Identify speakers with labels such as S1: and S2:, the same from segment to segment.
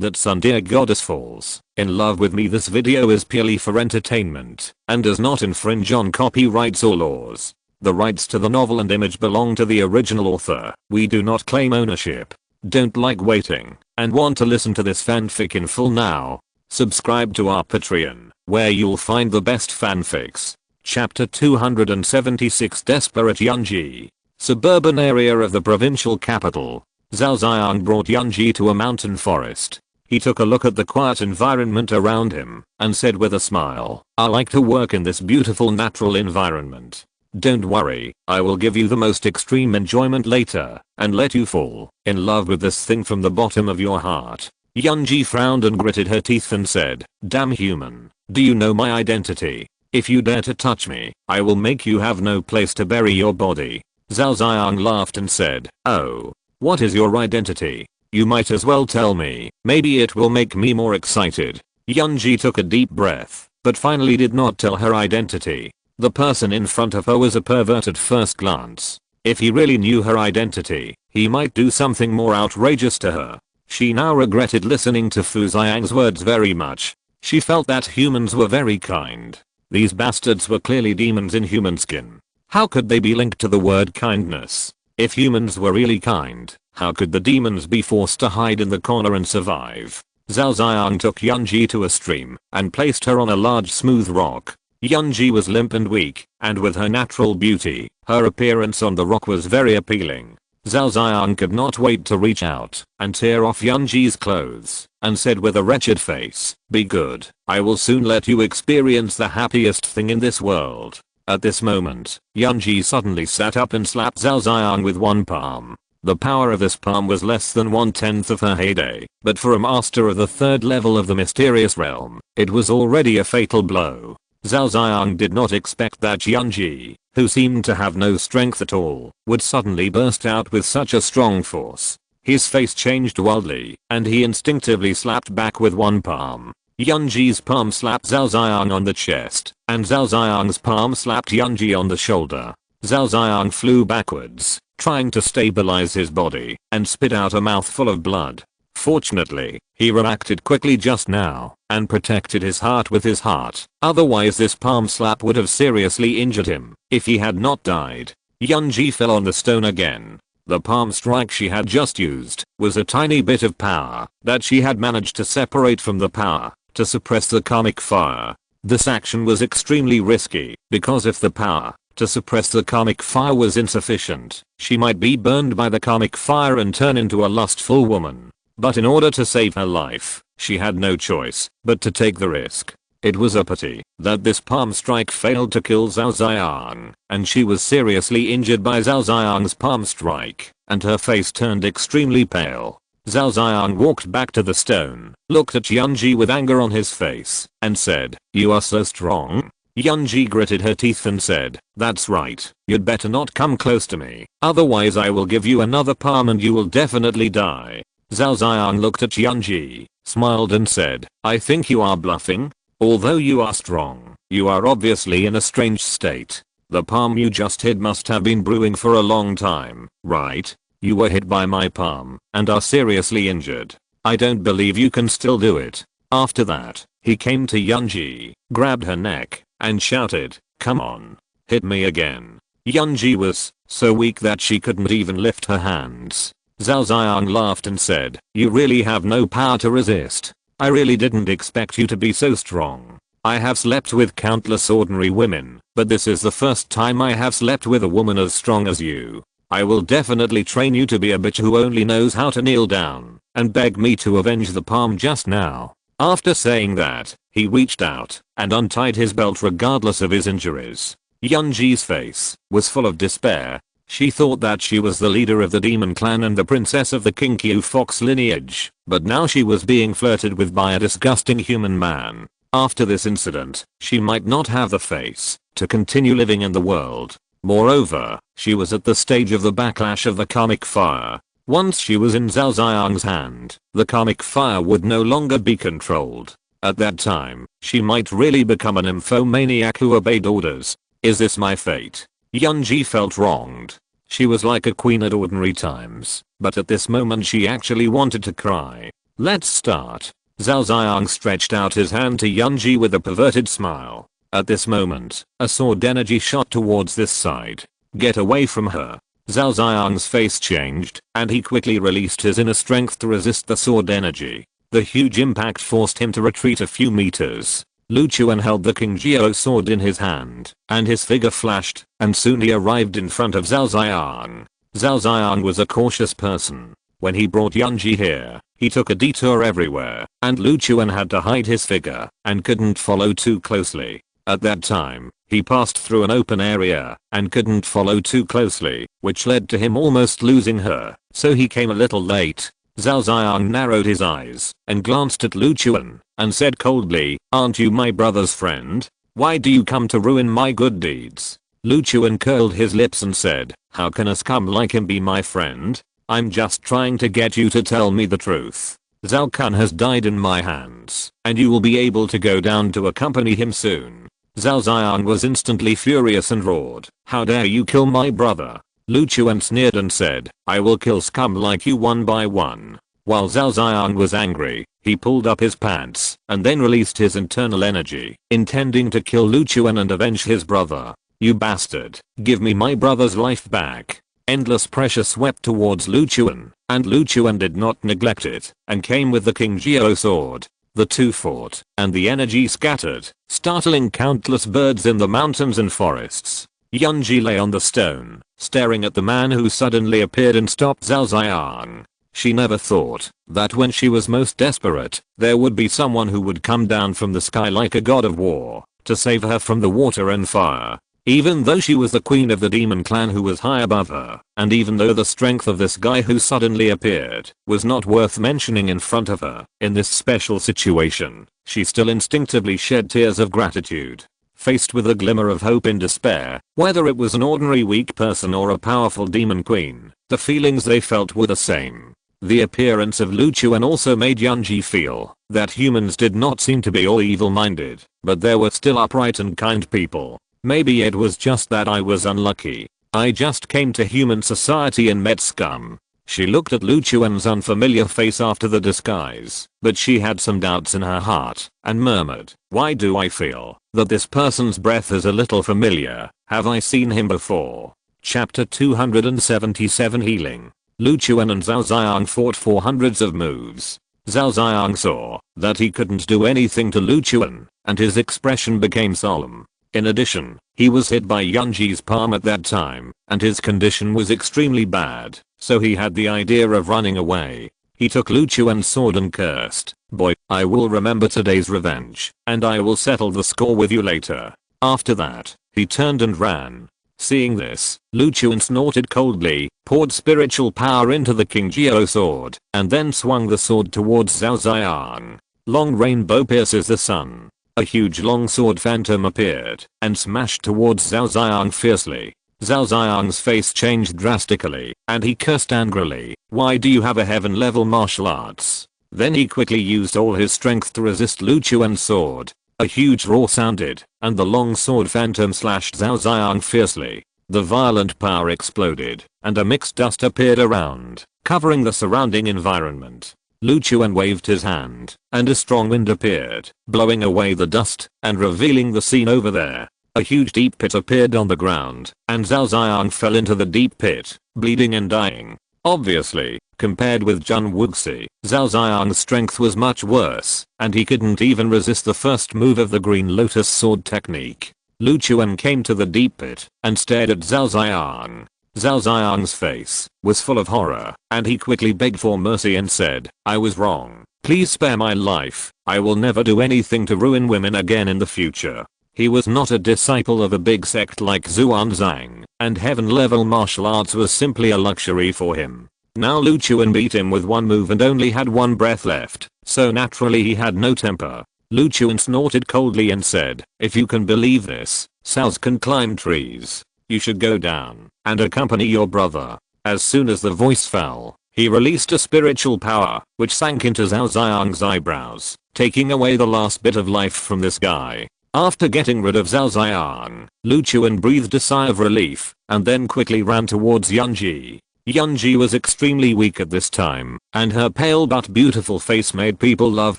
S1: that Tsundere goddess falls in love with me. This video is purely for entertainment and does not infringe on copyrights or laws. The rights to the novel and image belong to the original author. We do not claim ownership. Don't like waiting and want to listen to this fanfic in full now? Subscribe to our Patreon, where you'll find the best fanfics. Chapter 276 Desperate Yunji. Suburban area of the provincial capital. Zhao Xiang brought Yunji to a mountain forest. He took a look at the quiet environment around him and said with a smile, "I like to work in this beautiful natural environment. Don't worry, I will give you the most extreme enjoyment later and let you fall in love with this thing from the bottom of your heart." Yunji frowned and gritted her teeth and said, "Damn human, do you know my identity? If you dare to touch me, I will make you have no place to bury your body." Zhao Xiang laughed and said, "Oh, what is your identity? You might as well tell me, maybe it will make me more excited." Yunji took a deep breath, but finally did not tell her identity. The person in front of her was a pervert at first glance. If he really knew her identity, he might do something more outrageous to her. She now regretted listening to Fu Xiang's words very much. She felt that humans were very kind. These bastards were clearly demons in human skin. How could they be linked to the word kindness? If humans were really kind, how could the demons be forced to hide in the corner and survive? Zhao Xiang took Yunji to a stream and placed her on a large smooth rock. Yunji was limp and weak, and with her natural beauty, her appearance on the rock was very appealing. Zhao Xiang could not wait to reach out and tear off Yunji's clothes and said with a wretched face, "Be good, I will soon let you experience the happiest thing in this world." At this moment, Yunji suddenly sat up and slapped Zhao Xiang with one palm. The power of this palm was less than 1/10 of her heyday, but for a master of the third level of the mysterious realm, it was already a fatal blow. Zhao Xiang did not expect that Yunji, who seemed to have no strength at all, would suddenly burst out with such a strong force. His face changed wildly, and he instinctively slapped back with one palm. Yunji's palm slapped Zhao Xiang on the chest, and Zhao Xiang's palm slapped Yunji on the shoulder. Zhao Xiang flew backwards, trying to stabilize his body, and spit out a mouthful of blood. Fortunately, he reacted quickly just now and protected his heart with his heart. Otherwise this palm slap would have seriously injured him if he had not died. Yunji fell on the stone again. The palm strike she had just used was a tiny bit of power that she had managed to separate from the power to suppress the karmic fire. This action was extremely risky because if the power to suppress the karmic fire was insufficient, she might be burned by the karmic fire and turn into a lustful woman. But in order to save her life, she had no choice but to take the risk. It was a pity that this palm strike failed to kill Zhao Xiang, and she was seriously injured by Zhao Xiang's palm strike, and her face turned extremely pale. Zhao Xiang walked back to the stone, looked at Yunji with anger on his face, and said, "You are so strong?" Yunji gritted her teeth and said, "That's right, you'd better not come close to me, otherwise I will give you another palm and you will definitely die." Zhao Xiang looked at Yunji, smiled and said, "I think you are bluffing. Although you are strong, you are obviously in a strange state. The palm you just hit must have been brewing for a long time, right? You were hit by my palm and are seriously injured. I don't believe you can still do it." After that, he came to Yunji, grabbed her neck, and shouted, "Come on, hit me again." Yunji was so weak that she couldn't even lift her hands. Zhao Xiang laughed and said, "You really have no power to resist. I really didn't expect you to be so strong. I have slept with countless ordinary women, but this is the first time I have slept with a woman as strong as you. I will definitely train you to be a bitch who only knows how to kneel down and beg me to avenge the palm just now." After saying that, he reached out and untied his belt regardless of his injuries. Yunji's face was full of despair. She thought that she was the leader of the demon clan and the princess of the Kinkyu Fox lineage, but now she was being flirted with by a disgusting human man. After this incident, she might not have the face to continue living in the world. Moreover, she was at the stage of the backlash of the karmic fire. Once she was in Zhao Xiang's hand, the karmic fire would no longer be controlled. At that time, she might really become an nymphomaniac who obeyed orders. Is this my fate? Yunji felt wronged. She was like a queen at ordinary times, but at this moment she actually wanted to cry. Let's start. Zhao Ziang stretched out his hand to Yunji with a perverted smile. At this moment, a sword energy shot towards this side. Get away from her. Zhao Ziang's face changed, and he quickly released his inner strength to resist the sword energy. The huge impact forced him to retreat a few meters. Lu Chuan held the King Jiao sword in his hand, and his figure flashed, and soon he arrived in front of Zhao Ziang. Zhao Ziang was a cautious person. When he brought Yunji here, he took a detour everywhere, and Lu Chuan had to hide his figure, and couldn't follow too closely. At that time, he passed through an open area, and couldn't follow too closely, which led to him almost losing her, so he came a little late. Zhao Ziang narrowed his eyes, and glanced at Lu Chuan, and said coldly, "Aren't you my brother's friend? Why do you come to ruin my good deeds?" Lu Chuan curled his lips and said, "How can a scum like him be my friend? I'm just trying to get you to tell me the truth. Zhao Kun has died in my hands, and you will be able to go down to accompany him soon." Zhao Ziang was instantly furious and roared, "How dare you kill my brother?" Lu Chuan sneered and said, "I will kill scum like you one by one." While Zhao Ziang was angry, he pulled up his pants and then released his internal energy, intending to kill Lu Chuan and avenge his brother. "You bastard, give me my brother's life back." Endless pressure swept towards Lu Chuan, and Lu Chuan did not neglect it, and came with the King Jiao sword. The two fought, and the energy scattered, startling countless birds in the mountains and forests. Yunji lay on the stone, staring at the man who suddenly appeared and stopped Zhao Ziang. She never thought that when she was most desperate, there would be someone who would come down from the sky like a god of war, to save her from the water and fire. Even though she was the queen of the demon clan who was high above her, and even though the strength of this guy who suddenly appeared was not worth mentioning in front of her, in this special situation, she still instinctively shed tears of gratitude. Faced with a glimmer of hope in despair, whether it was an ordinary weak person or a powerful demon queen, the feelings they felt were the same. The appearance of Lu Chuan also made Yunji feel that humans did not seem to be all evil-minded, but there were still upright and kind people. Maybe it was just that I was unlucky. I just came to human society and met scum. She looked at Lu Chuan's unfamiliar face after the disguise, but she had some doubts in her heart, and murmured, "Why do I feel that this person's breath is a little familiar? Have I seen him before?" Chapter 277 Healing. Lu Chuan and Zhao Ziang fought for hundreds of moves. Zhao Ziang saw that he couldn't do anything to Lu Chuan, and his expression became solemn. In addition, he was hit by Yunji's palm at that time, and his condition was extremely bad, so he had the idea of running away. He took Lu Chuan's sword and cursed, "Boy, I will remember today's revenge, and I will settle the score with you later." After that, he turned and ran. Seeing this, Lu Chuan snorted coldly, poured spiritual power into the King Jiao sword, and then swung the sword towards Zhao Ziang. Long rainbow pierces the sun. A huge long sword phantom appeared and smashed towards Zhao Ziang fiercely. Zhao Ziang's face changed drastically, and he cursed angrily, "Why do you have a heaven level martial arts?" Then he quickly used all his strength to resist Lu Chuan's sword. A huge roar sounded, and the long sword phantom slashed Zhao Ziang fiercely. The violent power exploded, and a mixed dust appeared around, covering the surrounding environment. Lu Chuan waved his hand, and a strong wind appeared, blowing away the dust, and revealing the scene over there. A huge deep pit appeared on the ground, and Zhao Ziang fell into the deep pit, bleeding and dying. Obviously, compared with Jun Wuxi, Zhao Ziang's strength was much worse, and he couldn't even resist the first move of the Green Lotus sword technique. Lu Chuan came to the deep pit, and stared at Zhao Ziang. Zhao Ziang's face was full of horror, and he quickly begged for mercy and said, "I was wrong. Please spare my life. I will never do anything to ruin women again in the future." He was not a disciple of a big sect like Xuanzang, and heaven-level martial arts was simply a luxury for him. Now Lu Chuan beat him with one move and only had one breath left, so naturally he had no temper. Lu Chuan snorted coldly and said, "If you can believe this, sows can climb trees. You should go down and accompany your brother." As soon as the voice fell, he released a spiritual power, which sank into Zhao Ziang's eyebrows, taking away the last bit of life from this guy. After getting rid of Zhao Ziang, Lu Chuan breathed a sigh of relief, and then quickly ran towards Yunji. Yunji was extremely weak at this time, and her pale but beautiful face made people love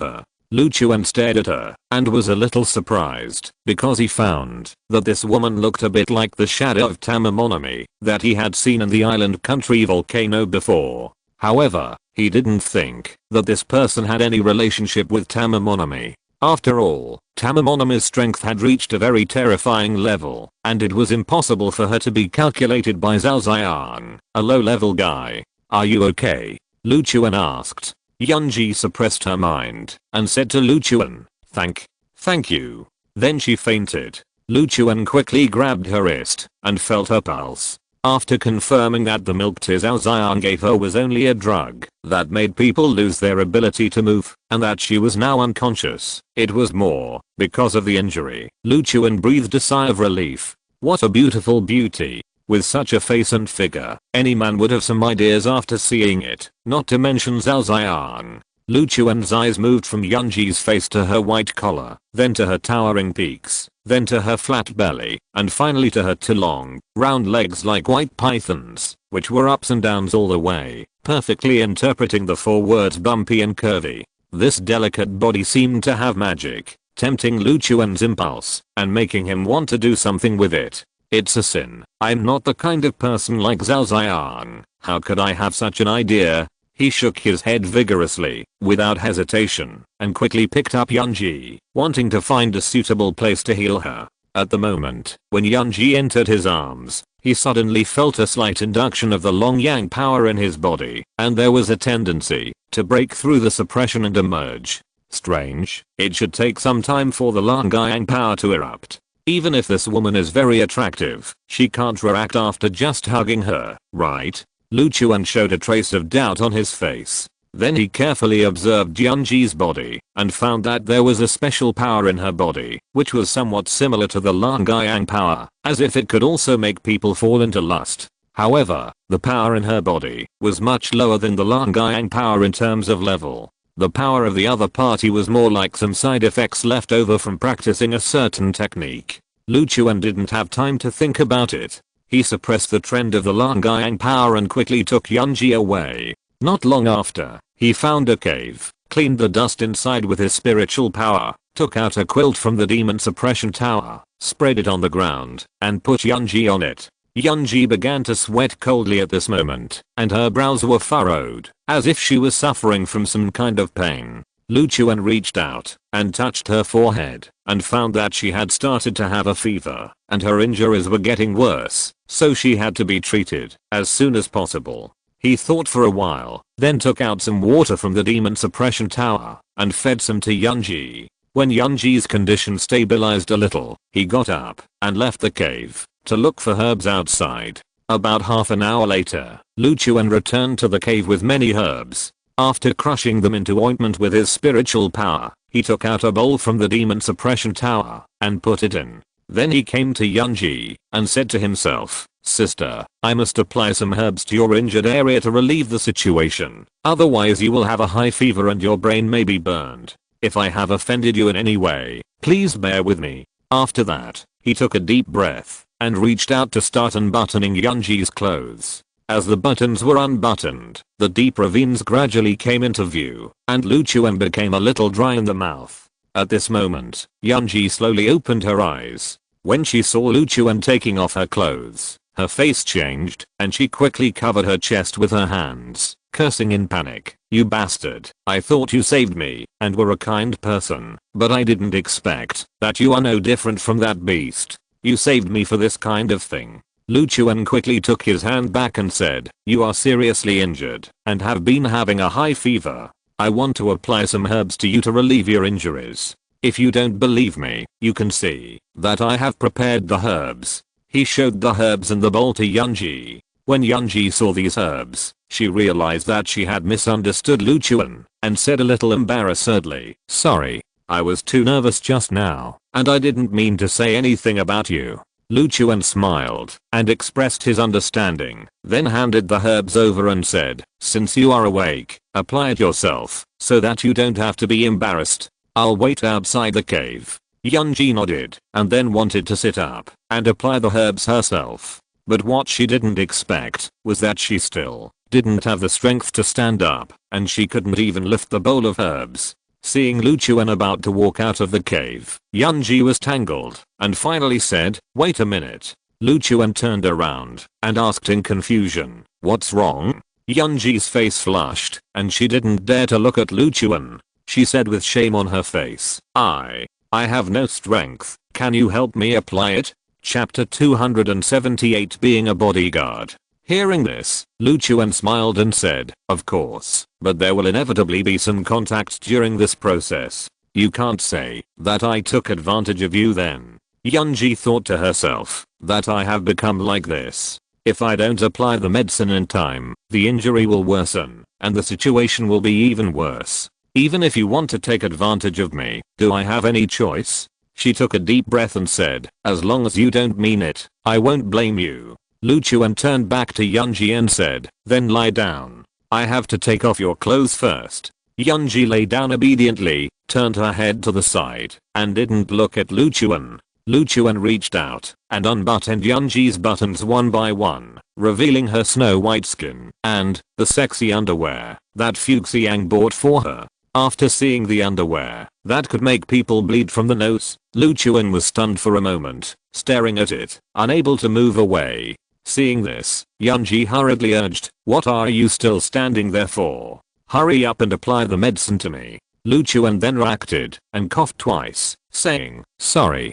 S1: her. Lu Chuan stared at her and was a little surprised because he found that this woman looked a bit like the shadow of Tamamonami that he had seen in the island country volcano before. However, he didn't think that this person had any relationship with Tamamonami. After all, Tamamonami's strength had reached a very terrifying level, and it was impossible for her to be calculated by Zhao Ziyan, a low-level guy. "Are you okay?" Lu Chuan asked. Yunji suppressed her mind and said to Lu Chuan, Thank you." Then she fainted. Lu Chuan quickly grabbed her wrist and felt her pulse. After confirming that the milk Zhao Ziyan gave her was only a drug that made people lose their ability to move, and that she was now unconscious, it was more because of the injury. Lu Chuan breathed a sigh of relief. What a beautiful beauty. With such a face and figure, any man would have some ideas after seeing it, not to mention Zhao Ziyan. Lu Chuan's eyes moved from Yunji's face to her white collar, then to her towering peaks, then to her flat belly, and finally to her two long, round legs like white pythons, which were ups and downs all the way, perfectly interpreting the 4 words bumpy and curvy. This delicate body seemed to have magic, tempting Lu Chuan's impulse, and making him want to do something with it. It's a sin. I'm not the kind of person like Zhao Ziyan. How could I have such an idea? He shook his head vigorously, without hesitation, and quickly picked up Yunji, wanting to find a suitable place to heal her. At the moment, when Yunji entered his arms, he suddenly felt a slight induction of the long yang power in his body, and there was a tendency to break through the suppression and emerge. Strange, it should take some time for the long yang power to erupt. Even if this woman is very attractive, she can't react after just hugging her, right? Lu Chuan showed a trace of doubt on his face. Then he carefully observed Yunji's body and found that there was a special power in her body, which was somewhat similar to the Lang Yang power, as if it could also make people fall into lust. However, the power in her body was much lower than the Lang Yang power in terms of level. The power of the other party was more like some side effects left over from practicing a certain technique. Lu Chuan didn't have time to think about it. He suppressed the trend of the Lang Yang power and quickly took Yunji away. Not long after, he found a cave, cleaned the dust inside with his spiritual power, took out a quilt from the demon suppression tower, spread it on the ground, and put Yunji on it. Yunji began to sweat coldly at this moment, and her brows were furrowed, as if she was suffering from some kind of pain. Lu Chuan reached out and touched her forehead and found that she had started to have a fever, and her injuries were getting worse, so she had to be treated as soon as possible. He thought for a while, then took out some water from the demon suppression tower and fed some to Yunji. When Yunji's condition stabilized a little, he got up and left the cave to look for herbs outside. About half an hour later, Lu Chuan returned to the cave with many herbs. After crushing them into ointment with his spiritual power, he took out a bowl from the demon suppression tower and put it in. Then he came to Yunji and said to himself, "Sister, I must apply some herbs to your injured area to relieve the situation. Otherwise you will have a high fever and your brain may be burned. If I have offended you in any way, please bear with me." After that, he took a deep breath and reached out to start unbuttoning Yunji's clothes. As the buttons were unbuttoned, the deep ravines gradually came into view, and Lu Chuan became a little dry in the mouth. At this moment, Yunji slowly opened her eyes. When she saw Lu Chuan taking off her clothes, her face changed, and she quickly covered her chest with her hands, cursing in panic. "You bastard, I thought you saved me and were a kind person, but I didn't expect that you are no different from that beast. You saved me for this kind of thing." Lu Chuan quickly took his hand back and said, "You are seriously injured and have been having a high fever. I want to apply some herbs to you to relieve your injuries. If you don't believe me, you can see that I have prepared the herbs." He showed the herbs in the bowl to Yunji. When Yunji saw these herbs, she realized that she had misunderstood Lu Chuan and said a little embarrassedly, "Sorry, I was too nervous just now, and I didn't mean to say anything about you." Lu Chuan smiled and expressed his understanding, then handed the herbs over and said, "Since you are awake, apply it yourself, so that you don't have to be embarrassed. I'll wait outside the cave." Yunji nodded, and then wanted to sit up and apply the herbs herself. But what she didn't expect was that she still didn't have the strength to stand up, and she couldn't even lift the bowl of herbs. Seeing Lu Chuan about to walk out of the cave, Yunji was tangled and finally said, "Wait a minute." Lu Chuan turned around and asked in confusion, "What's wrong?" Yunji's face flushed and she didn't dare to look at Lu Chuan. She said with shame on her face, I have no strength, can you help me apply it?" Chapter 278 Being a Bodyguard. Hearing this, Lu Chuan smiled and said, "Of course, but there will inevitably be some contact during this process. You can't say that I took advantage of you then." Yunji thought to herself, that I have become like this. If I don't apply the medicine in time, the injury will worsen, and the situation will be even worse. Even if you want to take advantage of me, do I have any choice? She took a deep breath and said, "As long as you don't mean it, I won't blame you." Lu Chuan turned back to Yunji and said, "Then lie down. I have to take off your clothes first." Yunji lay down obediently, turned her head to the side, and didn't look at Lu Chuan. Lu Chuan reached out and unbuttoned Yunji's buttons one by one, revealing her snow white skin and the sexy underwear that Fuxiang bought for her. After seeing the underwear that could make people bleed from the nose, Lu Chuan was stunned for a moment, staring at it, unable to move away. Seeing this, Yunji hurriedly urged, "What are you still standing there for? Hurry up and apply the medicine to me." Lu Chuan then reacted and coughed twice, saying, Sorry,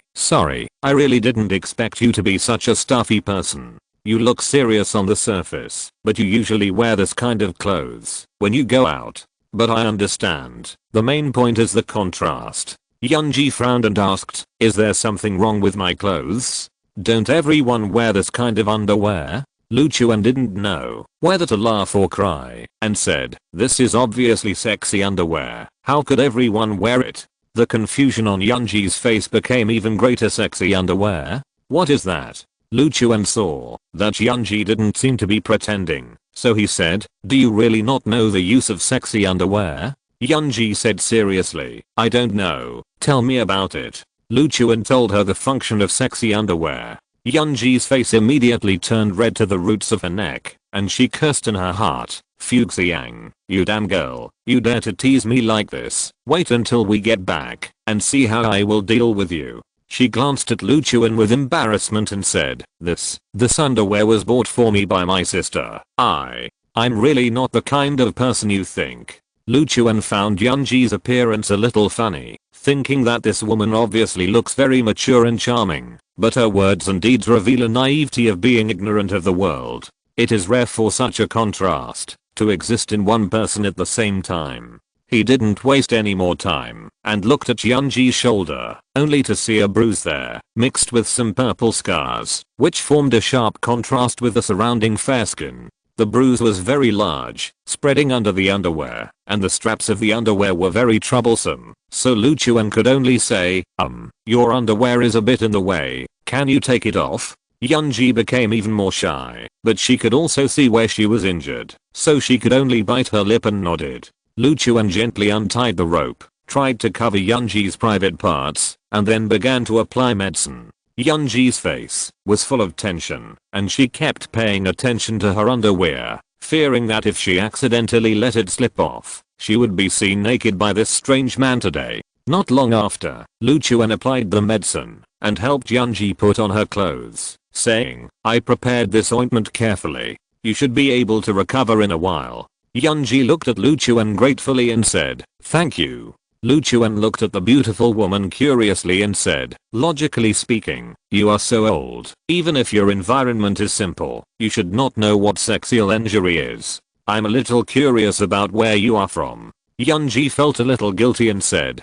S1: I really didn't expect you to be such a stuffy person. You look serious on the surface, but you usually wear this kind of clothes when you go out. But I understand. The main point is the contrast." Yunji frowned and asked, "Is there something wrong with my clothes? Don't everyone wear this kind of underwear?" Lu Chuan didn't know whether to laugh or cry, and said, "This is obviously sexy underwear. How could everyone wear it?" The confusion on Yunji's face became even greater. Sexy underwear? What is that? Lu Chuan saw that Yunji didn't seem to be pretending, so he said, "Do you really not know the use of sexy underwear?" Yunji said seriously, "I don't know. Tell me about it." Lu Chuan told her the function of sexy underwear. Yunji's face immediately turned red to the roots of her neck, and she cursed in her heart, "Fuxiang, you damn girl, you dare to tease me like this. Wait until we get back, and see how I will deal with you." She glanced at Lu Chuan with embarrassment and said, This underwear was bought for me by my sister. I'm really not the kind of person you think." Lu Chuan found Yunji's appearance a little funny, thinking that this woman obviously looks very mature and charming, but her words and deeds reveal a naivety of being ignorant of the world. It is rare for such a contrast to exist in one person at the same time. He didn't waste any more time and looked at Yunji's shoulder, only to see a bruise there, mixed with some purple scars, which formed a sharp contrast with the surrounding fair skin. The bruise was very large, spreading under the underwear, and the straps of the underwear were very troublesome, so Lu Chuan could only say, your underwear is a bit in the way, can you take it off?" Yunji became even more shy, but she could also see where she was injured, so she could only bite her lip and nodded. Lu Chuan gently untied the rope, tried to cover Yunji's private parts, and then began to apply medicine. Yunji's face was full of tension, and she kept paying attention to her underwear, fearing that if she accidentally let it slip off, she would be seen naked by this strange man today. Not long after, Lu Chuan applied the medicine and helped Yunji put on her clothes, saying, "I prepared this ointment carefully. You should be able to recover in a while." Yunji looked at Lu Chuan gratefully and said, "Thank you." Lu Chuan looked at the beautiful woman curiously and said, "Logically speaking, you are so old. Even if your environment is simple, you should not know what sexual injury is. I'm a little curious about where you are from." Yunji felt a little guilty and said,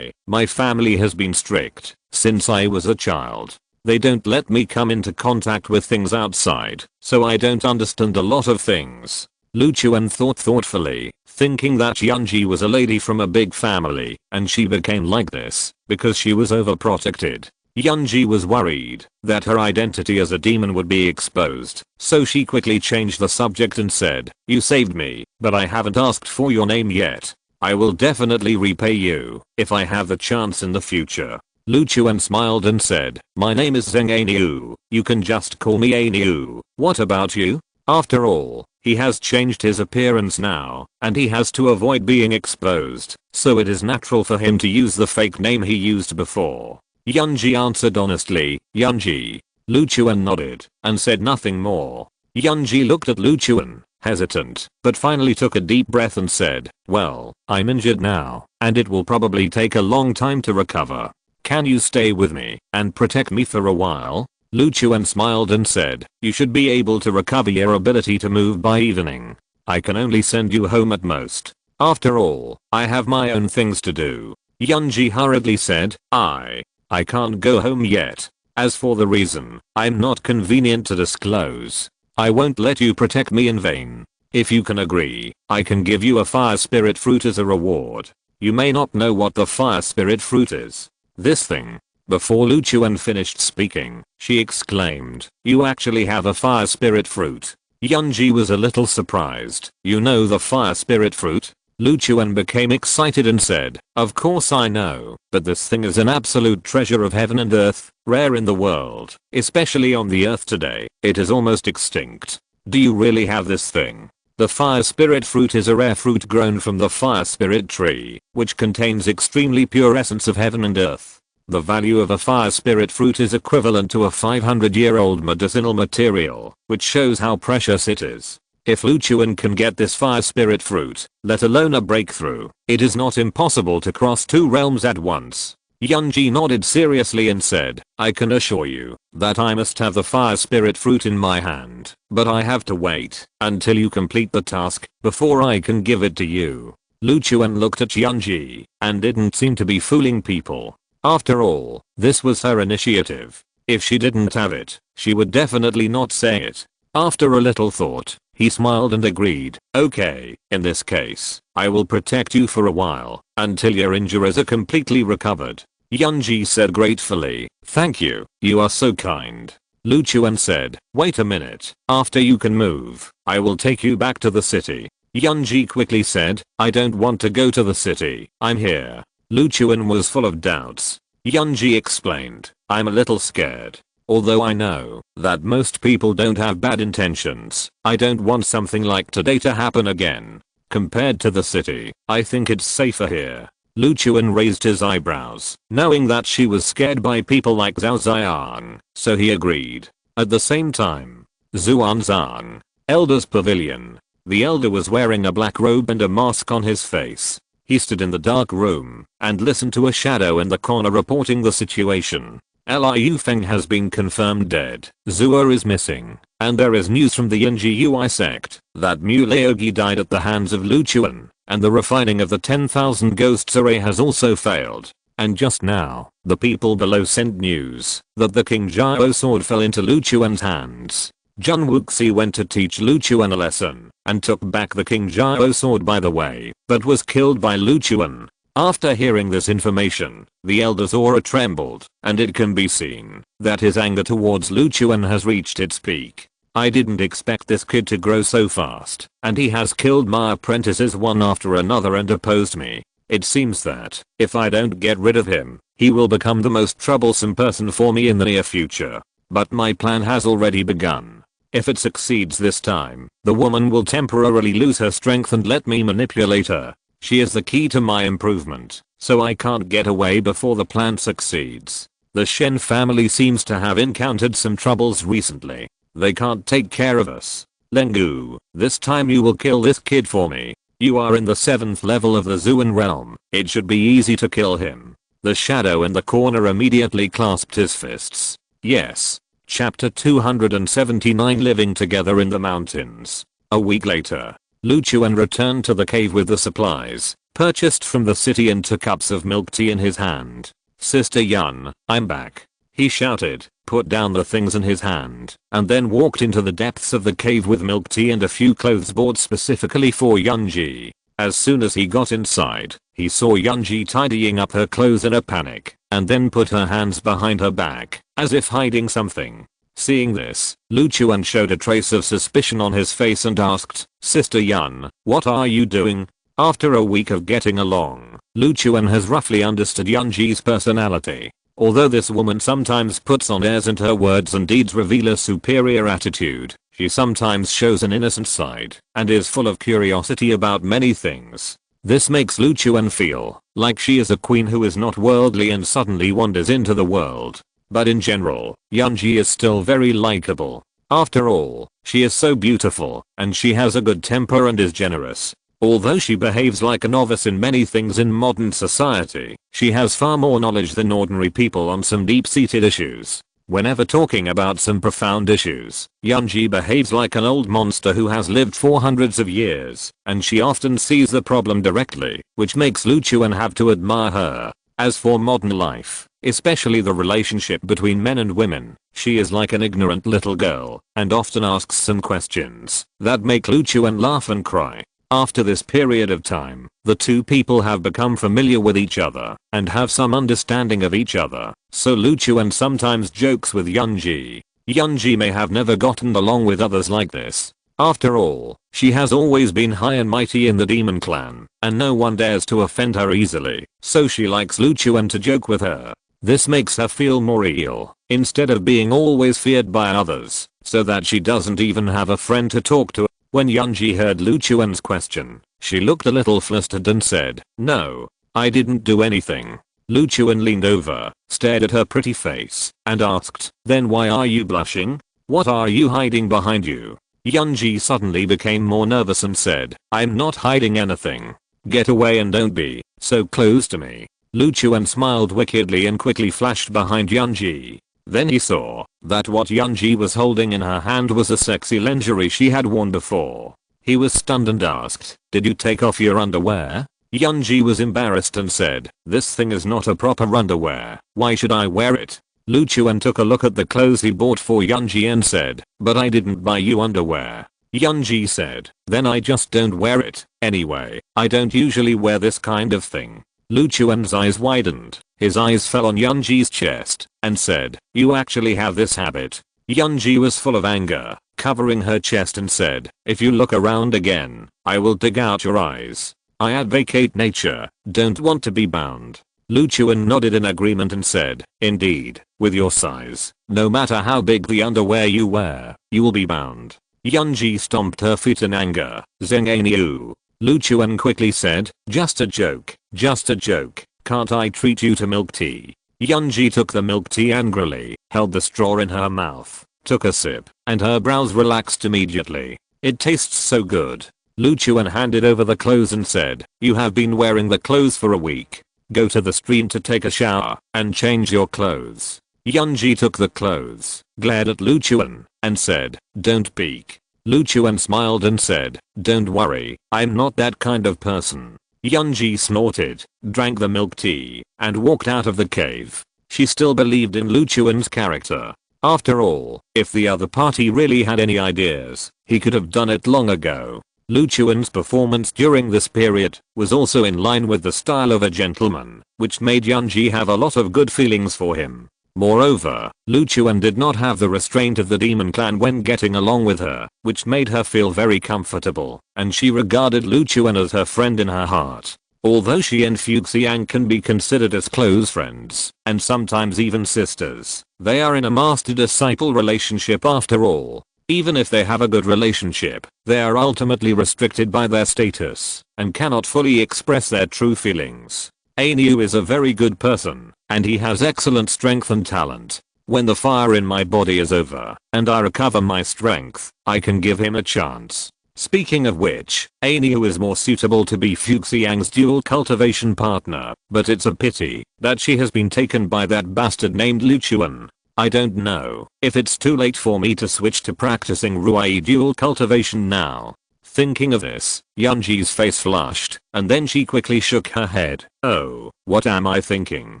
S1: My family has been strict since I was a child. They don't let me come into contact with things outside, so I don't understand a lot of things." Lu Chuan thought thoughtfully, thinking that Yunji was a lady from a big family, and she became like this because she was overprotected. Yunji was worried that her identity as a demon would be exposed, so she quickly changed the subject and said, "You saved me, but I haven't asked for your name yet. I will definitely repay you if I have the chance in the future." Lu Chuan smiled and said, my name is Zheng Aniu, you can just call me Aniu. What about you? After all, he has changed his appearance now, and he has to avoid being exposed, so it is natural for him to use the fake name he used before. Yunji answered honestly, Yunji. Lu Chuan nodded, and said nothing more. Yunji looked at Lu Chuan, hesitant, but finally took a deep breath and said, well, I'm injured now, and it will probably take a long time to recover. Can you stay with me and protect me for a while? Lu Chuan smiled and said, you should be able to recover your ability to move by evening. I can only send you home at most. After all, I have my own things to do. Yunji hurriedly said, I can't go home yet. As for the reason, I'm not convenient to disclose. I won't let you protect me in vain. If you can agree, I can give you a fire spirit fruit as a reward. You may not know what the fire spirit fruit is. This thing. Before Lu Chuan finished speaking, she exclaimed, you actually have a fire spirit fruit. Yunji was a little surprised. You know the fire spirit fruit? Lu Chuan became excited and said, of course I know, but this thing is an absolute treasure of heaven and earth, rare in the world, especially on the earth today. It is almost extinct. Do you really have this thing? The fire spirit fruit is a rare fruit grown from the fire spirit tree, which contains extremely pure essence of heaven and earth. The value of a fire spirit fruit is equivalent to a 500-year-old medicinal material, which shows how precious it is. If Lu Chuan can get this fire spirit fruit, let alone a breakthrough, it is not impossible to cross two realms at once. Yunji nodded seriously and said, I can assure you that I must have the fire spirit fruit in my hand, but I have to wait until you complete the task before I can give it to you. Lu Chuan looked at Yunji and didn't seem to be fooling people. After all, this was her initiative. If she didn't have it, she would definitely not say it. After a little thought, he smiled and agreed, okay, in this case, I will protect you for a while, until your injuries are completely recovered. Yunji said gratefully, thank you, you are so kind. Lu Chuan said, wait a minute, after you can move, I will take you back to the city. Yunji quickly said, I don't want to go to the city, I'm here. Lu Chuan was full of doubts. Yunji explained, I'm a little scared. Although I know that most people don't have bad intentions, I don't want something like today to happen again. Compared to the city, I think it's safer here. Lu Chuan raised his eyebrows, knowing that she was scared by people like Zhao Ziyan, so he agreed. At the same time, Zuanzang, Elder's Pavilion. The elder was wearing a black robe and a mask on his face. He stood in the dark room and listened to a shadow in the corner reporting the situation. Liu Feng has been confirmed dead. Zua is missing. And there is news from the Yunji sect that Mu Laogi died at the hands of Lu Chuan, and the refining of the 10,000 ghosts array has also failed. And just now, the people below sent news that the King Jiao sword fell into Lu Chuan's hands. Jun Wuxi went to teach Lu Chuan a lesson and took back the King Jiao sword by the way, but was killed by Lu Chuan. After hearing this information, the elder's aura trembled, and it can be seen that his anger towards Lu Chuan has reached its peak. I didn't expect this kid to grow so fast, and he has killed my apprentices one after another and opposed me. It seems that, if I don't get rid of him, he will become the most troublesome person for me in the near future. But my plan has already begun. If it succeeds this time, the woman will temporarily lose her strength and let me manipulate her. She is the key to my improvement, so I can't get away before the plan succeeds. The Shen family seems to have encountered some troubles recently. They can't take care of us. Lengu, this time you will kill this kid for me. You are in the 7th level of the Zuan realm. It should be easy to kill him. The shadow in the corner immediately clasped his fists. Yes. Chapter 279 Living Together in the Mountains. A week later, Lu Chuan returned to the cave with the supplies purchased from the city and took cups of milk tea in his hand. Sister Yun, I'm back. He shouted, put down the things in his hand, and then walked into the depths of the cave with milk tea and a few clothes bought specifically for Yunji. As soon as he got inside, he saw Yunji tidying up her clothes in a panic, and then put her hands behind her back, as if hiding something. Seeing this, Lu Chuan showed a trace of suspicion on his face and asked, Sister Yun, what are you doing? After a week of getting along, Lu Chuan has roughly understood Yunji's personality. Although this woman sometimes puts on airs and her words and deeds reveal a superior attitude, she sometimes shows an innocent side and is full of curiosity about many things. This makes Lu Chuan feel like she is a queen who is not worldly and suddenly wanders into the world. But in general, Yunji is still very likable. After all, she is so beautiful, and she has a good temper and is generous. Although she behaves like a novice in many things in modern society, she has far more knowledge than ordinary people on some deep-seated issues. Whenever talking about some profound issues, Yunji behaves like an old monster who has lived for hundreds of years, and she often sees the problem directly, which makes Lu Chuan have to admire her. As for modern life, especially the relationship between men and women, she is like an ignorant little girl, and often asks some questions that make Lu Chuan laugh and cry. After this period of time, the two people have become familiar with each other and have some understanding of each other, so Lu Chuan sometimes jokes with Yunji. Yunji may have never gotten along with others like this. After all, she has always been high and mighty in the demon clan, and no one dares to offend her easily, so she likes Lu Chuan to joke with her. This makes her feel more real, instead of being always feared by others, so that she doesn't even have a friend to talk to. When Yunji heard Lu Chuan's question, she looked a little flustered and said, "No, I didn't do anything." Lu Chuan leaned over, stared at her pretty face, and asked, "Then why are you blushing? What are you hiding behind you?" Yunji suddenly became more nervous and said, "I'm not hiding anything. Get away and don't be so close to me." Lu Chuan smiled wickedly and quickly flashed behind Yunji. Then he saw that what Yunji was holding in her hand was a sexy lingerie she had worn before. He was stunned and asked, "Did you take off your underwear?" Yunji was embarrassed and said, "This thing is not a proper underwear. Why should I wear it?" Lu Chuan took a look at the clothes he bought for Yunji and said, "But I didn't buy you underwear." Yunji said, "Then I just don't wear it. Anyway, I don't usually wear this kind of thing." Lu Chuan's eyes widened, his eyes fell on Yunji's chest, and said, "You actually have this habit?" Yunji was full of anger, covering her chest and said, "If you look around again, I will dig out your eyes. I advocate nature, don't want to be bound." Lu Chuan nodded in agreement and said, "Indeed, with your size, no matter how big the underwear you wear, you will be bound." Yunji stomped her feet in anger. "Zeng. Lu Chuan quickly said, "Just a joke, just a joke. Can't I treat you to milk tea?" Yunji took the milk tea angrily, held the straw in her mouth, took a sip, and her brows relaxed immediately. "It tastes so good." Lu Chuan handed over the clothes and said, "You have been wearing the clothes for a week. Go to the stream to take a shower and change your clothes." Yunji took the clothes, glared at Lu Chuan, and said, "Don't peek." Lu Chuan smiled and said, "Don't worry, I'm not that kind of person." Yunji snorted, drank the milk tea, and walked out of the cave. She still believed in Lu Chuan's character. After all, if the other party really had any ideas, he could have done it long ago. Lu Chuan's performance during this period was also in line with the style of a gentleman, which made Yunji have a lot of good feelings for him. Moreover, Lu Chuan did not have the restraint of the demon clan when getting along with her, which made her feel very comfortable, and she regarded Lu Chuan as her friend in her heart. Although she and Fuxiang can be considered as close friends, and sometimes even sisters, they are in a master-disciple relationship after all. Even if they have a good relationship, they are ultimately restricted by their status, and cannot fully express their true feelings. Anu is a very good person, and he has excellent strength and talent. When the fire in my body is over, and I recover my strength, I can give him a chance. Speaking of which, Anu is more suitable to be Fuxiang's dual cultivation partner, but it's a pity that she has been taken by that bastard named Lu Chuan. I don't know if it's too late for me to switch to practicing Ruai dual cultivation now. Thinking of this, Yunji's face flushed, and then she quickly shook her head. "Oh, what am I thinking?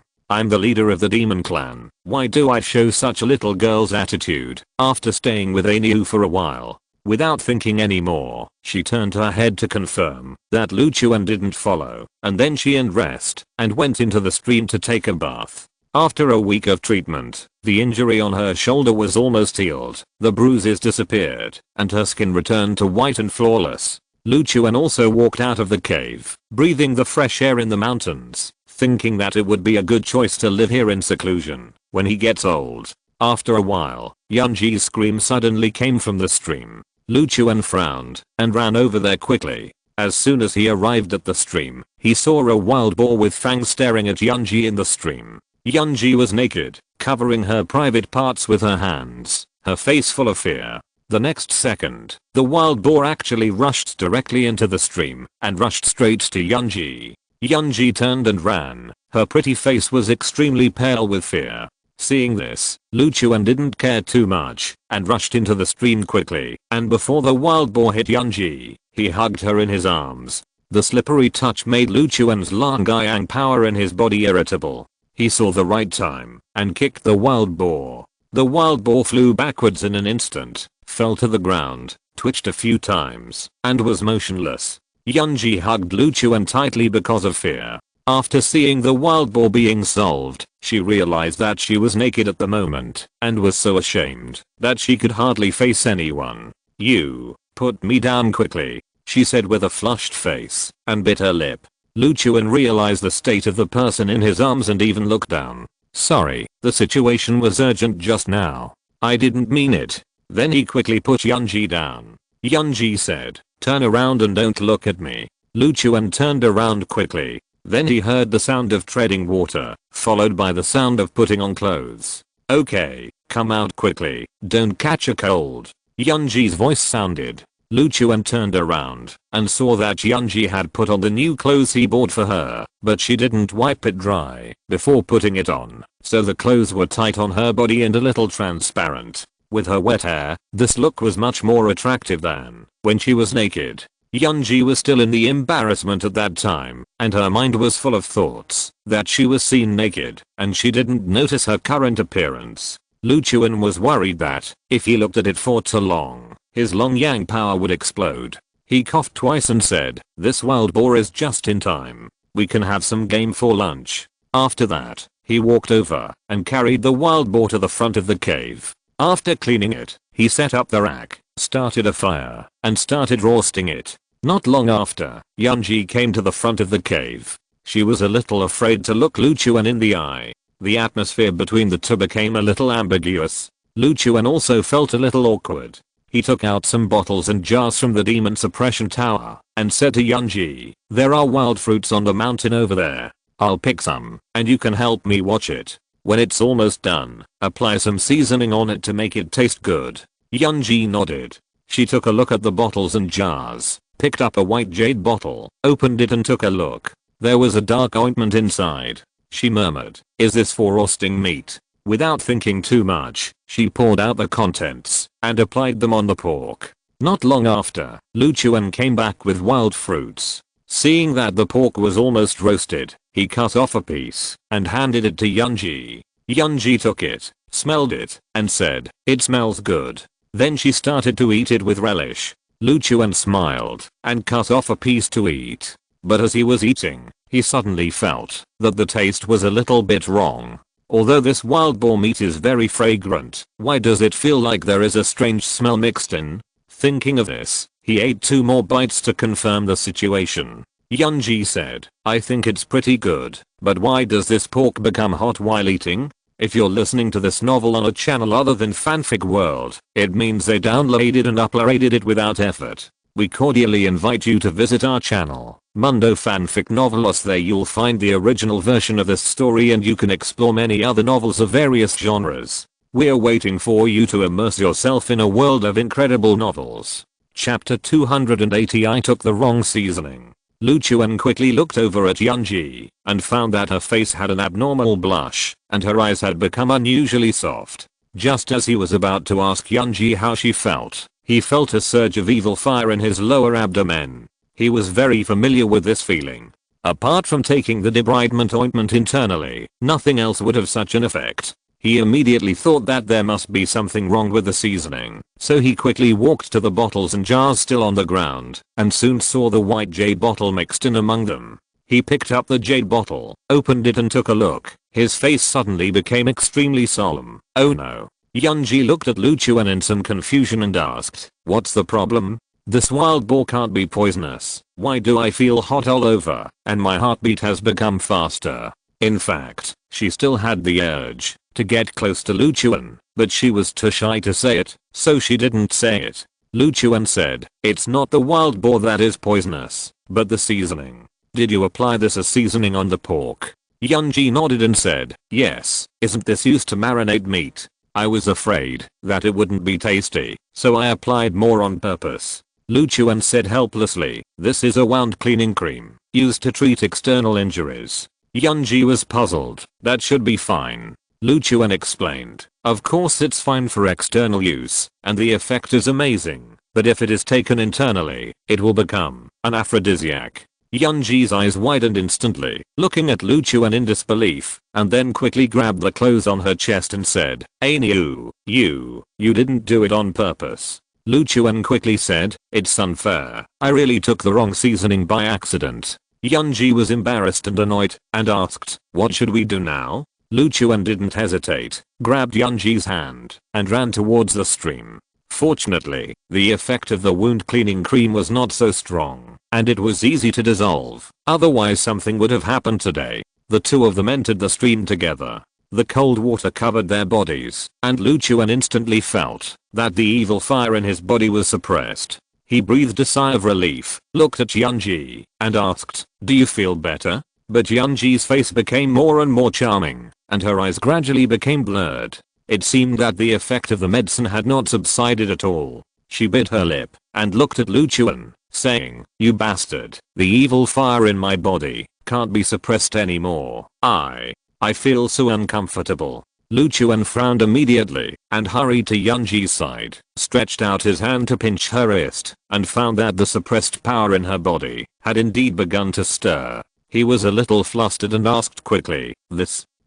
S1: I'm the leader of the demon clan. Why do I show such a little girl's attitude after staying with Anu for a while?" Without thinking anymore, she turned her head to confirm that Lu Chuan didn't follow, and then she undressed and went into the stream to take a bath. After a week of treatment, the injury on her shoulder was almost healed, the bruises disappeared, and her skin returned to white and flawless. Lu Chuan also walked out of the cave, breathing the fresh air in the mountains, thinking that it would be a good choice to live here in seclusion when he gets old. After a while, Yunji's scream suddenly came from the stream. Lu Chuan frowned and ran over there quickly. As soon as he arrived at the stream, he saw a wild boar with fangs staring at Yunji in the stream. Yunji was naked, covering her private parts with her hands, her face full of fear. The next second, the wild boar actually rushed directly into the stream and rushed straight to Yunji. Yunji turned and ran. Her pretty face was extremely pale with fear. Seeing this, Lu Chuan didn't care too much and rushed into the stream quickly, and before the wild boar hit Yunji, he hugged her in his arms. The slippery touch made Lu Chuan's Lang Yang power in his body irritable. He saw the right time and kicked the wild boar. The wild boar flew backwards in an instant, fell to the ground, twitched a few times, and was motionless. Yunji hugged Lu Chuan tightly because of fear. After seeing the wild boar being solved, she realized that she was naked at the moment and was so ashamed that she could hardly face anyone. "You, put me down quickly," she said with a flushed face and bit her lip. Lu Chuan realized the state of the person in his arms and even looked down. "Sorry, the situation was urgent just now. I didn't mean it." Then he quickly put Yunji down. Yunji said, "Turn around and don't look at me." Lu Chuan turned around quickly. Then he heard the sound of treading water, followed by the sound of putting on clothes. "Okay, come out quickly, don't catch a cold." Yunji's voice sounded. Lu Chuan turned around and saw that Yunji had put on the new clothes he bought for her, but she didn't wipe it dry before putting it on, so the clothes were tight on her body and a little transparent. With her wet hair, this look was much more attractive than when she was naked. Yunji was still in the embarrassment at that time, and her mind was full of thoughts that she was seen naked, and she didn't notice her current appearance. Lu Chuan was worried that, if he looked at it for too long, his Long Yang power would explode. He coughed twice and said, "This wild boar is just in time. We can have some game for lunch." After that, he walked over and carried the wild boar to the front of the cave. After cleaning it, he set up the rack, started a fire, and started roasting it. Not long after, Yunji came to the front of the cave. She was a little afraid to look Lu Chuan in the eye. The atmosphere between the two became a little ambiguous. Lu Chuan also felt a little awkward. He took out some bottles and jars from the demon suppression tower and said to Yunji, "There are wild fruits on the mountain over there. I'll pick some, and you can help me watch it. When it's almost done, apply some seasoning on it to make it taste good." Yunji nodded. She took a look at the bottles and jars, picked up a white jade bottle, opened it and took a look. There was a dark ointment inside. She murmured, "Is this for roasting meat?" Without thinking too much, she poured out the contents and applied them on the pork. Not long after, Lu Chuan came back with wild fruits. Seeing that the pork was almost roasted, he cut off a piece and handed it to Yunji. Yunji took it, smelled it, and said, "It smells good." Then she started to eat it with relish. Lu Chuan smiled and cut off a piece to eat. But as he was eating, he suddenly felt that the taste was a little bit wrong. Although this wild boar meat is very fragrant, why does it feel like there is a strange smell mixed in? Thinking of this, he ate 2 more bites to confirm the situation. Yunji said, "I think it's pretty good, but why does this pork become hot while eating?" If you're listening to this novel on a channel other than Fanfic World, it means they downloaded and uploaded it without effort. We cordially invite you to visit our channel, Mundo Fanfic Novelos. There you'll find the original version of this story and you can explore many other novels of various genres. We're waiting for you to immerse yourself in a world of incredible novels. Chapter 280. I took the wrong seasoning. Lu Chuan quickly looked over at Yunji and found that her face had an abnormal blush and her eyes had become unusually soft. Just as he was about to ask Yunji how she felt, he felt a surge of evil fire in his lower abdomen. He was very familiar with this feeling. Apart from taking the debridement ointment internally, nothing else would have such an effect. He immediately thought that there must be something wrong with the seasoning, so he quickly walked to the bottles and jars still on the ground, and soon saw the white jade bottle mixed in among them. He picked up the jade bottle, opened it and took a look. His face suddenly became extremely solemn. "Oh no." Yunji looked at Lu Chuan in some confusion and asked, "What's the problem?" This wild boar can't be poisonous. Why do I feel hot all over, and my heartbeat has become faster? In fact, she still had the urge to get close to Luchuan, but she was too shy to say it, so she didn't say it. Luchuan said, "It's not the wild boar that is poisonous, but the seasoning. Did you apply this as seasoning on the pork?" Yunji nodded and said, "Yes, isn't this used to marinate meat? I was afraid that it wouldn't be tasty, so I applied more on purpose." Luchuan said helplessly, "This is a wound cleaning cream, used to treat external injuries." Yunji was puzzled. "That should be fine." Luchuan explained, "Of course it's fine for external use, and the effect is amazing, but if it is taken internally, it will become an aphrodisiac." Yunji's eyes widened instantly, looking at Luchuan in disbelief, and then quickly grabbed the clothes on her chest and said, "Ainyu, you didn't do it on purpose." Luchuan quickly said, "It's unfair. I really took the wrong seasoning by accident." Yunji was embarrassed and annoyed, and asked, "What should we do now?" Luchuan didn't hesitate, grabbed Yunji's hand, and ran towards the stream. Fortunately, the effect of the wound cleaning cream was not so strong, and it was easy to dissolve, otherwise something would have happened today. The two of them entered the stream together. The cold water covered their bodies, and Luchuan instantly felt that the evil fire in his body was suppressed. He breathed a sigh of relief, looked at Yunji, and asked, "Do you feel better?" But Yunji's face became more and more charming, and her eyes gradually became blurred. It seemed that the effect of the medicine had not subsided at all. She bit her lip, and looked at Luchuan, saying, "You bastard, the evil fire in my body can't be suppressed anymore. I feel so uncomfortable." Luchuan frowned immediately, and hurried to Yunji's side, stretched out his hand to pinch her wrist, and found that the suppressed power in her body had indeed begun to stir. He was a little flustered and asked quickly,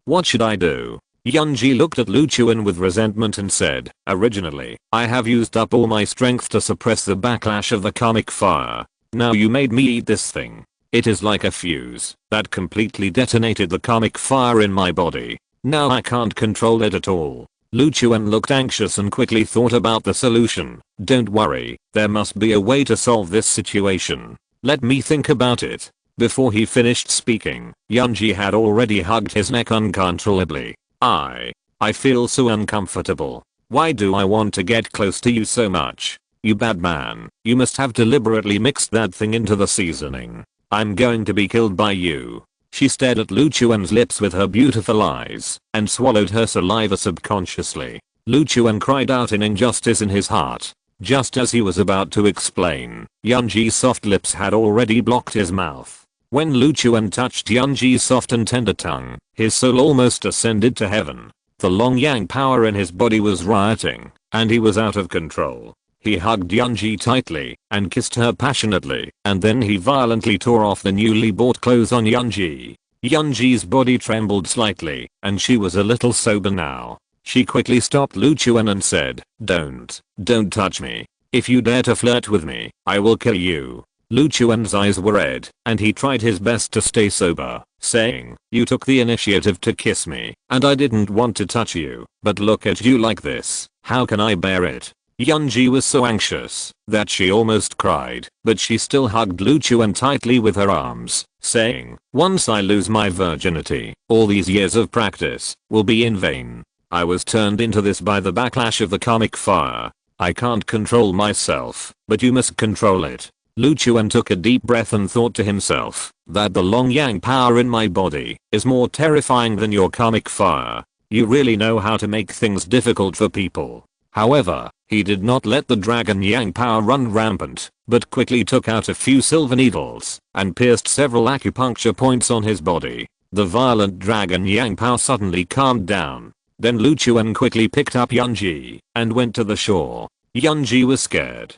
S1: "What should I do?" Yunji looked at Luchuan with resentment and said, "Originally, I have used up all my strength to suppress the backlash of the karmic fire. Now you made me eat this thing. It is like a fuse that completely detonated the karmic fire in my body. Now I can't control it at all." Luchuan looked anxious and quickly thought about the solution. "Don't worry, there must be a way to solve this situation. Let me think about it." Before he finished speaking, Yunji had already hugged his neck uncontrollably. I feel so uncomfortable. Why do I want to get close to you so much? You bad man, you must have deliberately mixed that thing into the seasoning. I'm going to be killed by you." She stared at Luchuan's lips with her beautiful eyes, and swallowed her saliva subconsciously. Luchuan cried out in injustice in his heart. Just as he was about to explain, Yunji's soft lips had already blocked his mouth. When Luchuan touched Yunji's soft and tender tongue, his soul almost ascended to heaven. The long yang power in his body was rioting, and he was out of control. He hugged Yunji tightly, and kissed her passionately, and then he violently tore off the newly bought clothes on Yunji. Yunji's body trembled slightly, and she was a little sober now. She quickly stopped Luchuan and said, Don't touch me. If you dare to flirt with me, I will kill you." Luchuan's eyes were red, and he tried his best to stay sober, saying, "You took the initiative to kiss me, and I didn't want to touch you, but look at you like this. How can I bear it?" Yunji was so anxious that she almost cried, but she still hugged Luchuan tightly with her arms, saying, "Once I lose my virginity, all these years of practice will be in vain. I was turned into this by the backlash of the karmic fire. I can't control myself, but you must control it." Luchuan took a deep breath and thought to himself that the long yang power in my body is more terrifying than your karmic fire. You really know how to make things difficult for people. However, he did not let the dragon yang power run rampant, but quickly took out a few silver needles and pierced several acupuncture points on his body. The violent dragon yang power suddenly calmed down. Then Luchuan quickly picked up Yunji and went to the shore. Yunji was scared.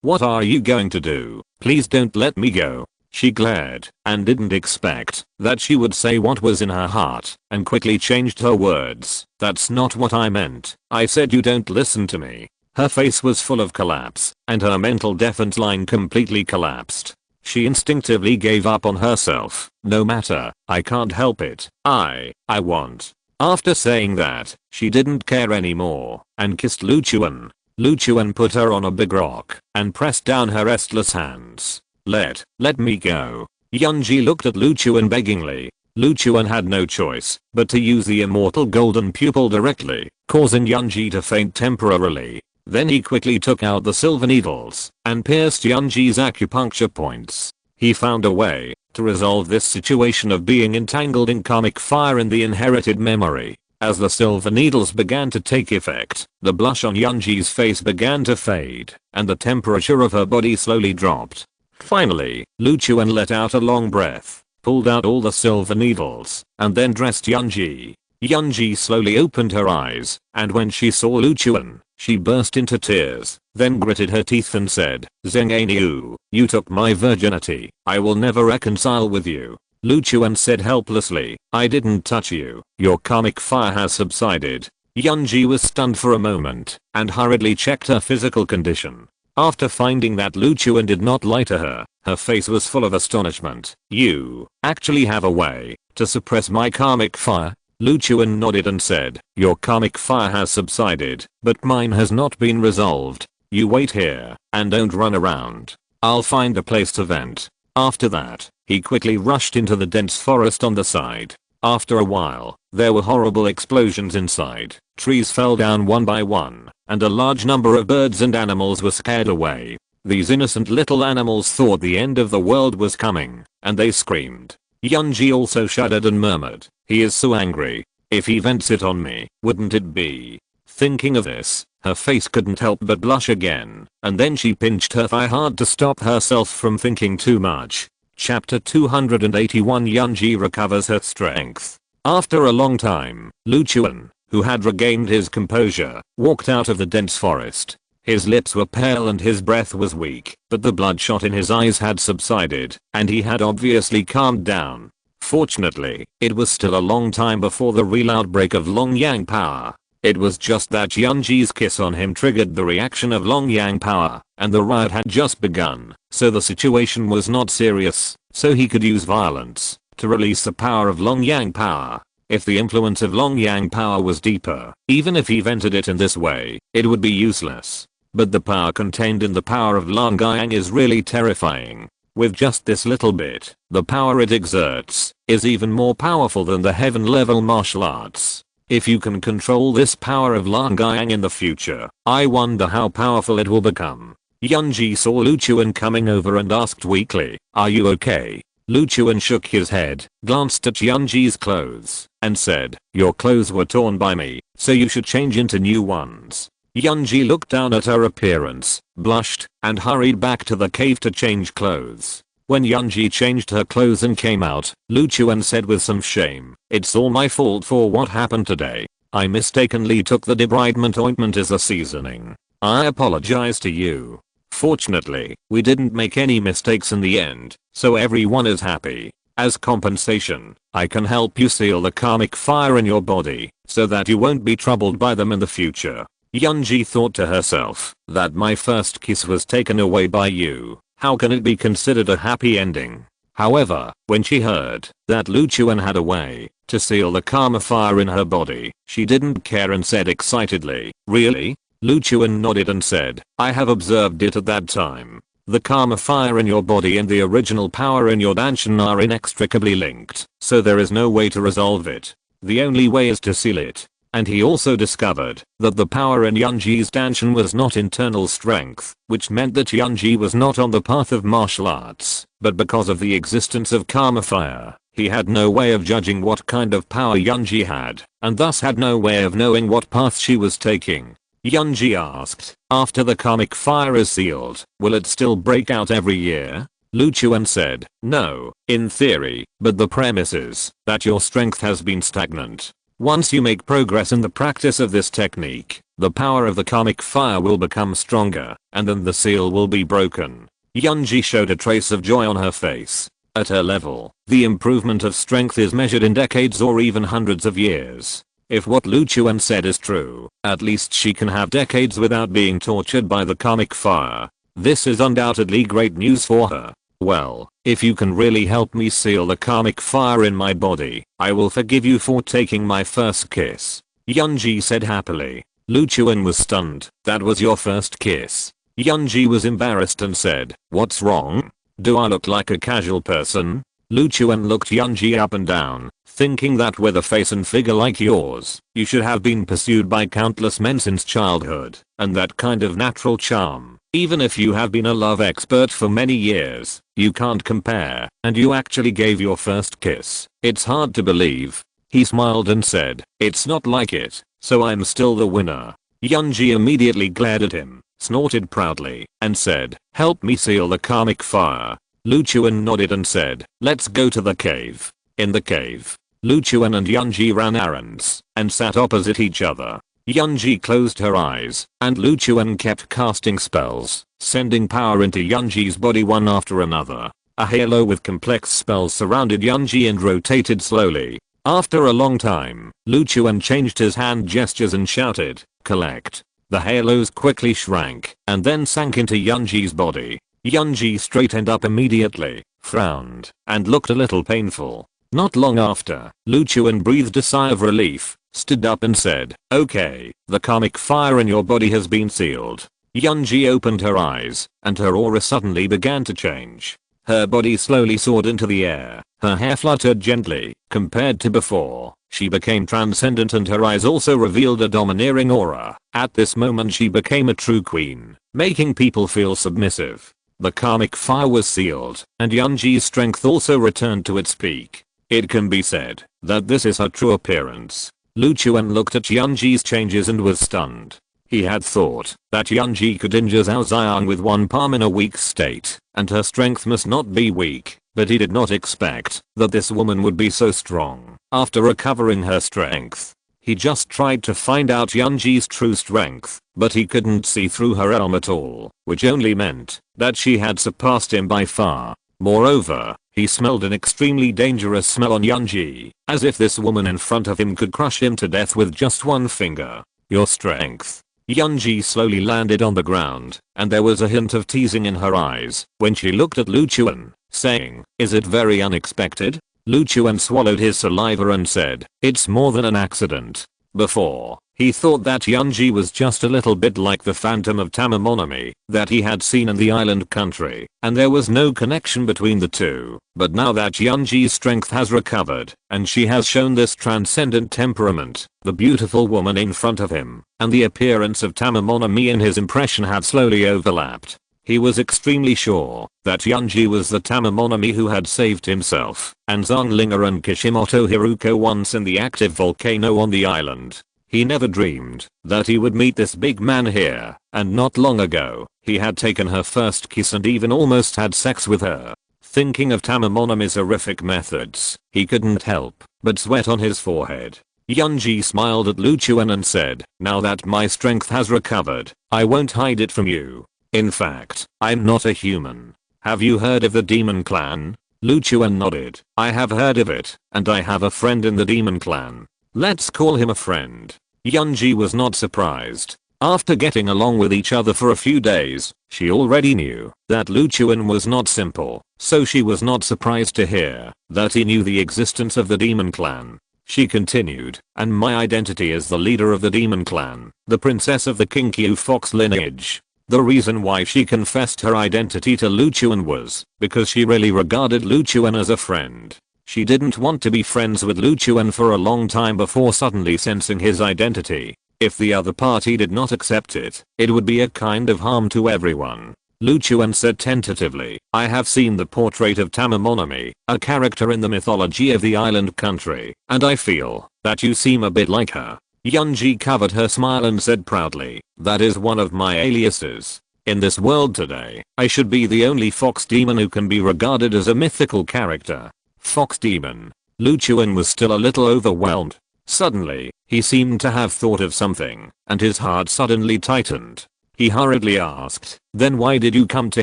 S1: What are you going to do? Please don't let me go." She glared and didn't expect that she would say what was in her heart, and quickly changed her words. "That's not what I meant. I said you don't listen to me." Her face was full of collapse, and her mental defense line completely collapsed. She instinctively gave up on herself. "No matter, I can't help it. I want." After saying that, she didn't care anymore, and kissed Luchuan. Lu Chuan put her on a big rock and pressed down her restless hands. Let me go. Yunji looked at Lu Chuan beggingly. Lu Chuan had no choice but to use the immortal golden pupil directly, causing Yunji to faint temporarily. Then he quickly took out the silver needles and pierced Yunji's acupuncture points. He found a way to resolve this situation of being entangled in karmic fire in the inherited memory. As the silver needles began to take effect, the blush on Yunji's face began to fade, and the temperature of her body slowly dropped. Finally, Lu Chuan let out a long breath, pulled out all the silver needles, and then dressed Yunji. Yunji slowly opened her eyes, and when she saw Lu Chuan, she burst into tears, then gritted her teeth and said, "Zheng Aniu, you took my virginity. I will never reconcile with you." Lu Chuan said helplessly, "I didn't touch you. Your karmic fire has subsided." Yunji was stunned for a moment, and hurriedly checked her physical condition. After finding that Lu Chuan did not lie to her, her face was full of astonishment. "You actually have a way to suppress my karmic fire?" Lu Chuan nodded and said, "Your karmic fire has subsided, but mine has not been resolved. You wait here, and don't run around. I'll find a place to vent." After that, he quickly rushed into the dense forest on the side. After a while, there were horrible explosions inside. Trees fell down one by one, and a large number of birds and animals were scared away. These innocent little animals thought the end of the world was coming, and they screamed. Yunji also shuddered and murmured, "He is so angry. If he vents it on me, wouldn't it be?" Thinking of this, her face couldn't help but blush again, and then she pinched her thigh hard to stop herself from thinking too much. Chapter 281 Yunji recovers her strength. After a long time, Lu Chuan, who had regained his composure, walked out of the dense forest. His lips were pale and his breath was weak, but the bloodshot in his eyes had subsided, and he had obviously calmed down. Fortunately, it was still a long time before the real outbreak of Long Yang power. It was just that Yunji's kiss on him triggered the reaction of Long Yang power, and the riot had just begun, so the situation was not serious, so he could use violence to release the power of Long Yang power. If the influence of Long Yang power was deeper, even if he vented it in this way, it would be useless. But the power contained in the power of Long Yang is really terrifying. With just this little bit, the power it exerts is even more powerful than the heaven level martial arts. If you can control this power of Long Yang in the future, I wonder how powerful it will become. Yunji saw Lu Chuan coming over and asked weakly, "Are you okay?" Lu Chuan shook his head, glanced at Yunji's clothes, and said, "Your clothes were torn by me, so you should change into new ones." Yunji looked down at her appearance, blushed, and hurried back to the cave to change clothes. When Yunji changed her clothes and came out, Lu Chuan said with some shame, "It's all my fault for what happened today. I mistakenly took the debridement ointment as a seasoning. I apologize to you. Fortunately, we didn't make any mistakes in the end, so everyone is happy. As compensation, I can help you seal the karmic fire in your body, so that you won't be troubled by them in the future." Yunji thought to herself, that my first kiss was taken away by you. How can it be considered a happy ending? However, when she heard that Lu Chuan had a way to seal the karma fire in her body, she didn't care and said excitedly, "Really?" Lu Chuan nodded and said, "I have observed it at that time. The karma fire in your body and the original power in your danshan are inextricably linked, so there is no way to resolve it. The only way is to seal it." And he also discovered that the power in Yunji's danshan was not internal strength, which meant that Yunji was not on the path of martial arts, but because of the existence of karma fire, he had no way of judging what kind of power Yunji had, and thus had no way of knowing what path she was taking. Yunji asked, "After the karmic fire is sealed, will it still break out every year?" Lu Chuan said, "No, in theory, but the premise is that your strength has been stagnant. Once you make progress in the practice of this technique, the power of the karmic fire will become stronger, and then the seal will be broken." Yunji showed a trace of joy on her face. At her level, the improvement of strength is measured in decades or even hundreds of years. If what Lu Chuan said is true, at least she can have decades without being tortured by the karmic fire. This is undoubtedly great news for her. "Well, if you can really help me seal the karmic fire in my body, I will forgive you for taking my first kiss," Yunji said happily. Lu Chuan was stunned. That was your first kiss? Yunji was embarrassed and said, what's wrong? Do I look like a casual person? Lu Chuan looked Yunji up and down, thinking that with a face and figure like yours, you should have been pursued by countless men since childhood, and that kind of natural charm. Even if you have been a love expert for many years, you can't compare, and you actually gave your first kiss. It's hard to believe. He smiled and said, it's not like it, so I'm still the winner. Yunji immediately glared at him, snorted proudly, and said, help me seal the karmic fire. Lu Chuan nodded and said, let's go to the cave. In the cave, Lu Chuan and Yunji ran errands, and sat opposite each other. Yunji closed her eyes, and Lu Chuan kept casting spells, sending power into Yunji's body one after another. A halo with complex spells surrounded Yunji and rotated slowly. After a long time, Lu Chuan changed his hand gestures and shouted, collect. The halos quickly shrank, and then sank into Yunji's body. Yunji straightened up immediately, frowned, and looked a little painful. Not long after, Lu Chuan breathed a sigh of relief, stood up and said, okay, the karmic fire in your body has been sealed. Yunji opened her eyes, and her aura suddenly began to change. Her body slowly soared into the air, her hair fluttered gently, compared to before. She became transcendent and her eyes also revealed a domineering aura. At this moment she became a true queen, making people feel submissive. The karmic fire was sealed, and Yunji's strength also returned to its peak. It can be said that this is her true appearance. Lu Chuan looked at Yunji's changes and was stunned. He had thought that Yunji could injure Zhao Xiang with one palm in a weak state, and her strength must not be weak, but he did not expect that this woman would be so strong. After recovering her strength, he just tried to find out Yunji's true strength, but he couldn't see through her realm at all, which only meant that she had surpassed him by far. Moreover, he smelled an extremely dangerous smell on Yunji, as if this woman in front of him could crush him to death with just one finger. Your strength. Yunji slowly landed on the ground, and there was a hint of teasing in her eyes when she looked at Lu Chuan, saying, is it very unexpected? Lu Chuan swallowed his saliva and said, it's more than an accident. Before, he thought that Yunji was just a little bit like the phantom of Tamamonami that he had seen in the island country, and there was no connection between the two. But now that Yunji's strength has recovered, and she has shown this transcendent temperament, the beautiful woman in front of him, and the appearance of Tamamonami in his impression had slowly overlapped. He was extremely sure that Yunji was the Tamamonami who had saved himself and Zonglinger and Kishimoto Hiruko once in the active volcano on the island. He never dreamed that he would meet this big man here, and not long ago, he had taken her first kiss and even almost had sex with her. Thinking of Tamamonami's horrific methods, he couldn't help but sweat on his forehead. Yunji smiled at Lu Chuan and said, now that my strength has recovered, I won't hide it from you. In fact, I'm not a human. Have you heard of the Demon Clan? Lu Chuan nodded. I have heard of it, and I have a friend in the Demon Clan. Let's call him a friend. Yunji was not surprised. After getting along with each other for a few days, she already knew that Lu Chuan was not simple, so she was not surprised to hear that he knew the existence of the Demon Clan. She continued, and my identity is the leader of the Demon Clan, the princess of the Kinkyu Fox lineage. The reason why she confessed her identity to Lu Chuan was because she really regarded Lu Chuan as a friend. She didn't want to be friends with Lu Chuan for a long time before suddenly sensing his identity. If the other party did not accept it, it would be a kind of harm to everyone. Lu Chuan said tentatively, I have seen the portrait of Tamamonami, a character in the mythology of the island country, and I feel that you seem a bit like her. Yunji covered her smile and said proudly, that is one of my aliases. In this world today, I should be the only fox demon who can be regarded as a mythical character. Fox demon. Lu Chuan was still a little overwhelmed. Suddenly, he seemed to have thought of something, and his heart suddenly tightened. He hurriedly asked, then why did you come to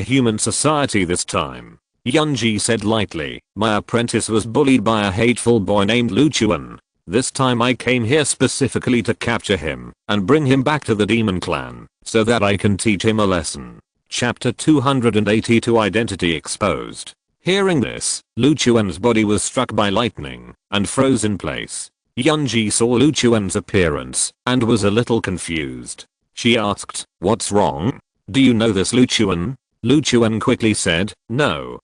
S1: human society this time? Yunji said lightly, my apprentice was bullied by a hateful boy named Lu Chuan. This time I came here specifically to capture him and bring him back to the Demon Clan so that I can teach him a lesson. Chapter 282 Identity Exposed. Hearing this, Lu Chuan's body was struck by lightning and froze in place. Yunji saw Lu Chuan's appearance and was a little confused. She asked, "What's wrong? Do you know this Lu Chuan?" Lu Chuan quickly said, "No,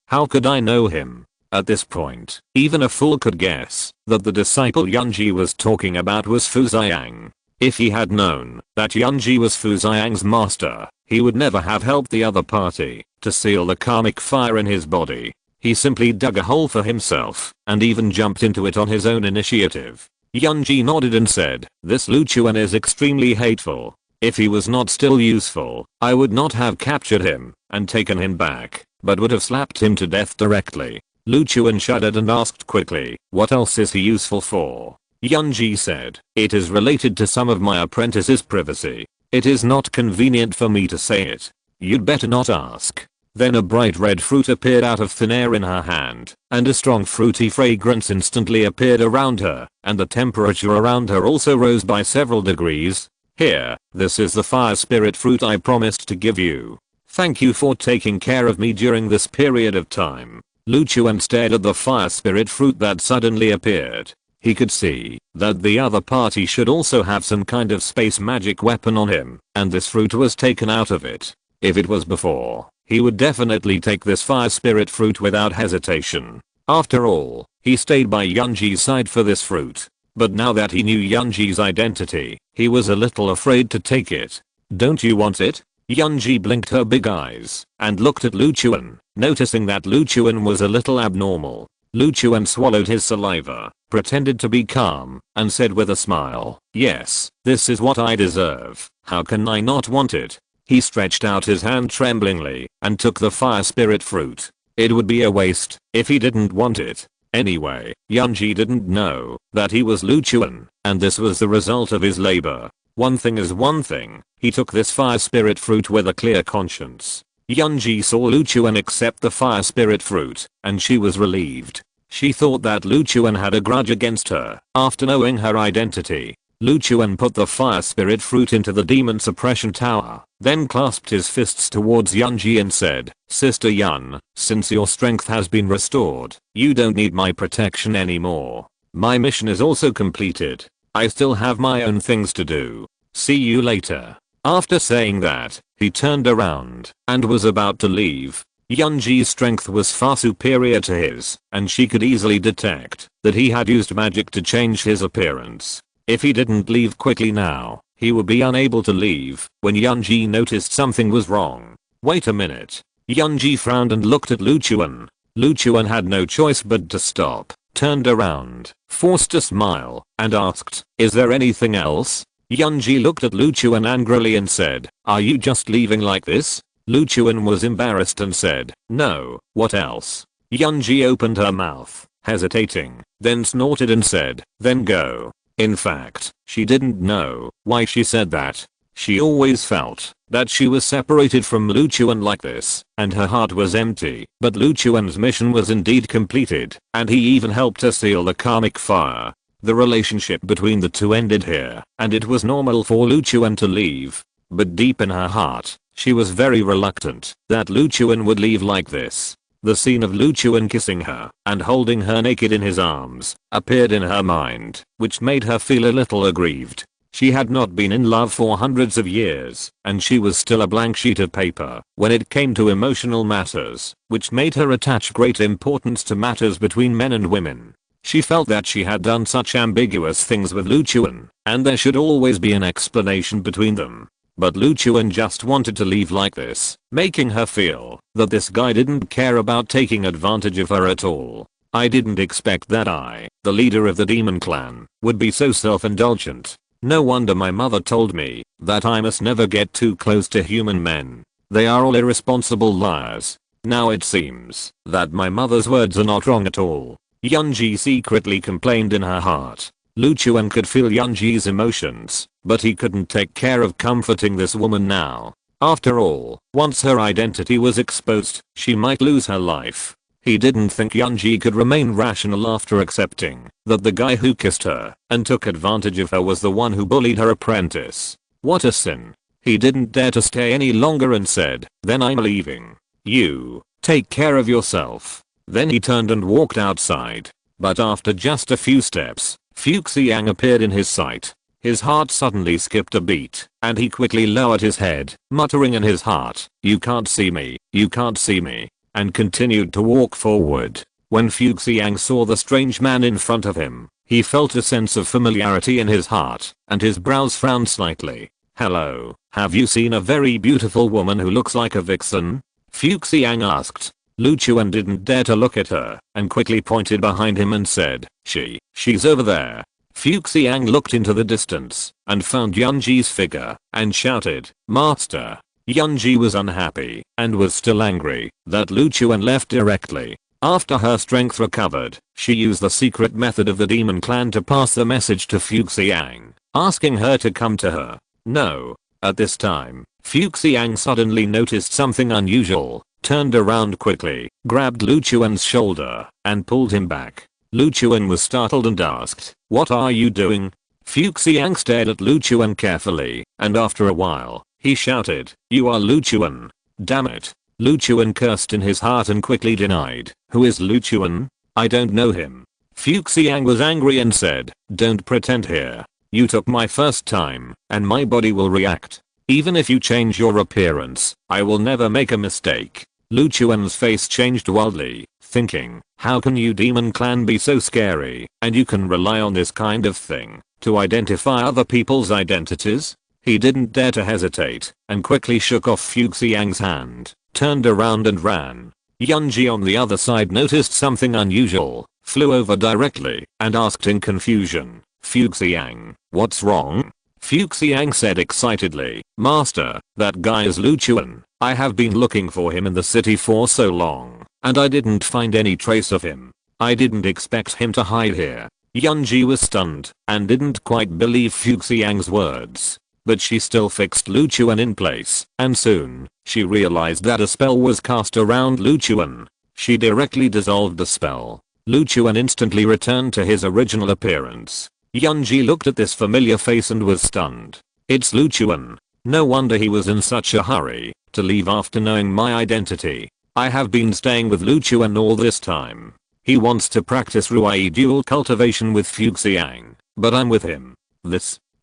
S1: how could I know him?" At this point, even a fool could guess that the disciple Yunji was talking about was Fu Xiang. If he had known that Yunji was Fu Xiang's master, he would never have helped the other party to seal the karmic fire in his body. He simply dug a hole for himself and even jumped into it on his own initiative. Yunji nodded and said, "This Lu Chuan is extremely hateful. If he was not still useful, I would not have captured him and taken him back, but would have slapped him to death directly." Lu Chuan shuddered and asked quickly, "What else is he useful for?" Yunji said, "It is related to some of my apprentice's privacy. It is not convenient for me to say it. You'd better not ask." Then a bright red fruit appeared out of thin air in her hand, and a strong fruity fragrance instantly appeared around her, and the temperature around her also rose by several degrees. "Here, this is the fire spirit fruit I promised to give you. Thank you for taking care of me during this period of time." Lu Chuan stared at the fire spirit fruit that suddenly appeared. He could see that the other party should also have some kind of space magic weapon on him, and this fruit was taken out of it. If it was before, he would definitely take this fire spirit fruit without hesitation. After all, he stayed by Yunji's side for this fruit. But now that he knew Yunji's identity, he was a little afraid to take it. "Don't you want it?" Yunji blinked her big eyes and looked at Lu Chuan, noticing that Lu Chuan was a little abnormal. Lu Chuan swallowed his saliva, pretended to be calm, and said with a smile, "Yes, this is what I deserve. How can I not want it?" He stretched out his hand tremblingly and took the fire spirit fruit. It would be a waste if he didn't want it. Anyway, Yunji didn't know that he was Lu Chuan, and this was the result of his labor. One thing is one thing, he took this fire spirit fruit with a clear conscience. Yunji saw Lu Chuan accept the fire spirit fruit, and she was relieved. She thought that Lu Chuan had a grudge against her after knowing her identity. Lu Chuan put the fire spirit fruit into the demon suppression tower, then clasped his fists towards Yunji and said, "Sister Yun, since your strength has been restored, you don't need my protection anymore. My mission is also completed. I still have my own things to do. See you later." After saying that, he turned around and was about to leave. Yunji's strength was far superior to his, and she could easily detect that he had used magic to change his appearance. If he didn't leave quickly now, he would be unable to leave when Yunji noticed something was wrong. "Wait a minute." Yunji frowned and looked at Lu Chuan. Lu Chuan had no choice but to stop, turned around, forced a smile, and asked, "Is there anything else?" Yunji looked at Lu Chuan angrily and said, "Are you just leaving like this?" Lu Chuan was embarrassed and said, "No, what else?" Yunji opened her mouth, hesitating, then snorted and said, "Then go." In fact, she didn't know why she said that. She always felt that she was separated from Lu Chuan like this, and her heart was empty. But Lu Chuan's mission was indeed completed, and he even helped her seal the karmic fire. The relationship between the two ended here, and it was normal for Lu Chuan to leave. But deep in her heart, she was very reluctant that Lu Chuan would leave like this. The scene of Lu Chuan kissing her and holding her naked in his arms appeared in her mind, which made her feel a little aggrieved. She had not been in love for hundreds of years, and she was still a blank sheet of paper when it came to emotional matters, which made her attach great importance to matters between men and women. She felt that she had done such ambiguous things with Lu Chuan, and there should always be an explanation between them. But Lu Chuan just wanted to leave like this, making her feel that this guy didn't care about taking advantage of her at all. "I didn't expect that I, the leader of the demon clan, would be so self-indulgent. No wonder my mother told me that I must never get too close to human men. They are all irresponsible liars. Now it seems that my mother's words are not wrong at all." Yunji secretly complained in her heart. Lu Chuan could feel Yunji's emotions, but he couldn't take care of comforting this woman now. After all, once her identity was exposed, she might lose her life. He didn't think Yunji could remain rational after accepting that the guy who kissed her and took advantage of her was the one who bullied her apprentice. What a sin. He didn't dare to stay any longer and said, "Then I'm leaving. You, take care of yourself." Then he turned and walked outside. But after just a few steps, Fuxiang appeared in his sight. His heart suddenly skipped a beat, and he quickly lowered his head, muttering in his heart, "You can't see me, you can't see me," and continued to walk forward. When Fuxiang saw the strange man in front of him, he felt a sense of familiarity in his heart, and his brows frowned slightly. "Hello, have you seen a very beautiful woman who looks like a vixen?" Fuxiang asked. Lu Chuan didn't dare to look at her, and quickly pointed behind him and said, She's over there." Fuxiang looked into the distance, and found Yunji's figure, and shouted, "Master!" Yunji was unhappy, and was still angry, that Lu Chuan left directly. After her strength recovered, she used the secret method of the demon clan to pass the message to Fuxiang, asking her to come to her. No. At this time, Fuxiang suddenly noticed something unusual, turned around quickly, grabbed Lu Chuan's shoulder, and pulled him back. Lu Chuan was startled and asked, "What are you doing?" Fuxiang stared at Lu Chuan carefully, and after a while, he shouted, "You are Lu Chuan. Damn it." Lu Chuan cursed in his heart and quickly denied, "Who is Lu Chuan? I don't know him." Fuxiang was angry and said, "Don't pretend here. You took my first time, and my body will react. Even if you change your appearance, I will never make a mistake." Lu Chuan's face changed wildly, thinking, how can you demon clan be so scary, and you can rely on this kind of thing to identify other people's identities? He didn't dare to hesitate, and quickly shook off Fuxiang's hand, turned around and ran. Yunji on the other side noticed something unusual, flew over directly, and asked in confusion, "Fuxiang, what's wrong?" Fuxiang said excitedly, "Master, that guy is Lu Chuan. I have been looking for him in the city for so long, and I didn't find any trace of him. I didn't expect him to hide here." Yunji was stunned, and didn't quite believe Fuxiang's words. But she still fixed Lu Chuan in place, and soon, she realized that a spell was cast around Lu Chuan. She directly dissolved the spell. Lu Chuan instantly returned to his original appearance. Yunji looked at this familiar face and was stunned. It's Lu Chuan. No wonder he was in such a hurry to leave after knowing my identity. I have been staying with Lu Chuan all this time. He wants to practice Ruai dual cultivation with Fuxiang, but I'm with him.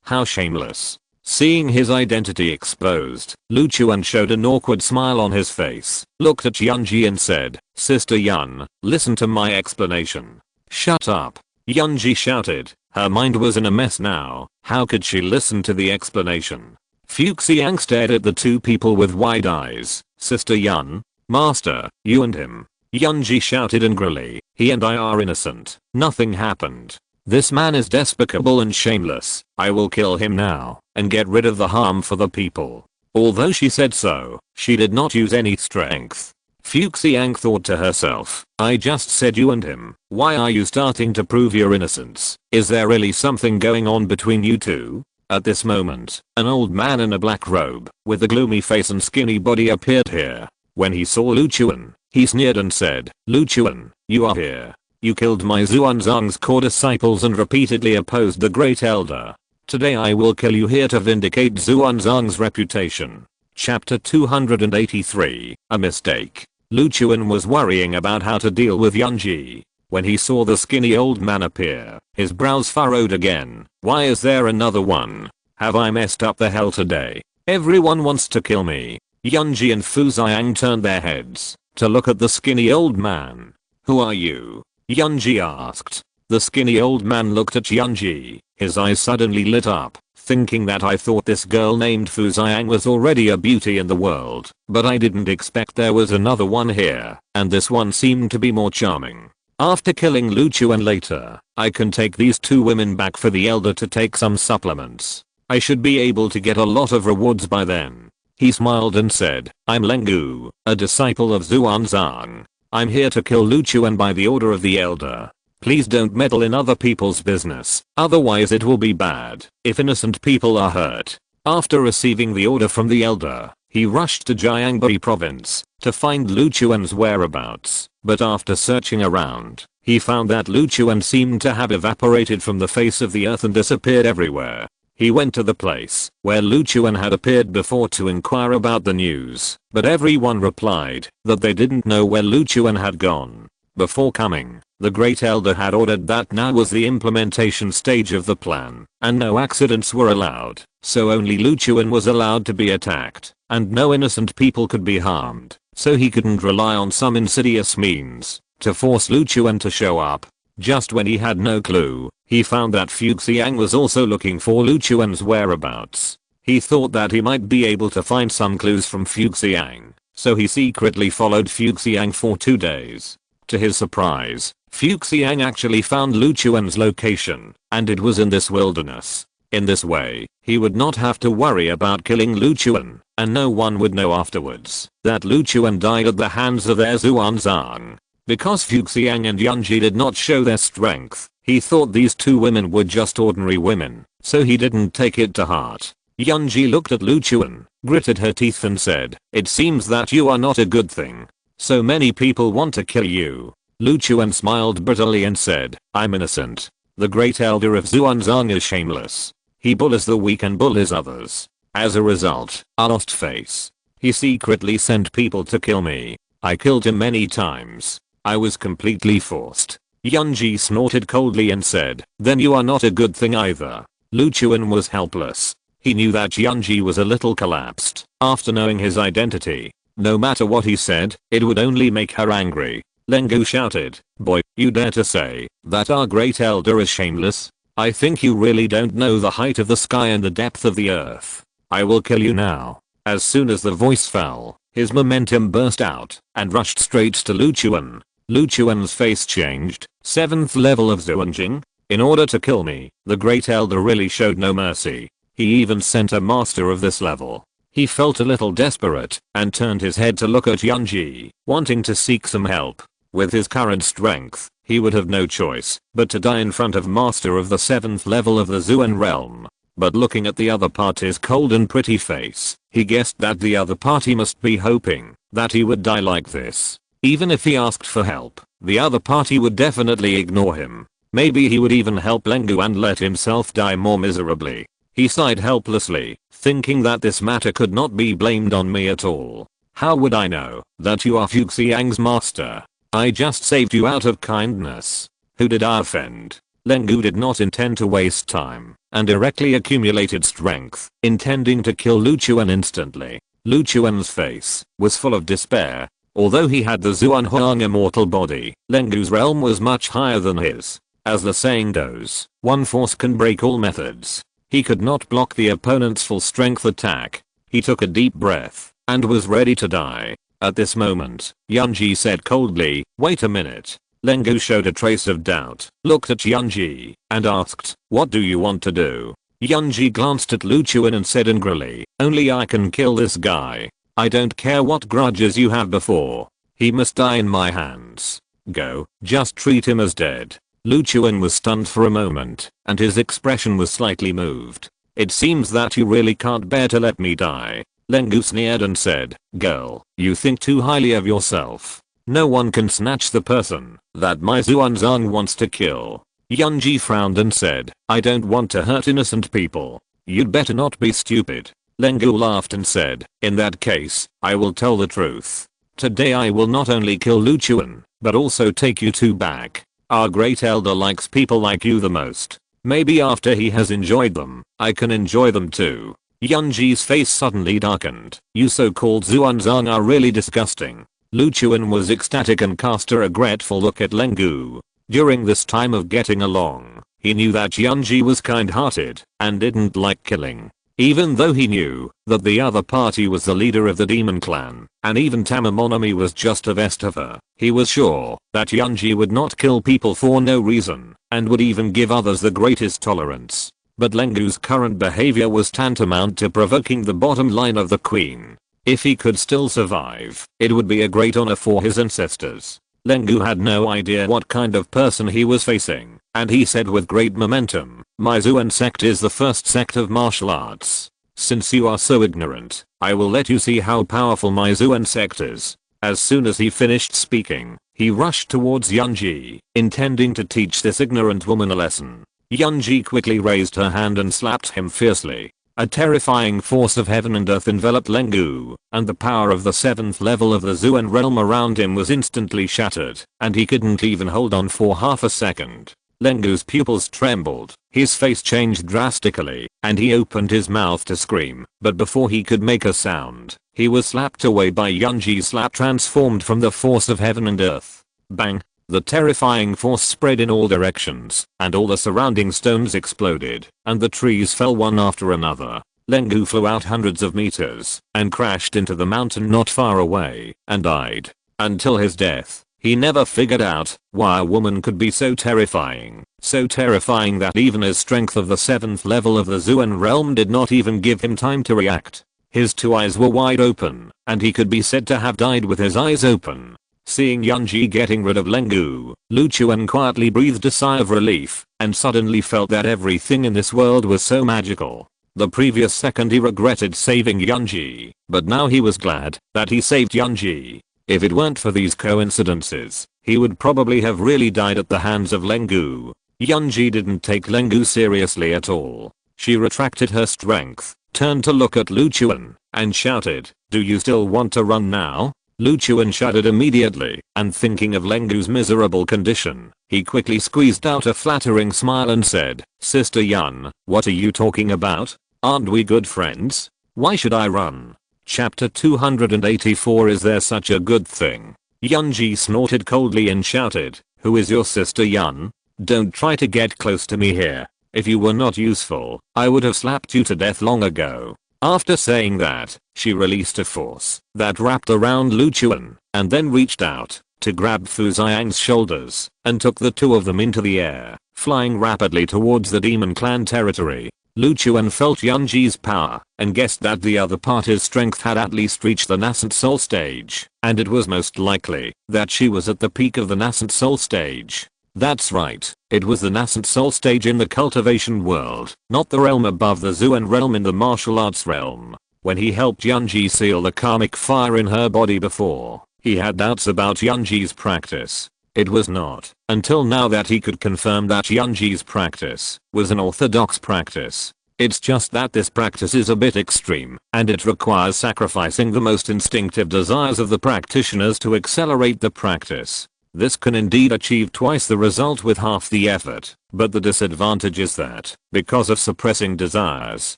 S1: How shameless. Seeing his identity exposed, Lu Chuan showed an awkward smile on his face, looked at Yunji and said, "Sister Yun, listen to my explanation." "Shut up." Yunji shouted. Her mind was in a mess now. How could she listen to the explanation? Fuxiang stared at the two people with wide eyes. "Sister Yun? Master, you and him." Yunji shouted angrily, "He and I are innocent. Nothing happened. This man is despicable and shameless. I will kill him now, and get rid of the harm for the people." Although she said so, she did not use any strength. Fuxiang thought to herself, "I just said you and him. Why are you starting to prove your innocence? Is there really something going on between you two?" At this moment, an old man in a black robe, with a gloomy face and skinny body appeared here. When he saw Lu Chuan, he sneered and said, "Lu Chuan, you are here. You killed my Xuanzang's core disciples and repeatedly opposed the Great Elder. Today I will kill you here to vindicate Xuanzang's reputation." Chapter 283, A Mistake. Lu Chuan was worrying about how to deal with Yunji. When he saw the skinny old man appear, his brows furrowed again. Why is there another one? Have I messed up the hell today? Everyone wants to kill me. Yunji and Fuxiang turned their heads to look at the skinny old man. "Who are you?" Yunji asked. The skinny old man looked at Yunji. His eyes suddenly lit up, thinking that I thought this girl named Fuxiang was already a beauty in the world, but I didn't expect there was another one here, and this one seemed to be more charming. After killing Lu Chuan later, I can take these two women back for the elder to take some supplements. I should be able to get a lot of rewards by then. He smiled and said, "I'm Lengu, a disciple of Xuanzang. I'm here to kill Lu Chuan by the order of the elder. Please don't meddle in other people's business, otherwise it will be bad if innocent people are hurt." After receiving the order from the elder, he rushed to Jiangbai province to find Lu Chuan's whereabouts, but after searching around, he found that Lu Chuan seemed to have evaporated from the face of the earth and disappeared everywhere. He went to the place where Lu Chuan had appeared before to inquire about the news, but everyone replied that they didn't know where Lu Chuan had gone. Before coming, The Great Elder had ordered that now was the implementation stage of the plan, and no accidents were allowed, so only Luchuan was allowed to be attacked, and no innocent people could be harmed, so he couldn't rely on some insidious means to force Luchuan to show up. Just when he had no clue, he found that Fuxiang was also looking for Luchuan's whereabouts. He thought that he might be able to find some clues from Fuxiang, so he secretly followed Fuxiang for 2 days. To his surprise, Fuxiang actually found Luchuan's location, and it was in this wilderness. In this way, he would not have to worry about killing Luchuan, and no one would know afterwards that Luchuan died at the hands of their Xuanzang. Because Fuxiang and Yunji did not show their strength, he thought these two women were just ordinary women, so he didn't take it to heart. Yunji looked at Luchuan, gritted her teeth and said, "It seems that you are not a good thing. So many people want to kill you." Luchuan smiled bitterly and said, "I'm innocent. The Great Elder of Xuanzang is shameless. He bullies the weak and bullies others. As a result, I lost face. He secretly sent people to kill me. I killed him many times. I was completely forced." Yunji snorted coldly and said, "Then you are not a good thing either." Luchuan was helpless. He knew that Yunji was a little collapsed after knowing his identity. No matter what he said, it would only make her angry. Lengu shouted, "Boy, you dare to say that our Great Elder is shameless? I think you really don't know the height of the sky and the depth of the earth. I will kill you now." As soon as the voice fell, his momentum burst out and rushed straight to Luchuan. Luchuan's face changed. 7th level of Xuanjing? In order to kill me, the Great Elder really showed no mercy. He even sent a master of this level. He felt a little desperate and turned his head to look at Yunji, wanting to seek some help. With his current strength, he would have no choice but to die in front of master of the 7th level of the Xuan realm. But looking at the other party's cold and pretty face, he guessed that the other party must be hoping that he would die like this. Even if he asked for help, the other party would definitely ignore him. Maybe he would even help Lengu and let himself die more miserably. He sighed helplessly, thinking that this matter could not be blamed on me at all. How would I know that you are Fuxiang's master? I just saved you out of kindness. Who did I offend? Lengu did not intend to waste time, and directly accumulated strength, intending to kill Luchuan instantly. Luchuan's face was full of despair. Although he had the Xuanhuang immortal body, Lengu's realm was much higher than his. As the saying goes, one force can break all methods. He could not block the opponent's full strength attack. He took a deep breath and was ready to die. At this moment, Yunji said coldly, "Wait a minute." Lengu showed a trace of doubt, looked at Yunji, and asked, "What do you want to do?" Yunji glanced at Luchuan and said angrily, "Only I can kill this guy. I don't care what grudges you have before. He must die in my hands. Go, just treat him as dead." Luchuan was stunned for a moment, and his expression was slightly moved. "It seems that you really can't bear to let me die." Lengu sneered and said, "Girl, you think too highly of yourself. No one can snatch the person that my Xuanzang wants to kill." Yunji frowned and said, "I don't want to hurt innocent people. You'd better not be stupid." Lengu laughed and said, "In that case, I will tell the truth. Today I will not only kill Luchuan, but also take you two back. Our Great Elder likes people like you the most. Maybe after he has enjoyed them, I can enjoy them too." Yunji's face suddenly darkened. "You so-called Xuanzang are really disgusting." Luchuan was ecstatic and cast a regretful look at Lengu. During this time of getting along, he knew that Yunji was kind-hearted and didn't like killing. Even though he knew that the other party was the leader of the demon clan, and even Tamamonami was just a Vestaver, he was sure that Yunji would not kill people for no reason, and would even give others the greatest tolerance. But Lengu's current behavior was tantamount to provoking the bottom line of the queen. If he could still survive, it would be a great honor for his ancestors. Lengu had no idea what kind of person he was facing, and he said with great momentum, "My Xuan sect is the first sect of martial arts. Since you are so ignorant, I will let you see how powerful my Xuan sect is." As soon as he finished speaking, he rushed towards Yunji, intending to teach this ignorant woman a lesson. Yunji quickly raised her hand and slapped him fiercely. A terrifying force of heaven and earth enveloped Lengu, and the power of the 7th level of the Zuan realm around him was instantly shattered, and he couldn't even hold on for half a second. Lengu's pupils trembled, his face changed drastically, and he opened his mouth to scream, but before he could make a sound, he was slapped away by Yunji's slap transformed from the force of heaven and earth. Bang! The terrifying force spread in all directions, and all the surrounding stones exploded, and the trees fell one after another. Lengu flew out hundreds of meters, and crashed into the mountain not far away, and died. Until his death, he never figured out why a woman could be so terrifying that even his strength of the 7th level of the Zuan realm did not even give him time to react. His two eyes were wide open, and he could be said to have died with his eyes open. Seeing Yunji getting rid of Lengu, Lu Chuan quietly breathed a sigh of relief, and suddenly felt that everything in this world was so magical. The previous second he regretted saving Yunji, but now he was glad that he saved Yunji. If it weren't for these coincidences, he would probably have really died at the hands of Lengu. Yunji didn't take Lengu seriously at all. She retracted her strength, turned to look at Lu Chuan, and shouted, "Do you still want to run now?" Lu Chuan shuddered immediately, and thinking of Lengu's miserable condition, he quickly squeezed out a flattering smile and said, "Sister Yun, what are you talking about? Aren't we good friends? Why should I run?" Chapter 284 Is there such a good thing? Yunji snorted coldly and shouted, "Who is your sister Yun? Don't try to get close to me here. If you were not useful, I would have slapped you to death long ago." After saying that, she released a force that wrapped around Lu Chuan, and then reached out to grab Fu Xiang's shoulders, and took the two of them into the air, flying rapidly towards the demon clan territory. Lu Chuan felt Yunji's power, and guessed that the other party's strength had at least reached the nascent soul stage, and it was most likely that she was at the peak of the nascent soul stage. That's right, it was the nascent soul stage in the cultivation world, not the realm above the Zuan realm in the martial arts realm. When he helped Yunji seal the karmic fire in her body before, he had doubts about Yunji's practice. It was not until now that he could confirm that Yunji's practice was an orthodox practice. It's just that this practice is a bit extreme, and it requires sacrificing the most instinctive desires of the practitioners to accelerate the practice. This can indeed achieve twice the result with half the effort, but the disadvantage is that, because of suppressing desires,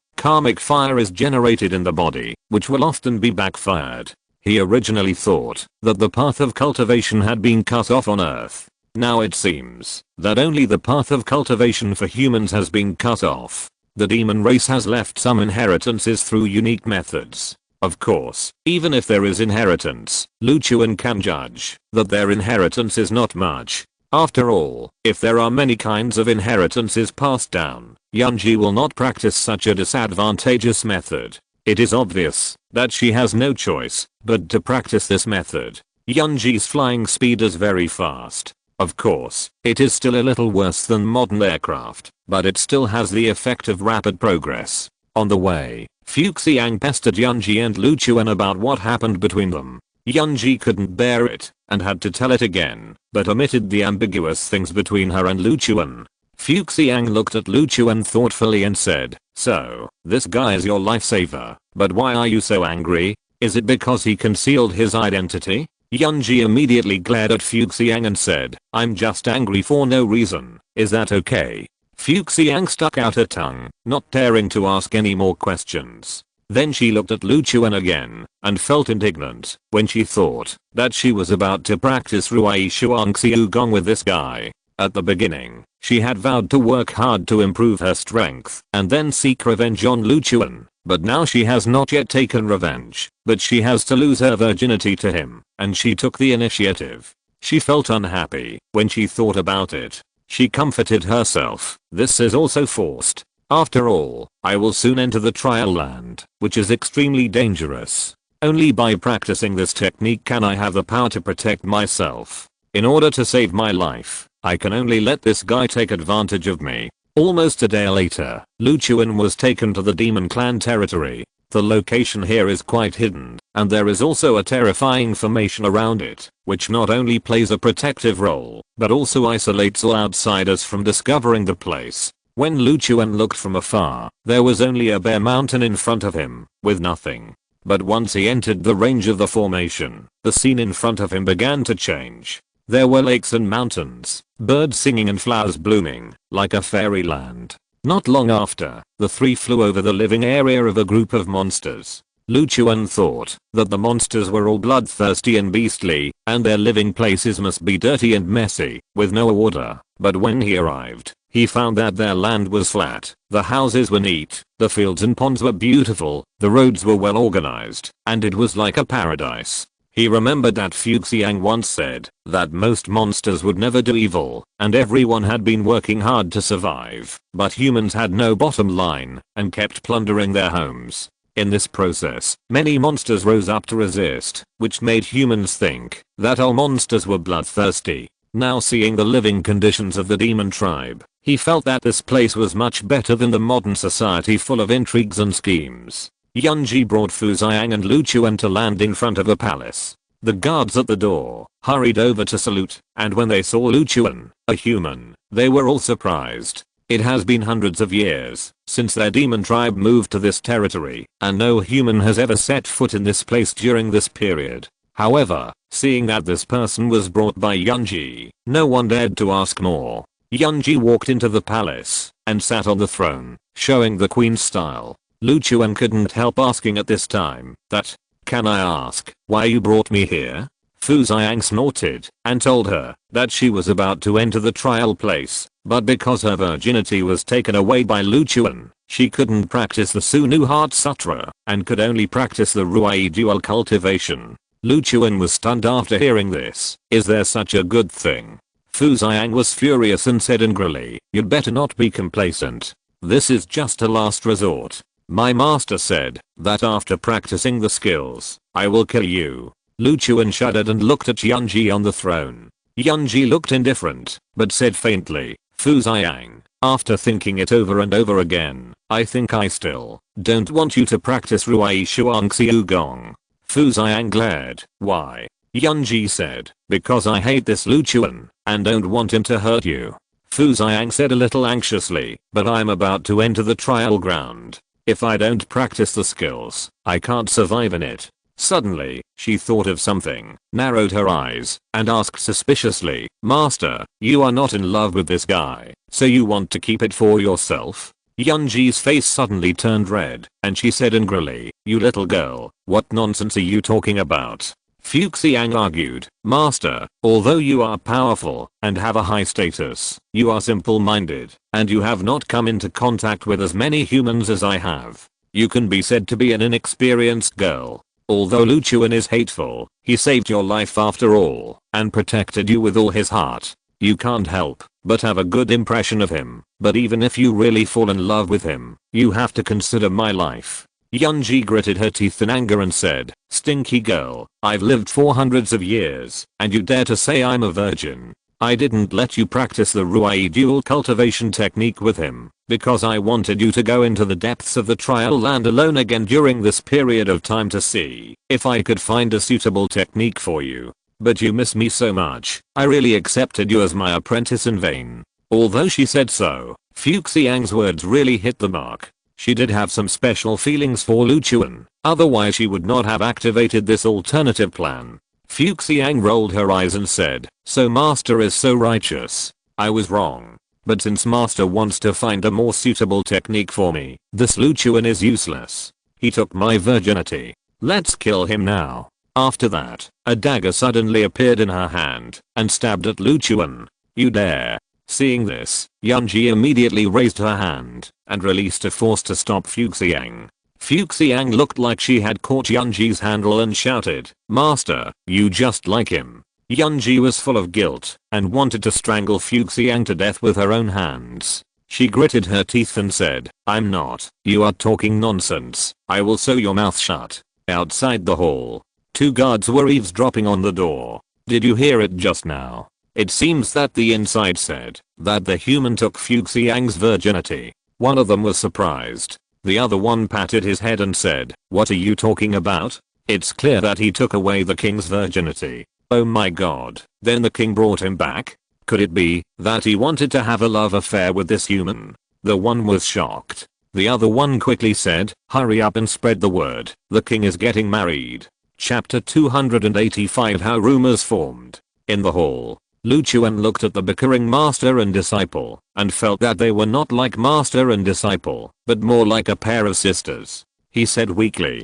S1: karmic fire is generated in the body, which will often be backfired. He originally thought that the path of cultivation had been cut off on Earth. Now it seems that only the path of cultivation for humans has been cut off. The demon race has left some inheritances through unique methods. Of course, even if there is inheritance, Lu Chuan can judge that their inheritance is not much. After all, if there are many kinds of inheritances passed down, Yunji will not practice such a disadvantageous method. It is obvious that she has no choice but to practice this method. Yunji's flying speed is very fast. Of course, it is still a little worse than modern aircraft, but it still has the effect of rapid progress. On the way, Fu Xiang pestered Yunji and Lu Chuan about what happened between them. Yunji couldn't bear it, and had to tell it again, but omitted the ambiguous things between her and Lu Chuan. Fu Xiang looked at Lu Chuan thoughtfully and said, "So, this guy is your lifesaver, but why are you so angry? Is it because he concealed his identity?" Yunji immediately glared at Fu Xiang and said, "I'm just angry for no reason. Is that okay?" Fu Xiang stuck out her tongue, not daring to ask any more questions. Then she looked at Lu Chuan again, and felt indignant when she thought that she was about to practice Ruai Shuang Xiu Gong with this guy. At the beginning, she had vowed to work hard to improve her strength and then seek revenge on Lu Chuan, but now she has not yet taken revenge, but she has to lose her virginity to him, and she took the initiative. She felt unhappy when she thought about it. She comforted herself, this is also forced. After all, I will soon enter the trial land, which is extremely dangerous. Only by practicing this technique can I have the power to protect myself. In order to save my life, I can only let this guy take advantage of me. Almost a day later, Lu Chuan was taken to the demon clan territory. The location here is quite hidden, and there is also a terrifying formation around it, which not only plays a protective role, but also isolates all outsiders from discovering the place. When Lu Chuan looked from afar, there was only a bare mountain in front of him, with nothing. But once he entered the range of the formation, the scene in front of him began to change. There were lakes and mountains, birds singing and flowers blooming, like a fairyland. Not long after, the three flew over the living area of a group of monsters. Lu Chuan thought that the monsters were all bloodthirsty and beastly, and their living places must be dirty and messy, with no order. But when he arrived, he found that their land was flat, the houses were neat, the fields and ponds were beautiful, the roads were well organized, and it was like a paradise. He remembered that Fuxiang once said that most monsters would never do evil, and everyone had been working hard to survive, but humans had no bottom line, and kept plundering their homes. In this process, many monsters rose up to resist, which made humans think that all monsters were bloodthirsty. Now seeing the living conditions of the demon tribe, he felt that this place was much better than the modern society full of intrigues and schemes. Yunji brought Fu Xiang and Lu Chuan to land in front of the palace. The guards at the door hurried over to salute, and when they saw Lu Chuan, a human, they were all surprised. It has been hundreds of years since their demon tribe moved to this territory, and no human has ever set foot in this place during this period. However, seeing that this person was brought by Yunji, no one dared to ask more. Yunji walked into the palace and sat on the throne, showing the queen's style. Lu Chuan couldn't help asking at this time that, "Can I ask why you brought me here?" Fu Xiang snorted and told her that she was about to enter the trial place, but because her virginity was taken away by Lu Chuan, she couldn't practice the Sunu Heart Sutra and could only practice the Ruai dual cultivation. Lu Chuan was stunned after hearing this. Is there such a good thing? Fu Xiang was furious and said angrily, "You'd better not be complacent. This is just a last resort. My master said that after practicing the skills, I will kill you." Lu Chuan shuddered and looked at Yunji on the throne. Yunji looked indifferent, but said faintly, "Fu Xiang, after thinking it over and over again, I think I still don't want you to practice Ruai Shuang Xiu Gong." Fu Xiang glared. "Why?" Yunji said, "Because I hate this Lu Chuan, and don't want him to hurt you." Fu Xiang said a little anxiously, "But I'm about to enter the trial ground. If I don't practice the skills, I can't survive in it." Suddenly, she thought of something, narrowed her eyes, and asked suspiciously, "Master, you are not in love with this guy, so you want to keep it for yourself?" Yunji's face suddenly turned red, and she said angrily, "You little girl, what nonsense are you talking about?" Fuxiang argued, "Master, although you are powerful and have a high status, you are simple-minded, and you have not come into contact with as many humans as I have. You can be said to be an inexperienced girl. Although Lu Chuan is hateful, he saved your life after all, and protected you with all his heart. You can't help but have a good impression of him, but even if you really fall in love with him, you have to consider my life." Yunji gritted her teeth in anger and said, "Stinky girl, I've lived for hundreds of years, and you dare to say I'm a virgin. I didn't let you practice the Ruai dual cultivation technique with him, because I wanted you to go into the depths of the trial land alone again during this period of time to see if I could find a suitable technique for you. But you miss me so much, I really accepted you as my apprentice in vain." Although she said so, Fuxiang's words really hit the mark. She did have some special feelings for Lu Chuan, otherwise she would not have activated this alternative plan. Fuxiang rolled her eyes and said, "So master is so righteous. I was wrong. But since master wants to find a more suitable technique for me, this Lu Chuan is useless. He took my virginity. Let's kill him now." After that, a dagger suddenly appeared in her hand and stabbed at Lu Chuan. "You dare." Seeing this, Yunji immediately raised her hand and released a force to stop Fuxiang. Fuxiang looked like she had caught Yunji's handle and shouted, "Master, you just like him." Yunji was full of guilt and wanted to strangle Fuxiang to death with her own hands. She gritted her teeth and said, "I'm not. You are talking nonsense. I will sew your mouth shut." Outside the hall, two guards were eavesdropping on the door. "Did you hear it just now?" It seems that the inside said that the human took Fuxiang's virginity. One of them was surprised. The other one patted his head and said, "What are you talking about? It's clear that he took away the king's virginity." "Oh my god, then the king brought him back? Could it be that he wanted to have a love affair with this human?" The one was shocked. The other one quickly said, hurry up and spread the word, the king is getting married. Chapter 285 How Rumors Formed. In the hall, Lu Chuan looked at the bickering master and disciple, and felt that they were not like master and disciple, but more like a pair of sisters. He said weakly,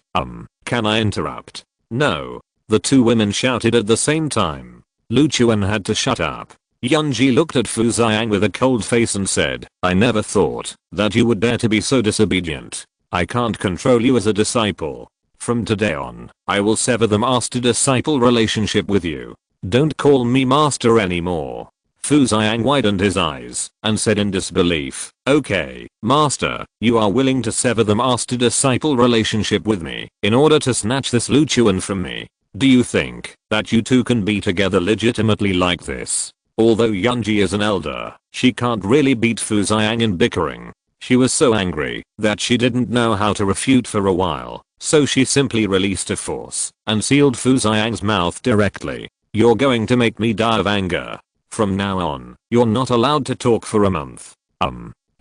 S1: can I interrupt? No. The two women shouted at the same time. Lu Chuan had to shut up. Yunji looked at Fu Xiang with a cold face and said, I never thought that you would dare to be so disobedient. I can't control you as a disciple. From today on, I will sever the master-disciple relationship with you. Don't call me master anymore. Fu Xiang widened his eyes and said in disbelief, okay, master, you are willing to sever the master-disciple relationship with me in order to snatch this Lu Chuan from me. Do you think that you two can be together legitimately like this? Although Yunji is an elder, she can't really beat Fu Xiang in bickering. She was so angry that she didn't know how to refute for a while, so she simply released a force and sealed Fu Xiang's mouth directly. You're going to make me die of anger. From now on, you're not allowed to talk for a month.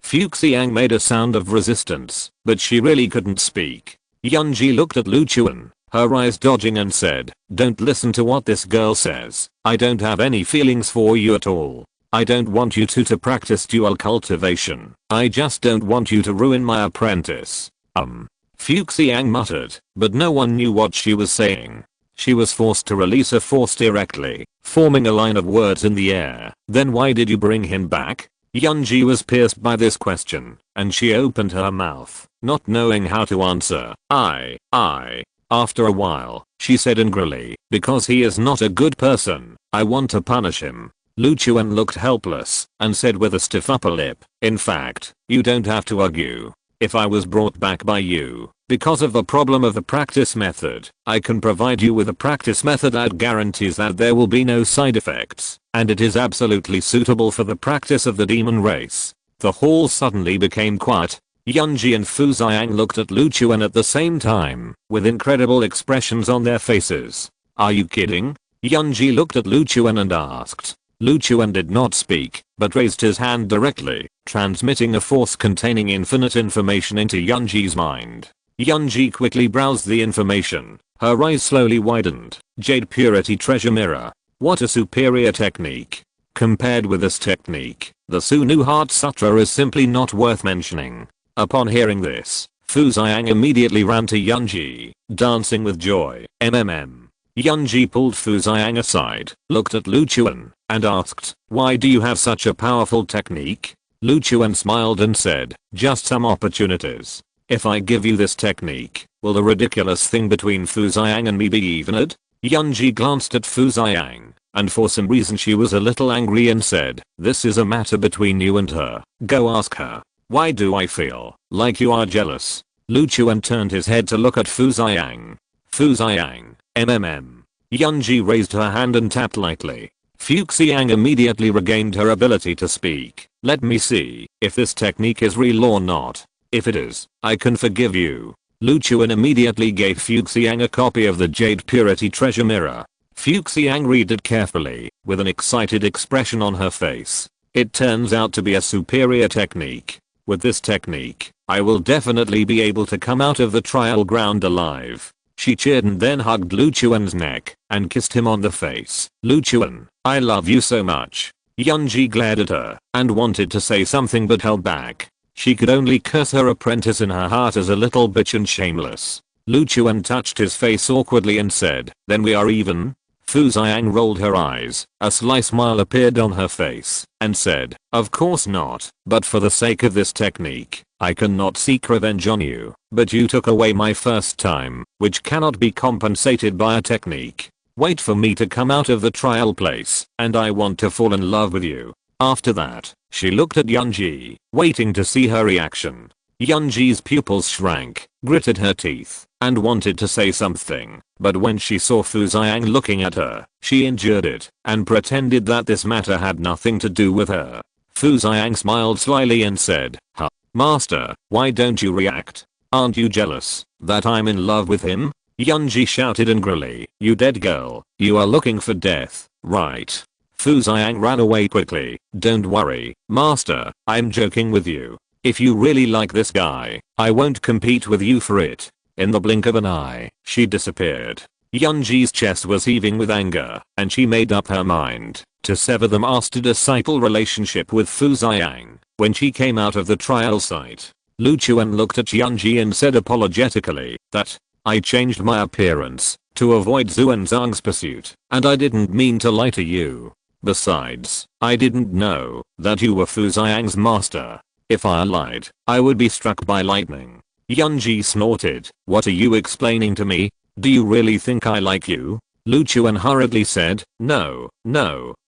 S1: Fu Xiang made a sound of resistance, but she really couldn't speak. Yunji looked at Lu Chuan, her eyes dodging, and said, don't listen to what this girl says. I don't have any feelings for you at all. I don't want you two to practice dual cultivation. I just don't want you to ruin my apprentice. Fu Xiang muttered, but no one knew what she was saying. She was forced to release a force directly, forming a line of words in the air. Then why did you bring him back? Yunji was pierced by this question, and she opened her mouth, not knowing how to answer. After a while, she said angrily, because he is not a good person, I want to punish him. Lu Chuan looked helpless and said with a stiff upper lip, in fact, you don't have to argue. If I was brought back by you because of the problem of the practice method, I can provide you with a practice method that guarantees that there will be no side effects, and it is absolutely suitable for the practice of the demon race. The hall suddenly became quiet. Yunji and Fu Xiang looked at Lu Chuan at the same time, with incredible expressions on their faces. Are you kidding? Yunji looked at Lu Chuan and asked. Lu Chuan did not speak, but raised his hand directly, transmitting a force containing infinite information into Yunji's mind. Yunji quickly browsed the information. Her eyes slowly widened. Jade Purity Treasure Mirror. What a superior technique. Compared with this technique, the Sunu Heart Sutra is simply not worth mentioning. Upon hearing this, Fu Xiang immediately ran to Yunji, dancing with joy. Yunji pulled Fu Xiang aside, looked at Lu Chuan, and asked, why do you have such a powerful technique? Lu Chuan smiled and said, just some opportunities. If I give you this technique, will the ridiculous thing between Fu Xiang and me be evened? Yunji glanced at Fu Xiang, and for some reason she was a little angry and said, this is a matter between you and her. Go ask her. Why do I feel like you are jealous? Lu Chuan turned his head to look at Fu Xiang. Fu Xiang, Yunji raised her hand and tapped lightly. Fu Xiang immediately regained her ability to speak. Let me see if this technique is real or not. If it is, I can forgive you. Lu Chuan immediately gave Fu Xiang a copy of the Jade Purity Treasure Mirror. Fu Xiang read it carefully, with an excited expression on her face. It turns out to be a superior technique. With this technique, I will definitely be able to come out of the trial ground alive. She cheered and then hugged Lu Chuan's neck and kissed him on the face. Lu Chuan, I love you so much. Yunji glared at her and wanted to say something but held back. She could only curse her apprentice in her heart as a little bitch and shameless. Lu Chuan touched his face awkwardly and said, then we are even? Fu Xiang rolled her eyes, a sly smile appeared on her face, and said, of course not, but for the sake of this technique, I cannot seek revenge on you, but you took away my first time, which cannot be compensated by a technique. Wait for me to come out of the trial place, and I want to fall in love with you. After that, she looked at Yunji, waiting to see her reaction. Yunji's pupils shrank, gritted her teeth, and wanted to say something, but when she saw Fu Xiang looking at her, she endured it, and pretended that this matter had nothing to do with her. Fu Xiang smiled slyly and said, huh, master, why don't you react? Aren't you jealous that I'm in love with him? Yunji shouted angrily, you dead girl, you are looking for death, right? Fu Xiang ran away quickly. Don't worry, master, I'm joking with you. If you really like this guy, I won't compete with you for it. In the blink of an eye, she disappeared. Yunji's chest was heaving with anger, and she made up her mind to sever the master-disciple relationship with Fu Xiang. When she came out of the trial site, Lu Chuan looked at Yunji and said apologetically that, "I changed my appearance to avoid Xuanzang's pursuit, and I didn't mean to lie to you. Besides, I didn't know that you were Fu Xiang's master. If I lied, I would be struck by lightning." Yunji snorted. "What are you explaining to me? Do you really think I like you?" Lu Chuan hurriedly said, No,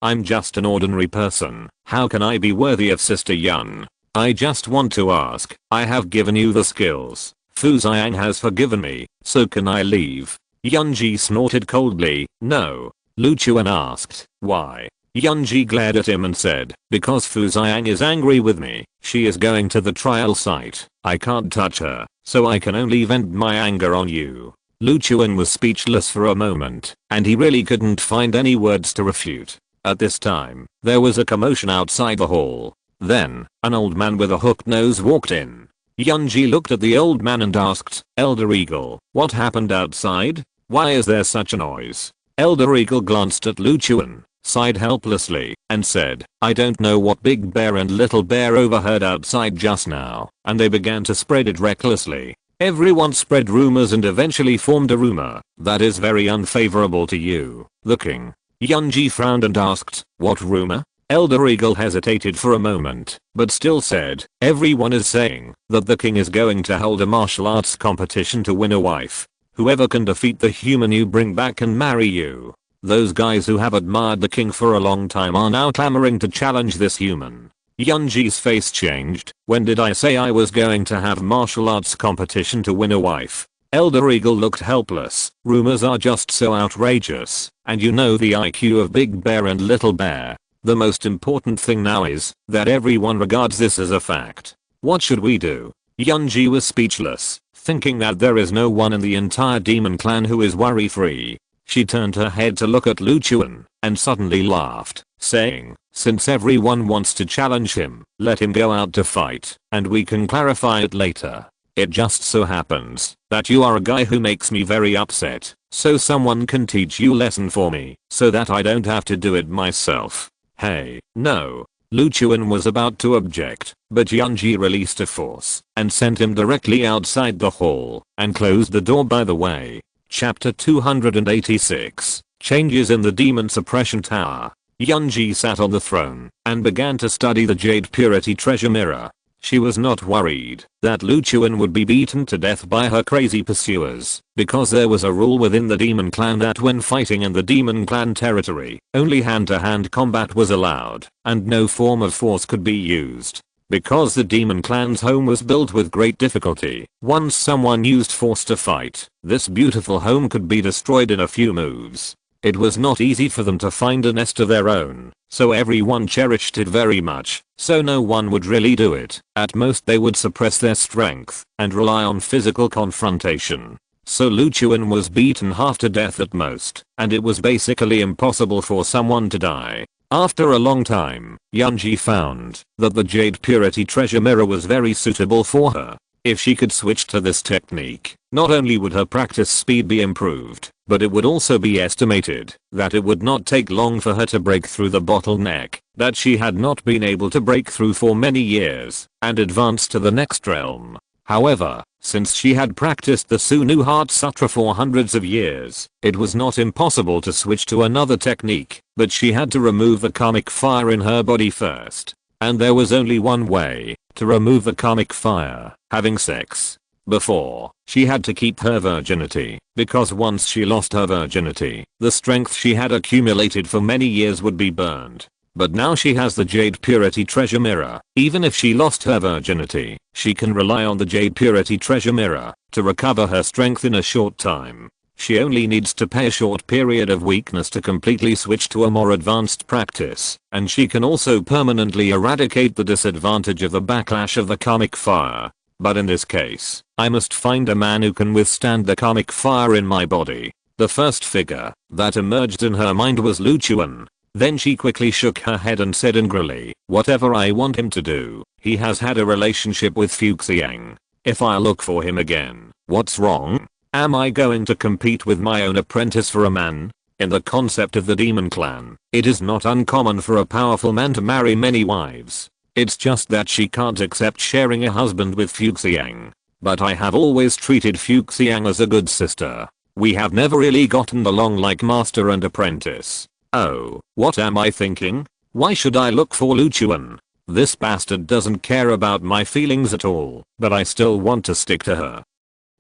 S1: I'm just an ordinary person. How can I be worthy of Sister Yun? I just want to ask, I have given you the skills. Fu Xiang has forgiven me, so can I leave?" Yunji snorted coldly, "No." Lu Chuan asked, "Why?" Yunji glared at him and said, "Because Fu Xiang is angry with me. She is going to the trial site. I can't touch her, so I can only vent my anger on you." Lu Chuan was speechless for a moment, and he really couldn't find any words to refute. At this time, there was a commotion outside the hall. Then, an old man with a hooked nose walked in. Yunji looked at the old man and asked, "Elder Eagle, what happened outside? Why is there such a noise?" Elder Eagle glanced at Lu Chuan, sighed helplessly, and said, "I don't know what Big Bear and Little Bear overheard outside just now, and they began to spread it recklessly. Everyone spread rumors and eventually formed a rumor that is very unfavorable to you, the king." Yunji frowned and asked, "What rumor?" Elder Eagle hesitated for a moment, but still said, "Everyone is saying that the king is going to hold a martial arts competition to win a wife. Whoever can defeat the human you bring back can marry you. Those guys who have admired the king for a long time are now clamoring to challenge this human." Yunji's face changed. "When did I say I was going to have martial arts competition to win a wife?" Elder Eagle looked helpless. "Rumors are just so outrageous, and you know the IQ of Big Bear and Little Bear. The most important thing now is that everyone regards this as a fact. What should we do?" Yunji was speechless, thinking that there is no one in the entire demon clan who is worry-free. She turned her head to look at Lu Chuan, and suddenly laughed, saying, "Since everyone wants to challenge him, let him go out to fight, and we can clarify it later. It just so happens that you are a guy who makes me very upset, so someone can teach you lesson for me, so that I don't have to do it myself." "Hey, no." Lu Chuan was about to object, but Yunji released a force and sent him directly outside the hall and closed the door by the way. Chapter 286, Changes in the Demon Suppression Tower. Yunji sat on the throne and began to study the Jade Purity treasure mirror. She was not worried that Lu Chuan would be beaten to death by her crazy pursuers, because there was a rule within the demon clan that when fighting in the demon clan territory, only hand-to-hand combat was allowed, and no form of force could be used. Because the demon clan's home was built with great difficulty, once someone used force to fight, this beautiful home could be destroyed in a few moves. It was not easy for them to find a nest of their own, so everyone cherished it very much, so no one would really do it. At most they would suppress their strength and rely on physical confrontation. So Lu Chuan was beaten half to death at most, and it was basically impossible for someone to die. After a long time, Yunji found that the Jade Purity treasure mirror was very suitable for her. If she could switch to this technique, not only would her practice speed be improved, but it would also be estimated that it would not take long for her to break through the bottleneck that she had not been able to break through for many years and advance to the next realm. However, since she had practiced the Sunu Heart Sutra for hundreds of years, it was not impossible to switch to another technique, but she had to remove the karmic fire in her body first. And there was only one way to remove the karmic fire: having sex. Before, she had to keep her virginity, because once she lost her virginity, the strength she had accumulated for many years would be burned. But now she has the Jade Purity treasure mirror. Even if she lost her virginity, she can rely on the Jade Purity treasure mirror to recover her strength in a short time. She only needs to pay a short period of weakness to completely switch to a more advanced practice, and she can also permanently eradicate the disadvantage of the backlash of the karmic fire. But in this case, I must find a man who can withstand the karmic fire in my body. The first figure that emerged in her mind was Lu Chuan. Then she quickly shook her head and said angrily, whatever I want him to do, he has had a relationship with Fuxiang. If I look for him again, what's wrong? Am I going to compete with my own apprentice for a man? In the concept of the demon clan, it is not uncommon for a powerful man to marry many wives. It's just that she can't accept sharing a husband with Fuxiang. But I have always treated Fuxiang as a good sister. We have never really gotten along like master and apprentice. Oh, what am I thinking? Why should I look for Luchuan? This bastard doesn't care about my feelings at all, but I still want to stick to her.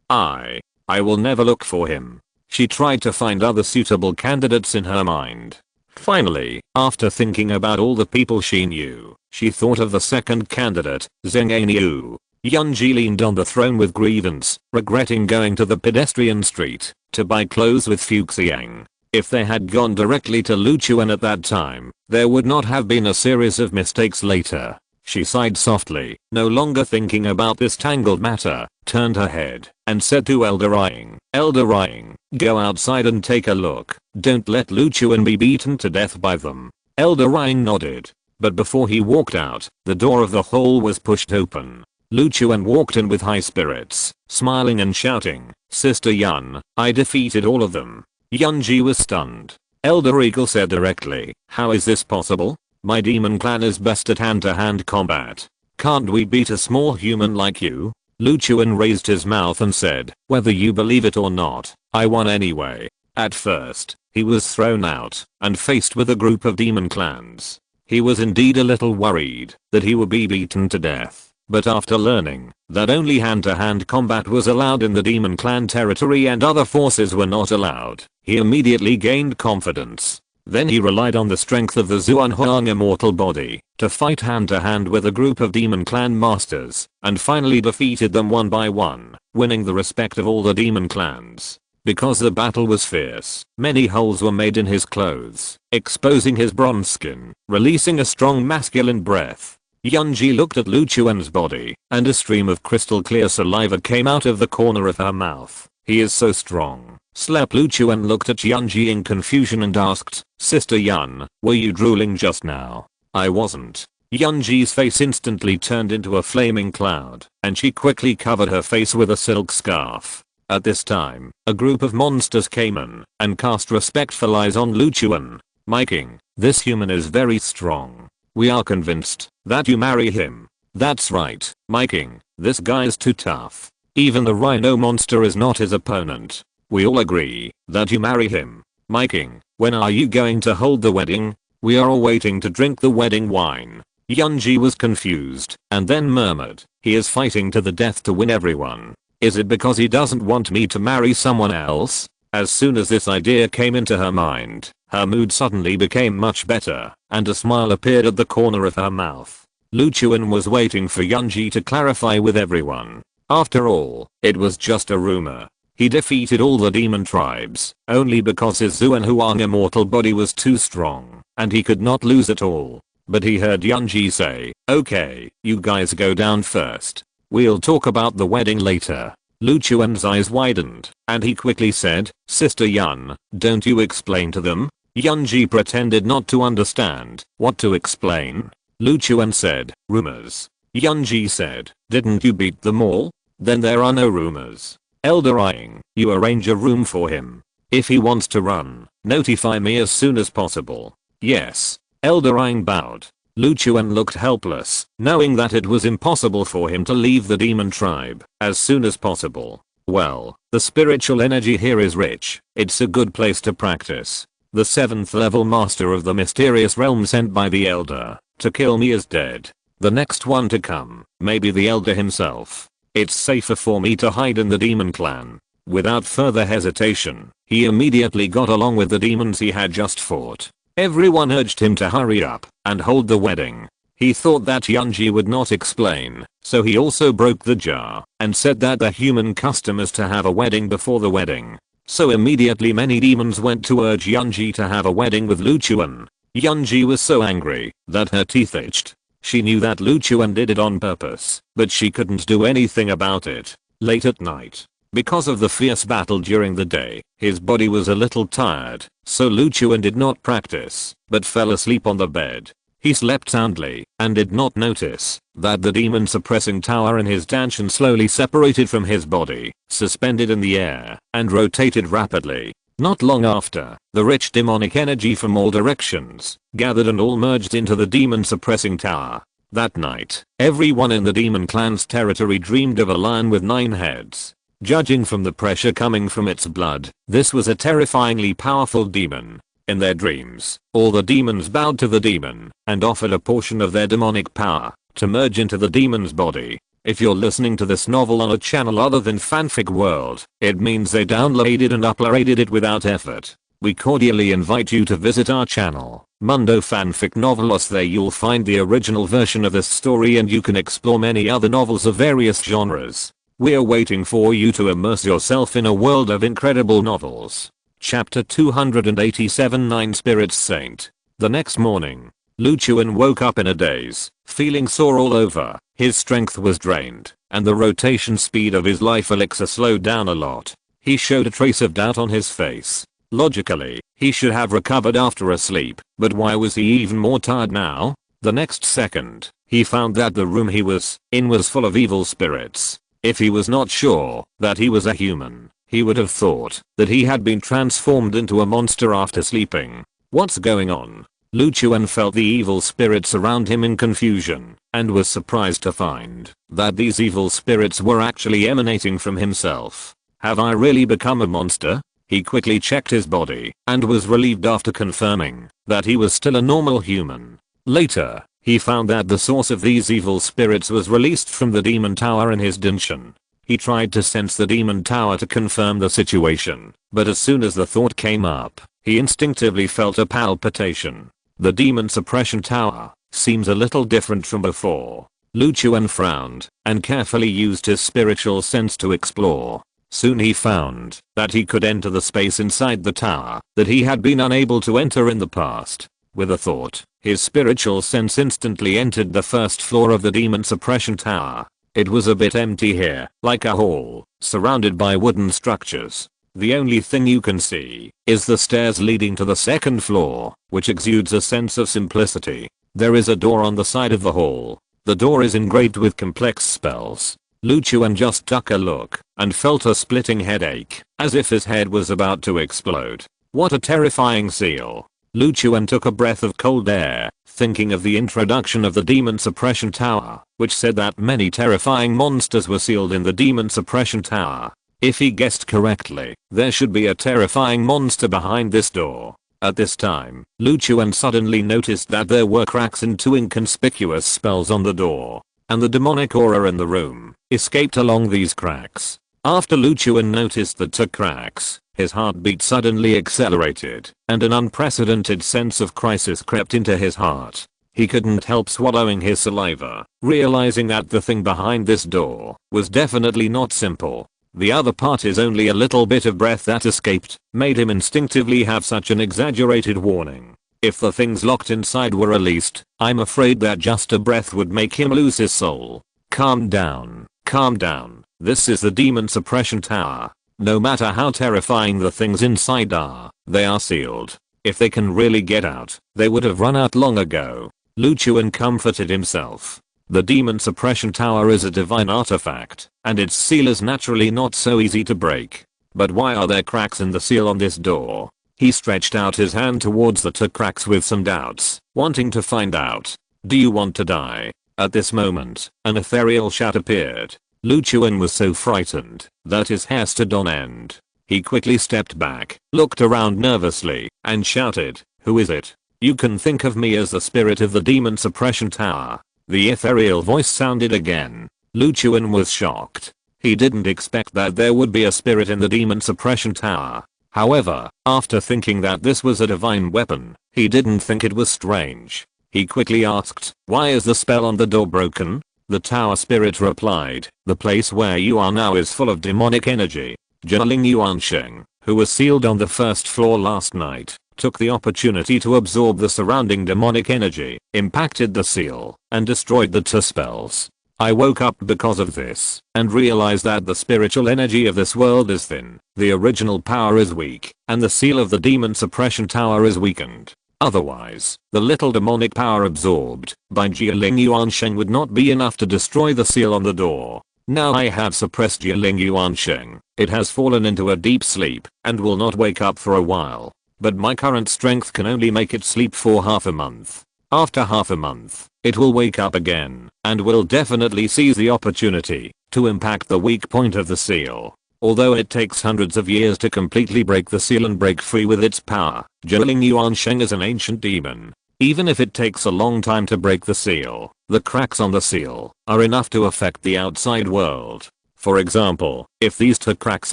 S1: I will never look for him. She tried to find other suitable candidates in her mind. Finally, after thinking about all the people she knew, she thought of the second candidate, Zheng Anyu. Yunji leaned on the throne with grievance, regretting going to the pedestrian street to buy clothes with Fuxiang. If they had gone directly to Luchuan at that time, there would not have been a series of mistakes later. She sighed softly, no longer thinking about this tangled matter, turned her head, and said to Elder Ying, Elder Ying, go outside and take a look. Don't let Luchuan be beaten to death by them. Elder Ying nodded. But before he walked out, the door of the hall was pushed open. Luchuan walked in with high spirits, smiling and shouting, Sister Yun, I defeated all of them. Yunji was stunned. Elder Eagle said directly, how is this possible? My demon clan is best at hand-to-hand combat. Can't we beat a small human like you? Luchuan raised his mouth and said, whether you believe it or not, I won anyway. At first, he was thrown out and faced with a group of demon clans. He was indeed a little worried that he would be beaten to death. But after learning that only hand-to-hand combat was allowed in the demon clan territory and other forces were not allowed, he immediately gained confidence. Then he relied on the strength of the Xuanhuang immortal body to fight hand-to-hand with a group of demon clan masters, and finally defeated them one by one, winning the respect of all the demon clans. Because the battle was fierce, many holes were made in his clothes, exposing his bronze skin, releasing a strong masculine breath. Yunji looked at Luchuan's body, and a stream of crystal clear saliva came out of the corner of her mouth. He is so strong. Slap. Luchuan looked at Yunji in confusion and asked, Sister Yun, were you drooling just now? I wasn't. Yunji's face instantly turned into a flaming cloud, and she quickly covered her face with a silk scarf. At this time, a group of monsters came in and cast respectful eyes on Luchuan. My king, this human is very strong. We are convinced that you marry him. That's right, my king, this guy is too tough. Even the rhino monster is not his opponent. We all agree that you marry him. My king, when are you going to hold the wedding? We are all waiting to drink the wedding wine. Yunji was confused and then murmured, he is fighting to the death to win everyone. Is it because he doesn't want me to marry someone else? As soon as this idea came into her mind, her mood suddenly became much better, and a smile appeared at the corner of her mouth. Luchuan was waiting for Yunji to clarify with everyone. After all, it was just a rumor. He defeated all the demon tribes, only because his Xuanhuang immortal body was too strong, and he could not lose at all. But he heard Yunji say, okay, you guys go down first. We'll talk about the wedding later. Luchuan's eyes widened, and he quickly said, Sister Yun, don't you explain to them? Yunji pretended not to understand what to explain. Luchuan said, rumors. Yunji said, didn't you beat them all? Then there are no rumors. Elder Ying, you arrange a room for him. If he wants to run, notify me as soon as possible. Yes. Elder Ying bowed. Luchuan looked helpless, knowing that it was impossible for him to leave the demon tribe as soon as possible. Well, the spiritual energy here is rich. It's a good place to practice. The 7th level master of the mysterious realm sent by the elder to kill me is dead. The next one to come may be the elder himself. It's safer for me to hide in the demon clan. Without further hesitation, he immediately got along with the demons he had just fought. Everyone urged him to hurry up and hold the wedding. He thought that Yunji would not explain, so he also broke the jar and said that the human custom is to have a wedding before the wedding. So immediately many demons went to urge Yunji to have a wedding with Luchuan. Yunji was so angry that her teeth itched. She knew that Luchuan did it on purpose, but she couldn't do anything about it. Late at night, because of the fierce battle during the day, his body was a little tired, So Luchuan did not practice, but fell asleep on the bed. He slept soundly, and did not notice that the demon suppressing tower in his dungeon slowly separated from his body, suspended in the air, and rotated rapidly. Not long after, the rich demonic energy from all directions gathered and all merged into the demon suppressing tower. That night, everyone in the demon clan's territory dreamed of a lion with 9 heads. Judging from the pressure coming from its blood, this was a terrifyingly powerful demon. In their dreams, all the demons bowed to the demon and offered a portion of their demonic power to merge into the demon's body. If you're listening to this novel on a channel other than Fanfic World, it means they downloaded and uploaded it without effort. We cordially invite you to visit our channel, Mundo Fanfic Novelos. There you'll find the original version of this story and you can explore many other novels of various genres. We're waiting for you to immerse yourself in a world of incredible novels. Chapter 287 9 Spirits Saint. The next morning, Luchuan woke up in a daze, feeling sore all over. His strength was drained, and the rotation speed of his life elixir slowed down a lot. He showed a trace of doubt on his face. Logically, he should have recovered after a sleep, but why was he even more tired now? The next second, he found that the room he was in was full of evil spirits. If he was not sure that he was a human, he would have thought that he had been transformed into a monster after sleeping. What's going on? Luchuan felt the evil spirits around him in confusion, and was surprised to find that these evil spirits were actually emanating from himself. Have I really become a monster? He quickly checked his body, and was relieved after confirming that he was still a normal human. Later, he found that the source of these evil spirits was released from the demon tower in his dungeon. He tried to sense the demon tower to confirm the situation, but as soon as the thought came up, he instinctively felt a palpitation. The demon suppression tower seems a little different from before. Luchuan frowned and carefully used his spiritual sense to explore. Soon he found that he could enter the space inside the tower that he had been unable to enter in the past. With a thought, his spiritual sense instantly entered the first floor of the demon suppression tower. It was a bit empty here, like a hall, surrounded by wooden structures. The only thing you can see is the stairs leading to the second floor, which exudes a sense of simplicity. There is a door on the side of the hall. The door is engraved with complex spells. Luchuan just took a look and felt a splitting headache, as if his head was about to explode. What a terrifying seal. Luchuan took a breath of cold air, thinking of the introduction of the demon suppression tower, which said that many terrifying monsters were sealed in the demon suppression tower. If he guessed correctly, there should be a terrifying monster behind this door. At this time, Luchuan suddenly noticed that there were cracks in 2 inconspicuous spells on the door, and the demonic aura in the room escaped along these cracks. After Luchuan noticed the 2 cracks, his heartbeat suddenly accelerated, and an unprecedented sense of crisis crept into his heart. He couldn't help swallowing his saliva, realizing that the thing behind this door was definitely not simple. The other part is only a little bit of breath that escaped, made him instinctively have such an exaggerated warning. If the things locked inside were released, I'm afraid that just a breath would make him lose his soul. Calm down, calm down. This is the demon suppression tower. No matter how terrifying the things inside are, they are sealed. If they can really get out, they would have run out long ago. Luchuan comforted himself. The demon suppression tower is a divine artifact, and its seal is naturally not so easy to break. But why are there cracks in the seal on this door? He stretched out his hand towards the 2 cracks with some doubts, wanting to find out. Do you want to die? At this moment, an ethereal shout appeared. Luchuan was so frightened that his hair stood on end. He quickly stepped back, looked around nervously, and shouted, "Who is it? You can think of me as the spirit of the demon suppression tower." The ethereal voice sounded again. Luchuan was shocked. He didn't expect that there would be a spirit in the demon suppression tower. However, after thinking that this was a divine weapon, he didn't think it was strange. He quickly asked, "Why is the spell on the door broken?" The tower spirit replied, "The place where you are now is full of demonic energy. Jialing Yuansheng, who was sealed on the first floor last night, took the opportunity to absorb the surrounding demonic energy, impacted the seal, and destroyed the 2 spells. I woke up because of this and realized that the spiritual energy of this world is thin, the original power is weak, and the seal of the demon suppression tower is weakened. Otherwise, the little demonic power absorbed by Jialing Yuansheng would not be enough to destroy the seal on the door. Now I have suppressed Jialing Yuansheng. It has fallen into a deep sleep and will not wake up for a while. But my current strength can only make it sleep for half a month. After half a month, it will wake up again and will definitely seize the opportunity to impact the weak point of the seal. Although it takes hundreds of years to completely break the seal and break free with its power, Jialing Yuansheng is an ancient demon. Even if it takes a long time to break the seal, the cracks on the seal are enough to affect the outside world. For example, if these two cracks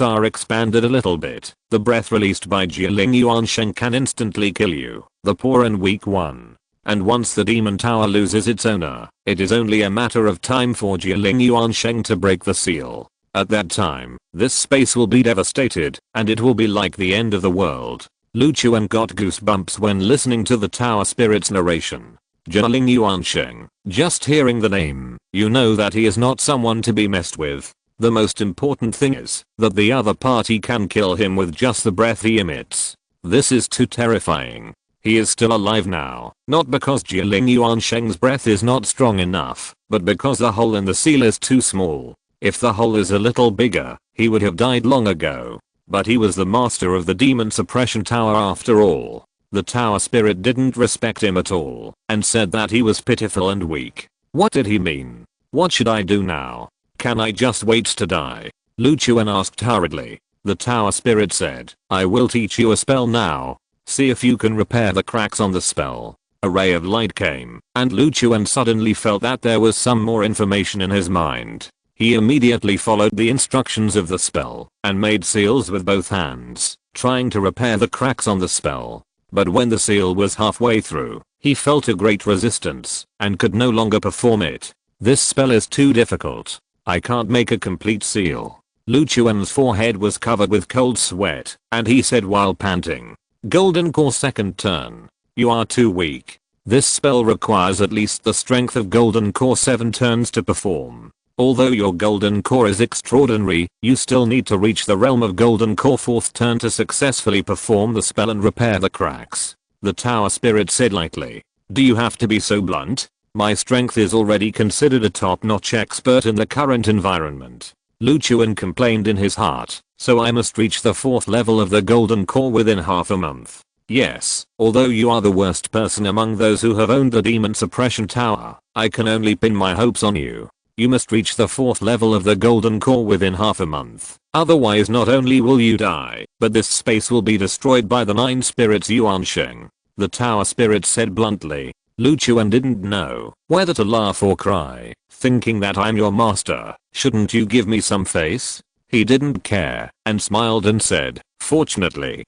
S1: are expanded a little bit, the breath released by Jialing Yuansheng can instantly kill you, the poor and weak one. And once the demon tower loses its owner, it is only a matter of time for Jialing Yuansheng to break the seal. At that time, this space will be devastated, and it will be like the end of the world. Lu Chuan got goosebumps when listening to the tower spirit's narration. Jialing Yuansheng, just hearing the name, you know that he is not someone to be messed with. The most important thing is that the other party can kill him with just the breath he emits. This is too terrifying. He is still alive now, not because Jialing Yuansheng's breath is not strong enough, but because the hole in the seal is too small. If the hole is a little bigger, he would have died long ago. But he was the master of the demon suppression tower after all. The tower spirit didn't respect him at all and said that he was pitiful and weak. What did he mean? What should I do now? Can I just wait to die? Lu Chuan asked hurriedly. The tower spirit said, I will teach you a spell now. See if you can repair the cracks on the spell. A ray of light came, and Lu Chuan suddenly felt that there was some more information in his mind. He immediately followed the instructions of the spell and made seals with both hands, trying to repair the cracks on the spell. But when the seal was halfway through, he felt a great resistance and could no longer perform it. This spell is too difficult. I can't make a complete seal. Lu Chuan's forehead was covered with cold sweat, and he said while panting, Golden Core second turn. You are too weak. This spell requires at least the strength of Golden Core 7 turns to perform. Although your Golden Core is extraordinary, you still need to reach the realm of Golden Core 4th turn to successfully perform the spell and repair the cracks. The tower spirit said lightly. Do you have to be so blunt? My strength is already considered a top-notch expert in the current environment. Lu Chuan complained in his heart, so I must reach the 4th level of the Golden Core within half a month. Yes, although you are the worst person among those who have owned the demon suppression tower, I can only pin my hopes on you. You must reach the 4th level of the Golden Core within half a month. Otherwise not only will you die, but this space will be destroyed by the 9 spirits Yuansheng. The tower spirit said bluntly. Lu Chuan didn't know whether to laugh or cry, thinking that I'm your master, shouldn't you give me some face? He didn't care and smiled and said, fortunately,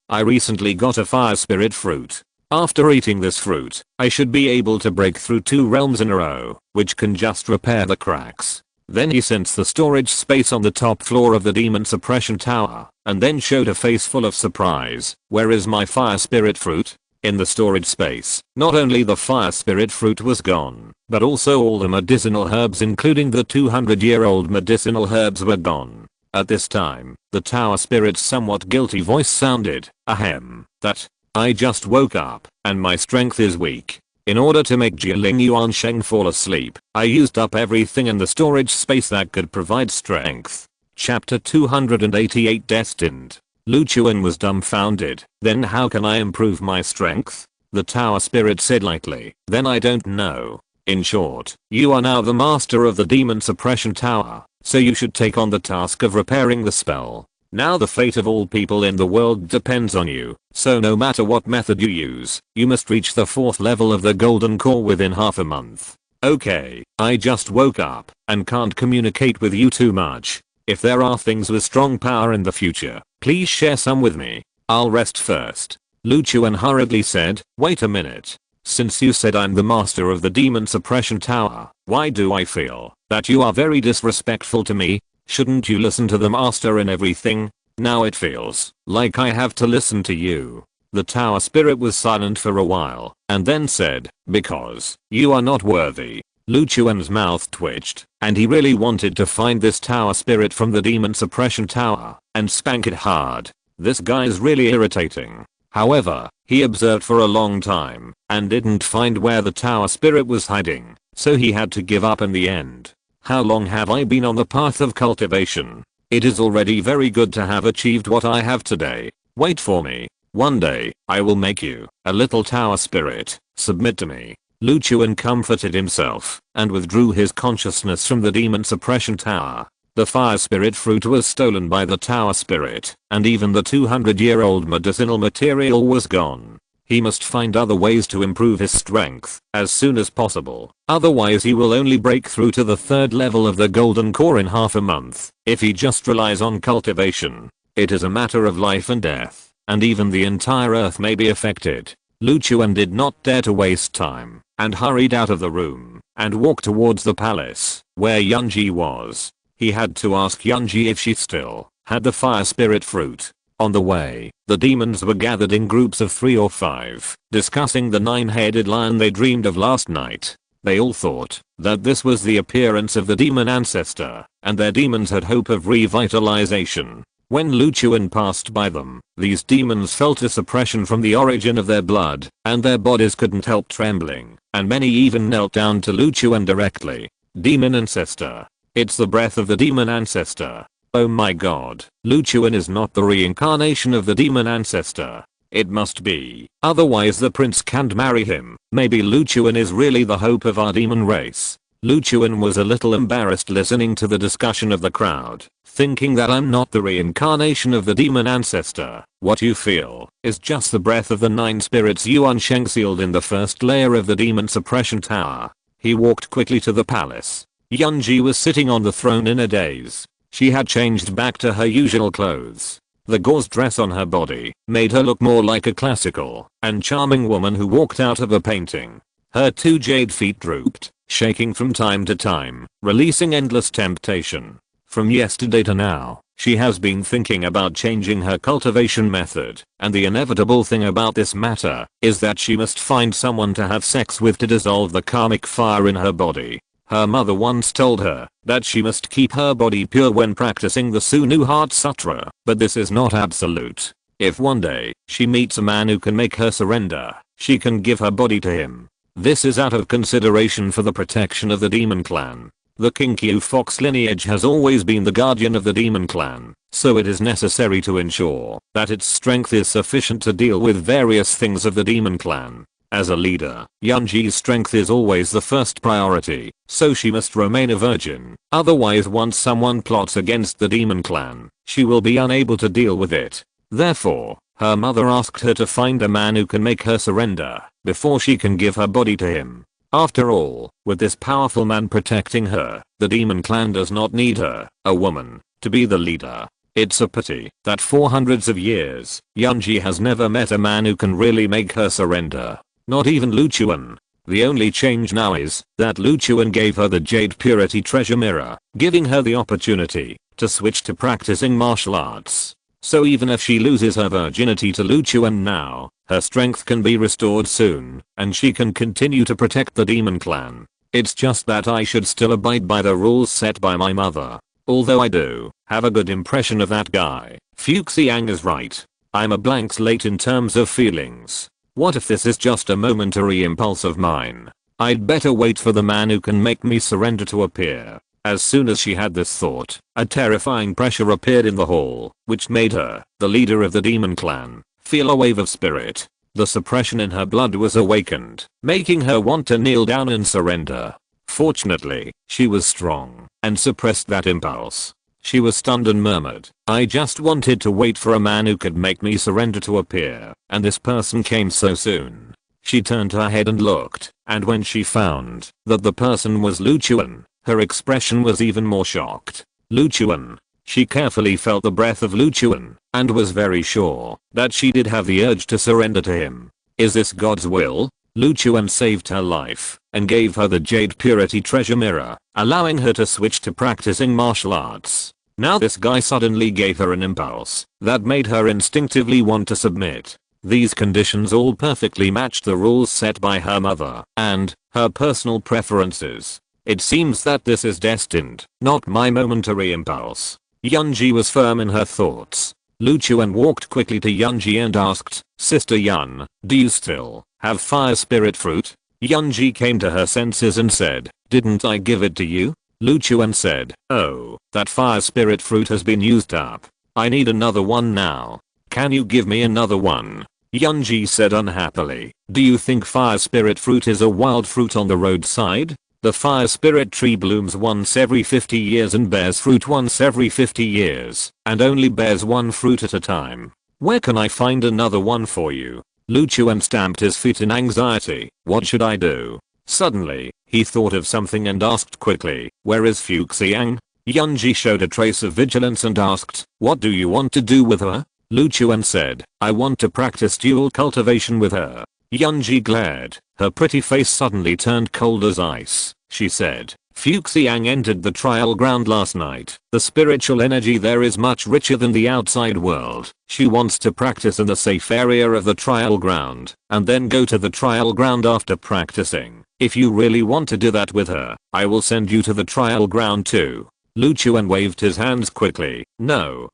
S1: I recently got a fire spirit fruit. After eating this fruit, I should be able to break through 2 realms in a row, which can just repair the cracks. Then he sensed the storage space on the top floor of the demon suppression tower, and then showed a face full of surprise. Where is my fire spirit fruit? In the storage space, not only the fire spirit fruit was gone, but also all the medicinal herbs including the 200-year-old medicinal herbs were gone. At this time, the tower spirit's somewhat guilty voice sounded, ahem, that I just woke up, and my strength is weak. In order to make Jialing Yuansheng fall asleep, I used up everything in the storage space that could provide strength. Chapter 288 Destined. Lu Chuan was dumbfounded. Then how can I improve my strength? The tower spirit said lightly. Then I don't know. In short, you are now the master of the demon suppression tower, so you should take on the task of repairing the spell. Now the fate of all people in the world depends on you, so no matter what method you use, you must reach the 4th level of the Golden Core within half a month. Okay, I just woke up and can't communicate with you too much. If there are things with strong power in the future, please share some with me. I'll rest first. Lu Chuan hurriedly said, wait a minute. Since you said I'm the master of the demon suppression tower, why do I feel that you are very disrespectful to me? Shouldn't you listen to the master in everything? Now it feels like I have to listen to you. The tower spirit was silent for a while and then said, because you are not worthy. Lu Chuan's mouth twitched, and he really wanted to find this tower spirit from the demon suppression tower and spank it hard. This guy is really irritating. However, he observed for a long time and didn't find where the tower spirit was hiding, so he had to give up in the end. How long have I been on the path of cultivation? It is already very good to have achieved what I have today. Wait for me. One day, I will make you a little tower spirit. Submit to me. Lu Chuan comforted himself and withdrew his consciousness from the demon suppression tower. The fire spirit fruit was stolen by the tower spirit, and even the 200-year-old medicinal material was gone. He must find other ways to improve his strength as soon as possible. Otherwise he will only break through to the 3rd level of the golden core in half a month. If he just relies on cultivation, it is a matter of life and death, and even the entire earth may be affected. Lu Chuan did not dare to waste time and hurried out of the room and walked towards the palace where Yunji was. He had to ask Yunji if she still had the fire spirit fruit. On the way, the demons were gathered in groups of 3 or 5, discussing the 9-headed lion they dreamed of last night. They all thought that this was the appearance of the demon ancestor, and their demons had hope of revitalization. When Lu Chuan passed by them, these demons felt a suppression from the origin of their blood, and their bodies couldn't help trembling, and many even knelt down to Lu Chuan directly. Demon ancestor. It's the breath of the demon ancestor. Oh my god, Lu Chuan is not the reincarnation of the demon ancestor. It must be, otherwise the prince can't marry him. Maybe Lu Chuan is really the hope of our demon race. Lu Chuan was a little embarrassed listening to the discussion of the crowd, thinking that I'm not the reincarnation of the demon ancestor. What you feel is just the breath of the 9 spirits Yuan Sheng sealed in the 1st layer of the demon suppression tower. He walked quickly to the palace. Yunji was sitting on the throne in a daze. She had changed back to her usual clothes. The gauze dress on her body made her look more like a classical and charming woman who walked out of a painting. Her 2 jade feet drooped, shaking from time to time, releasing endless temptation. From yesterday to now, she has been thinking about changing her cultivation method, and the inevitable thing about this matter is that she must find someone to have sex with to dissolve the karmic fire in her body. Her mother once told her that she must keep her body pure when practicing the Sunu Heart Sutra, but this is not absolute. If one day she meets a man who can make her surrender, she can give her body to him. This is out of consideration for the protection of the demon clan. The Kinkyu Fox lineage has always been the guardian of the demon clan, so it is necessary to ensure that its strength is sufficient to deal with various things of the demon clan. As a leader, Yunji's strength is always the first priority, so she must remain a virgin. Otherwise, once someone plots against the demon clan, she will be unable to deal with it. Therefore, her mother asked her to find a man who can make her surrender before she can give her body to him. After all, with this powerful man protecting her, the demon clan does not need her, a woman, to be the leader. It's a pity that for hundreds of years, Yunji has never met a man who can really make her surrender. Not even Lu Chuan. The only change now is that Lu Chuan gave her the Jade Purity treasure mirror, giving her the opportunity to switch to practicing martial arts. So even if she loses her virginity to Lu Chuan now, her strength can be restored soon, and she can continue to protect the demon clan. It's just that I should still abide by the rules set by my mother. Although I do have a good impression of that guy. Fuxiang is right. I'm a blank slate in terms of feelings. What if this is just a momentary impulse of mine? I'd better wait for the man who can make me surrender to appear. As soon as she had this thought, a terrifying pressure appeared in the hall, which made her, the leader of the demon clan, feel a wave of spirit. The suppression in her blood was awakened, making her want to kneel down and surrender. Fortunately, she was strong and suppressed that impulse. She was stunned and murmured, I just wanted to wait for a man who could make me surrender to appear, and this person came so soon. She turned her head and looked, and when she found that the person was Lu Chuan, her expression was even more shocked. Lu Chuan. She carefully felt the breath of Lu Chuan, and was very sure that she did have the urge to surrender to him. Is this God's will? Lu Chuan saved her life and gave her the Jade Purity treasure mirror, allowing her to switch to practicing martial arts. Now this guy suddenly gave her an impulse that made her instinctively want to submit. These conditions all perfectly matched the rules set by her mother and her personal preferences. It seems that this is destined, not my momentary impulse. Yunji was firm in her thoughts. Lu Chuan walked quickly to Yunji and asked, Sister Yun, do you still have fire spirit fruit? Yunji came to her senses and said, didn't I give it to you? Lu Chuan said, oh, that fire spirit fruit has been used up. I need another one now. Can you give me another one? Yunji said unhappily, do you think fire spirit fruit is a wild fruit on the roadside? The fire spirit tree blooms once every 50 years and bears fruit once every 50 years, and only bears one fruit at a time. Where can I find another one for you? Lu Chuan stamped his feet in anxiety. What should I do? Suddenly, he thought of something and asked quickly, where is Fuxiang? Yunji showed a trace of vigilance and asked, what do you want to do with her? Lu Chuan said, I want to practice dual cultivation with her. Yunji glared. Her pretty face suddenly turned cold as ice. She said, Fuxiang entered the trial ground last night. The spiritual energy there is much richer than the outside world. She wants to practice in the safe area of the trial ground, and then go to the trial ground after practicing. If you really want to do that with her, I will send you to the trial ground too. Lu Chuan waved his hands quickly. No,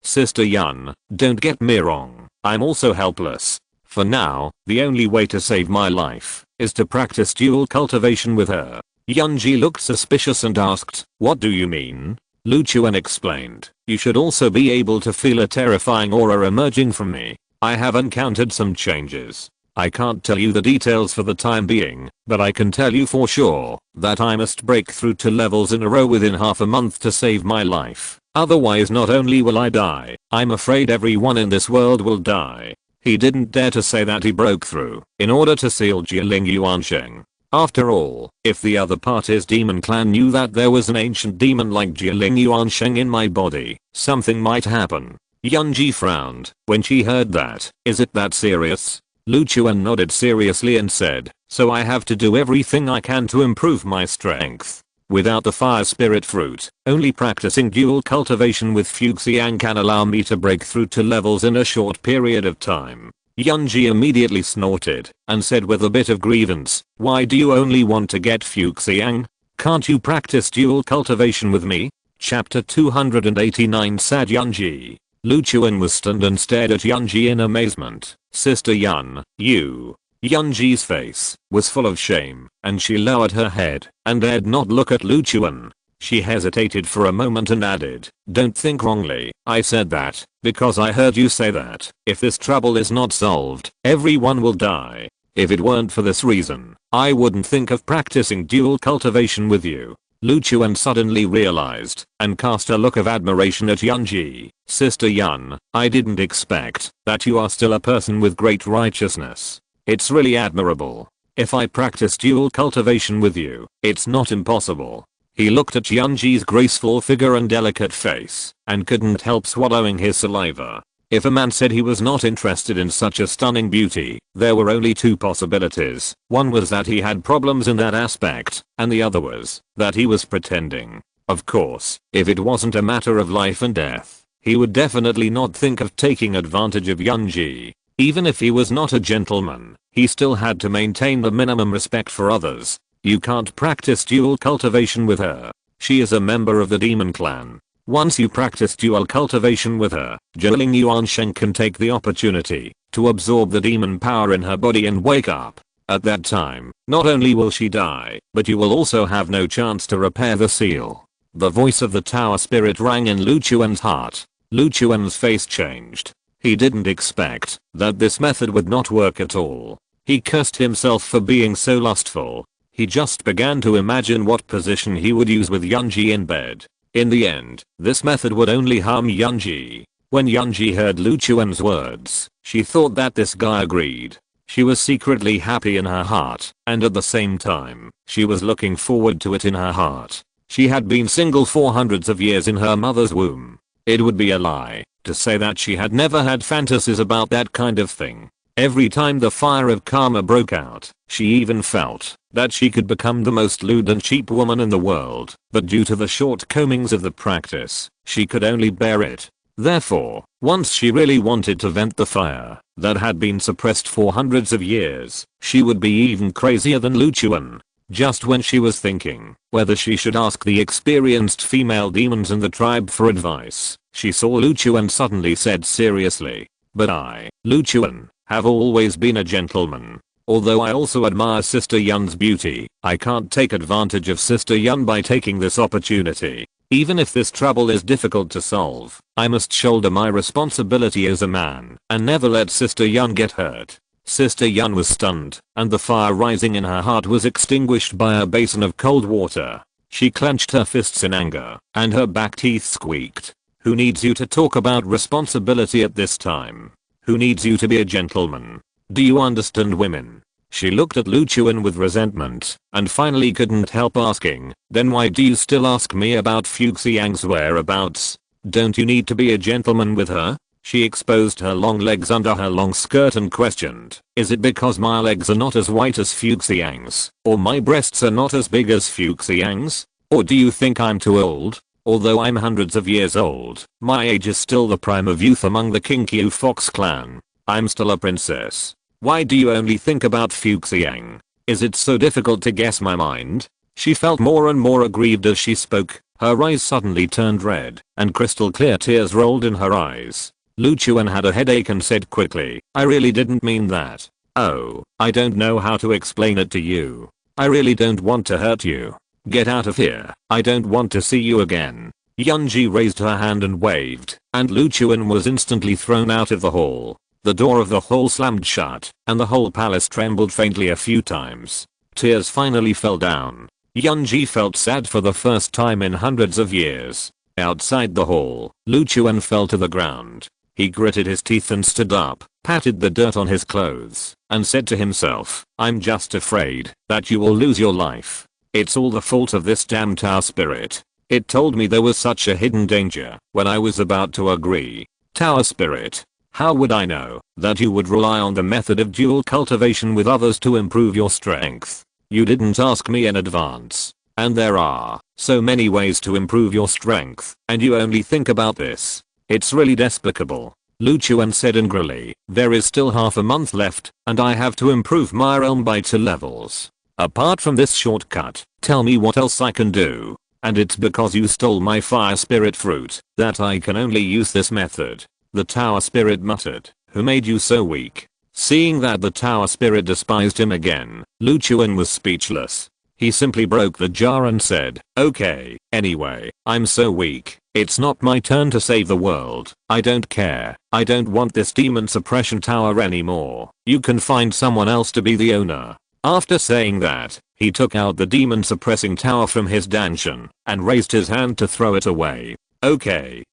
S1: Sister Yun, don't get me wrong. I'm also helpless. For now, the only way to save my life is to practice dual cultivation with her. Yunji looked suspicious and asked, what do you mean? Lu Chuan explained, you should also be able to feel a terrifying aura emerging from me. I have encountered some changes. I can't tell you the details for the time being, but I can tell you for sure that I must break through 2 levels in a row within half a month to save my life. Otherwise not only will I die, I'm afraid everyone in this world will die. He didn't dare to say that he broke through in order to seal Jialing Yuansheng. After all, if the other party's demon clan knew that there was an ancient demon like Jialing Yuansheng in my body, something might happen. Yunji frowned when she heard that. Is it that serious? Lu Chuan nodded seriously and said, so I have to do everything I can to improve my strength. Without the fire spirit fruit, only practicing dual cultivation with Fuxiang can allow me to break through 2 levels in a short period of time. Yunji immediately snorted and said with a bit of grievance, why do you only want to get Fuxiang? Can't you practice dual cultivation with me? Chapter 289 Sad Yunji. Lu Chuan was stunned and stared at Yunji in amazement. Sister Yun, you. Yunji's face was full of shame, and she lowered her head and dared not look at Lu Chuan. She hesitated for a moment and added, don't think wrongly, I said that because I heard you say that if this trouble is not solved, everyone will die. If it weren't for this reason, I wouldn't think of practicing dual cultivation with you. Lu Chuan suddenly realized and cast a look of admiration at Yunji. Sister Yun, I didn't expect that you are still a person with great righteousness. It's really admirable. If I practice dual cultivation with you, it's not impossible. He looked at Yunji's graceful figure and delicate face, and couldn't help swallowing his saliva. If a man said he was not interested in such a stunning beauty, there were only 2 possibilities. One was that he had problems in that aspect, and the other was that he was pretending. Of course, if it wasn't a matter of life and death, he would definitely not think of taking advantage of Yunji. Even if he was not a gentleman, he still had to maintain the minimum respect for others. You can't practice dual cultivation with her. She is a member of the demon clan. Once you practice dual cultivation with her, Jialing Yuansheng can take the opportunity to absorb the demon power in her body and wake up. At that time, not only will she die, but you will also have no chance to repair the seal. The voice of the tower spirit rang in Lu Chuan's heart. Lu Chuan's face changed. He didn't expect that this method would not work at all. He cursed himself for being so lustful. He just began to imagine what position he would use with Yunji in bed. In the end, this method would only harm Yunji. When Yunji heard Lu Chuan's words, she thought that this guy agreed. She was secretly happy in her heart, and at the same time, she was looking forward to it in her heart. She had been single for hundreds of years in her mother's womb. It would be a lie to say that she had never had fantasies about that kind of thing. Every time the fire of karma broke out, she even felt that she could become the most lewd and cheap woman in the world, but due to the shortcomings of the practice, she could only bear it. Therefore, once she really wanted to vent the fire that had been suppressed for hundreds of years, she would be even crazier than Luchuan. Just when she was thinking whether she should ask the experienced female demons in the tribe for advice, she saw Luchuan suddenly said seriously, "But I, Luchuan, have always been a gentleman. Although I also admire Sister Yun's beauty, I can't take advantage of Sister Yun by taking this opportunity. Even if this trouble is difficult to solve, I must shoulder my responsibility as a man and never let Sister Yun get hurt." Sister Yun was stunned, and the fire rising in her heart was extinguished by a basin of cold water. She clenched her fists in anger, and her back teeth squeaked. "Who needs you to talk about responsibility at this time? Who needs you to be a gentleman? Do you understand women?" She looked at Luchuan with resentment, and finally couldn't help asking, "Then why do you still ask me about Fuxiang's whereabouts? Don't you need to be a gentleman with her?" She exposed her long legs under her long skirt and questioned, "Is it because my legs are not as white as Fuxiang's, or my breasts are not as big as Fuxiang's? Or do you think I'm too old? Although I'm hundreds of years old, my age is still the prime of youth among the Kinkyu Fox clan. I'm still a princess. Why do you only think about Fuxiang? Is it so difficult to guess my mind?" She felt more and more aggrieved as she spoke. Her eyes suddenly turned red, and crystal clear tears rolled in her eyes. Luchuan had a headache and said quickly, "I really didn't mean that. Oh, I don't know how to explain it to you. I really don't want to hurt you. Get out of here. I don't want to see you again." Yunji raised her hand and waved, and Luchuan was instantly thrown out of the hall. The door of the hall slammed shut, and the whole palace trembled faintly a few times. Tears finally fell down. Yunji felt sad for the first time in hundreds of years. Outside the hall, Luchuan fell to the ground. He gritted his teeth and stood up, patted the dirt on his clothes, and said to himself, "I'm just afraid that you will lose your life. It's all the fault of this damn tower spirit. It told me there was such a hidden danger when I was about to agree. Tower spirit, how would I know that you would rely on the method of dual cultivation with others to improve your strength? You didn't ask me in advance. And there are so many ways to improve your strength, and you only think about this. It's really despicable." Luchuan said angrily, "There is still half a month left, and I have to improve my realm by 2 levels. Apart from this shortcut, tell me what else I can do. And it's because you stole my fire spirit fruit that I can only use this method." The tower spirit muttered, "Who made you so weak?" Seeing that the tower spirit despised him again, Luchuan was speechless. He simply broke the jar and said, "Okay, anyway, I'm so weak. It's not my turn to save the world. I don't care. I don't want this demon suppression tower anymore. You can find someone else to be the owner." After saying that, he took out the demon suppressing tower from his dungeon and raised his hand to throw it away. Okay,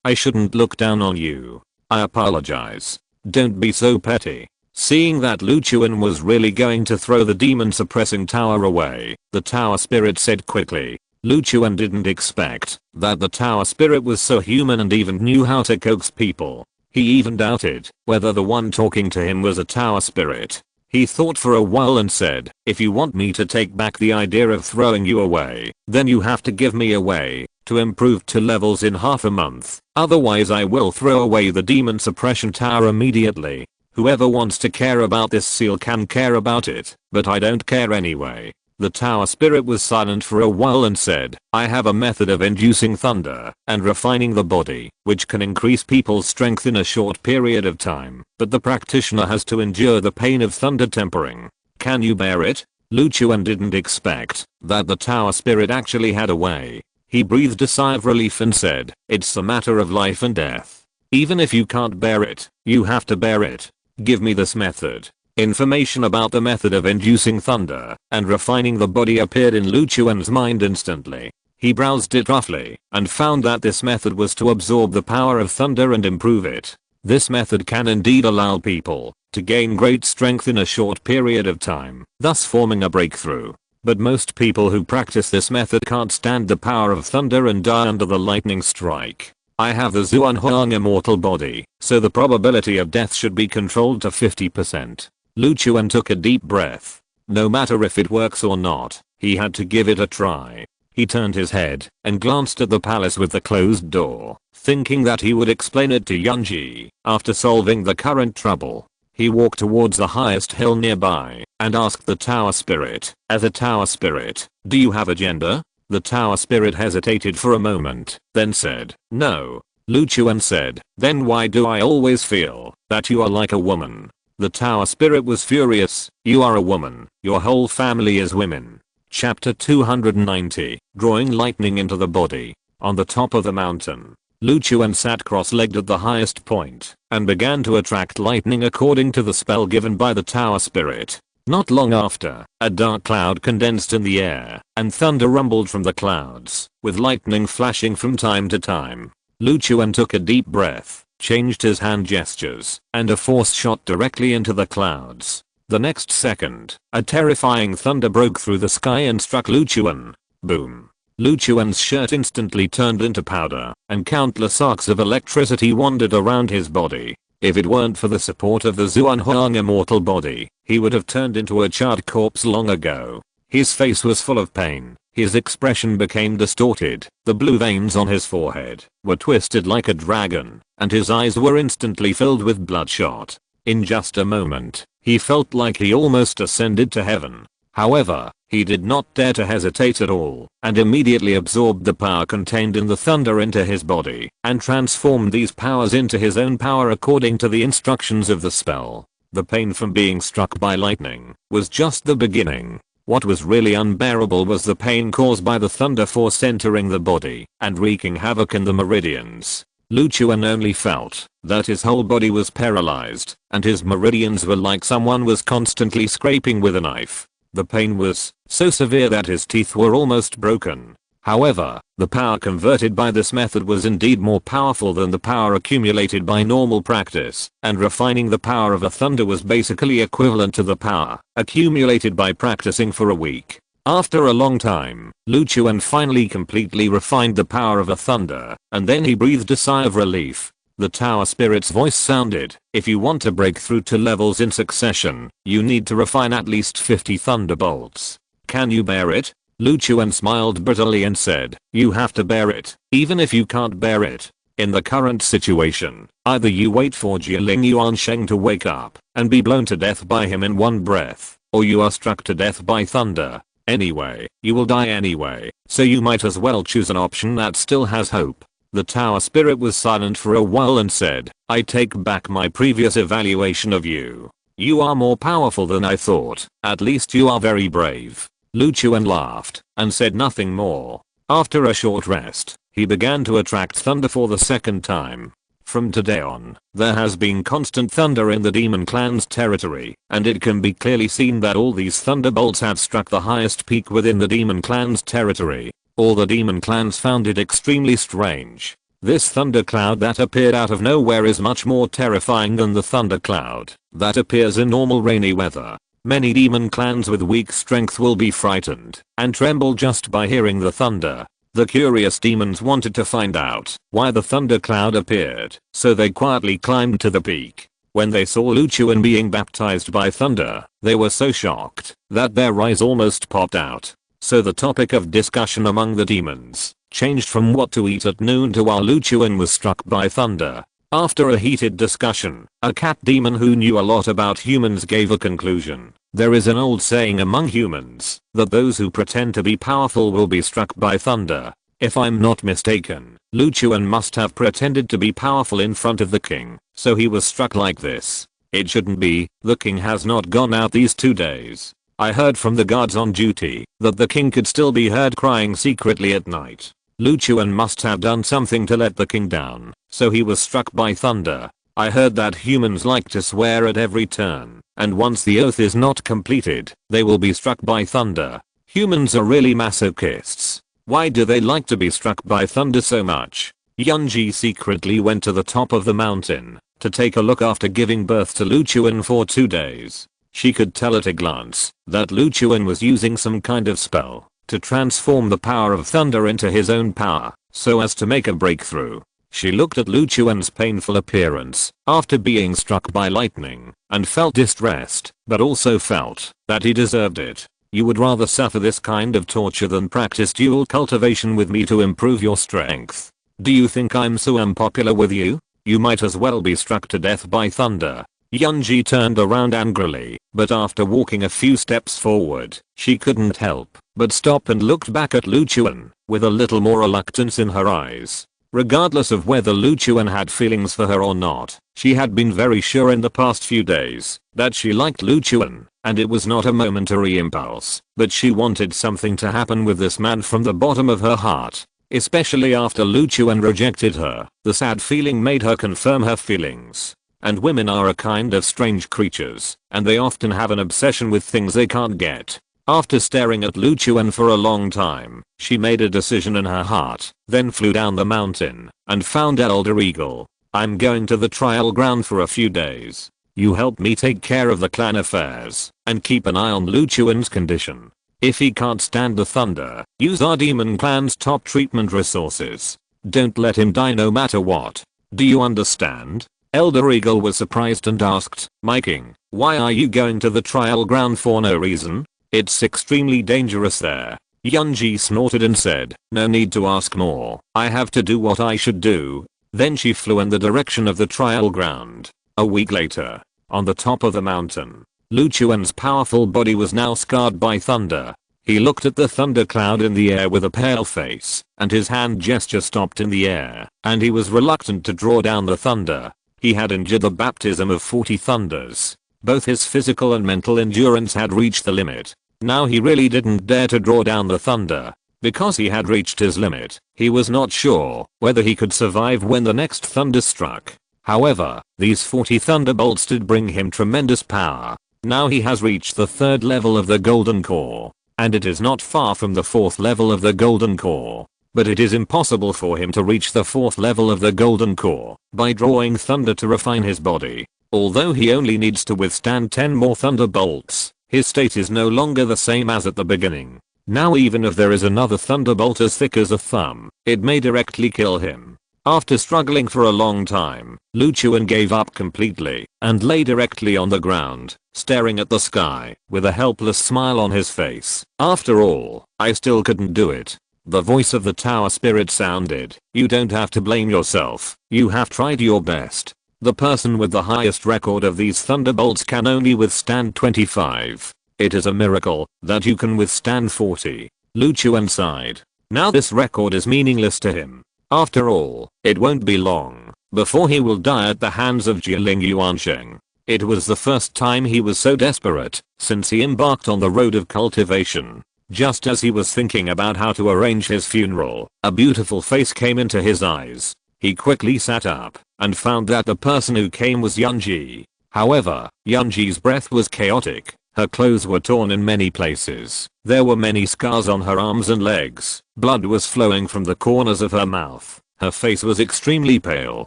S1: I shouldn't look down on you. I apologize. Don't be so petty." Seeing that Luchuan was really going to throw the demon suppressing tower away, the tower spirit said quickly. Luchuan didn't expect that the tower spirit was so human and even knew how to coax people. He even doubted whether the one talking to him was a tower spirit. He thought for a while and said, "If you want me to take back the idea of throwing you away, then you have to give me a way to improve 2 levels in half a month. Otherwise I will throw away the demon suppression tower immediately. Whoever wants to care about this seal can care about it, but I don't care anyway." The tower spirit was silent for a while and said, "I have a method of inducing thunder and refining the body, which can increase people's strength in a short period of time, but the practitioner has to endure the pain of thunder tempering. Can you bear it?" Luchuan didn't expect that the tower spirit actually had a way. He breathed a sigh of relief and said, "It's a matter of life and death. Even if you can't bear it, you have to bear it. Give me this method." Information about the method of inducing thunder and refining the body appeared in Luchuan's mind instantly. He browsed it roughly and found that this method was to absorb the power of thunder and improve it. This method can indeed allow people to gain great strength in a short period of time, thus forming a breakthrough. But most people who practice this method can't stand the power of thunder and die under the lightning strike. I have the Zuanhuang immortal body, so the probability of death should be controlled to 50%. Luchuan took a deep breath. No matter if it works or not, he had to give it a try. He turned his head and glanced at the palace with the closed door, thinking that he would explain it to Yunji after solving the current trouble. He walked towards the highest hill nearby and asked the tower spirit, "As a tower spirit, do you have a gender?" The tower spirit hesitated for a moment, then said, "No." Lu Chuan said, "Then why do I always feel that you are like a woman?" The tower spirit was furious, "You are a woman, your whole family is women." Chapter 290, Drawing Lightning into the Body. On the top of the mountain, Lu Chuan sat cross-legged at the highest point and began to attract lightning according to the spell given by the tower spirit. Not long after, a dark cloud condensed in the air and thunder rumbled from the clouds, with lightning flashing from time to time. Lu Chuan took a deep breath, changed his hand gestures, and a force shot directly into the clouds. The next second, a terrifying thunder broke through the sky and struck Lu Chuan. Boom. Lu Chuan's shirt instantly turned into powder, and countless arcs of electricity wandered around his body. If it weren't for the support of the Zuanhuang immortal body, he would have turned into a charred corpse long ago. His face was full of pain. His expression became distorted. The blue veins on his forehead were twisted like a dragon, and his eyes were instantly filled with bloodshot. In just a moment, he felt like he almost ascended to heaven. However, he did not dare to hesitate at all, and immediately absorbed the power contained in the thunder into his body, and transformed these powers into his own power according to the instructions of the spell. The pain from being struck by lightning was just the beginning. What was really unbearable was the pain caused by the thunder force entering the body and wreaking havoc in the meridians. Lu Chuan only felt that his whole body was paralyzed, and his meridians were like someone was constantly scraping with a knife. The pain was so severe that his teeth were almost broken. However, the power converted by this method was indeed more powerful than the power accumulated by normal practice, and refining the power of a thunder was basically equivalent to the power accumulated by practicing for a week. After a long time, Lu Chuan finally completely refined the power of a thunder, and then he breathed a sigh of relief. The tower spirit's voice sounded, "If you want to break through 2 levels in succession, you need to refine at least 50 thunderbolts. Can you bear it?" Lu Chuan smiled bitterly and said, "You have to bear it, even if you can't bear it. In the current situation, either you wait for Jieling Yuansheng to wake up and be blown to death by him in one breath, or you are struck to death by thunder. Anyway, you will die anyway, so you might as well choose an option that still has hope." The tower spirit was silent for a while and said, "I take back my previous evaluation of you. You are more powerful than I thought. At least you are very brave." Lu Chuan laughed and said nothing more. After a short rest, he began to attract thunder for the second time. From today on, there has been constant thunder in the demon clan's territory, and it can be clearly seen that all these thunderbolts have struck the highest peak within the demon clan's territory. All the demon clans found it extremely strange. This thundercloud that appeared out of nowhere is much more terrifying than the thundercloud that appears in normal rainy weather. Many demon clans with weak strength will be frightened and tremble just by hearing the thunder. The curious demons wanted to find out why the thundercloud appeared, so they quietly climbed to the peak. When they saw Lu Chuan being baptized by thunder, they were so shocked that their eyes almost popped out. So the topic of discussion among the demons changed from what to eat at noon to while Lu Chuan was struck by thunder. After a heated discussion, a cat demon who knew a lot about humans gave a conclusion. There is an old saying among humans that those who pretend to be powerful will be struck by thunder. If I'm not mistaken, Lu Chuan must have pretended to be powerful in front of the king, so he was struck like this. It shouldn't be. The king has not gone out these 2 days. I heard from the guards on duty that the king could still be heard crying secretly at night. Lu Chuan must have done something to let the king down, so he was struck by thunder. I heard that humans like to swear at every turn, and once the oath is not completed, they will be struck by thunder. Humans are really masochists. Why do they like to be struck by thunder so much? Yunji secretly went to the top of the mountain to take a look after giving birth to Lu Chuan for 2 days. She could tell at a glance that Lu Chuan was using some kind of spell to transform the power of thunder into his own power, so as to make a breakthrough. She looked at Lu Chuan's painful appearance after being struck by lightning and felt distressed, but also felt that he deserved it. You would rather suffer this kind of torture than practice dual cultivation with me to improve your strength. Do you think I'm so unpopular with you? You might as well be struck to death by thunder. Yunji turned around angrily, but after walking a few steps forward, she couldn't help but stop and looked back at Lu Chuan, with a little more reluctance in her eyes. Regardless of whether Lu Chuan had feelings for her or not, she had been very sure in the past few days that she liked Lu Chuan, and it was not a momentary impulse, but she wanted something to happen with this man from the bottom of her heart. Especially after Lu Chuan rejected her, the sad feeling made her confirm her feelings. And women are a kind of strange creatures, and they often have an obsession with things they can't get. After staring at Lu Chuan for a long time, she made a decision in her heart, then flew down the mountain and found Elder Eagle. I'm going to the trial ground for a few days. You help me take care of the clan affairs and keep an eye on Lu Chuan's condition. If he can't stand the thunder, use our demon clan's top treatment resources. Don't let him die no matter what. Do you understand? Elder Eagle was surprised and asked, My king, why are you going to the trial ground for no reason? It's extremely dangerous there. Yunji snorted and said, no need to ask more. I have to do what I should do. Then she flew in the direction of the trial ground. A week later, on the top of the mountain, Lu Chuan's powerful body was now scarred by thunder. He looked at the thunder cloud in the air with a pale face, and his hand gesture stopped in the air, and he was reluctant to draw down the thunder. He had endured the baptism of 40 thunders. Both his physical and mental endurance had reached the limit. Now he really didn't dare to draw down the thunder. Because he had reached his limit, he was not sure whether he could survive when the next thunder struck. However, these 40 thunderbolts did bring him tremendous power. Now he has reached the 3rd level of the golden core, and it is not far from the 4th level of the golden core. But it is impossible for him to reach the 4th level of the golden core by drawing thunder to refine his body. Although he only needs to withstand 10 more thunderbolts, his state is no longer the same as at the beginning. Now even if there is another thunderbolt as thick as a thumb, it may directly kill him. After struggling for a long time, Lu Chuan gave up completely and lay directly on the ground, staring at the sky with a helpless smile on his face. After all, I still couldn't do it. The voice of the tower spirit sounded, you don't have to blame yourself, you have tried your best. The person with the highest record of these thunderbolts can only withstand 25. It is a miracle that you can withstand 40. Lu Chuan sighed. Now this record is meaningless to him. After all, it won't be long before he will die at the hands of Jialing Yuansheng. It was the first time he was so desperate since he embarked on the road of cultivation. Just as he was thinking about how to arrange his funeral, a beautiful face came into his eyes. He quickly sat up and found that the person who came was Yunji. However, Yunji's breath was chaotic. Her clothes were torn in many places. There were many scars on her arms and legs. Blood was flowing from the corners of her mouth. Her face was extremely pale,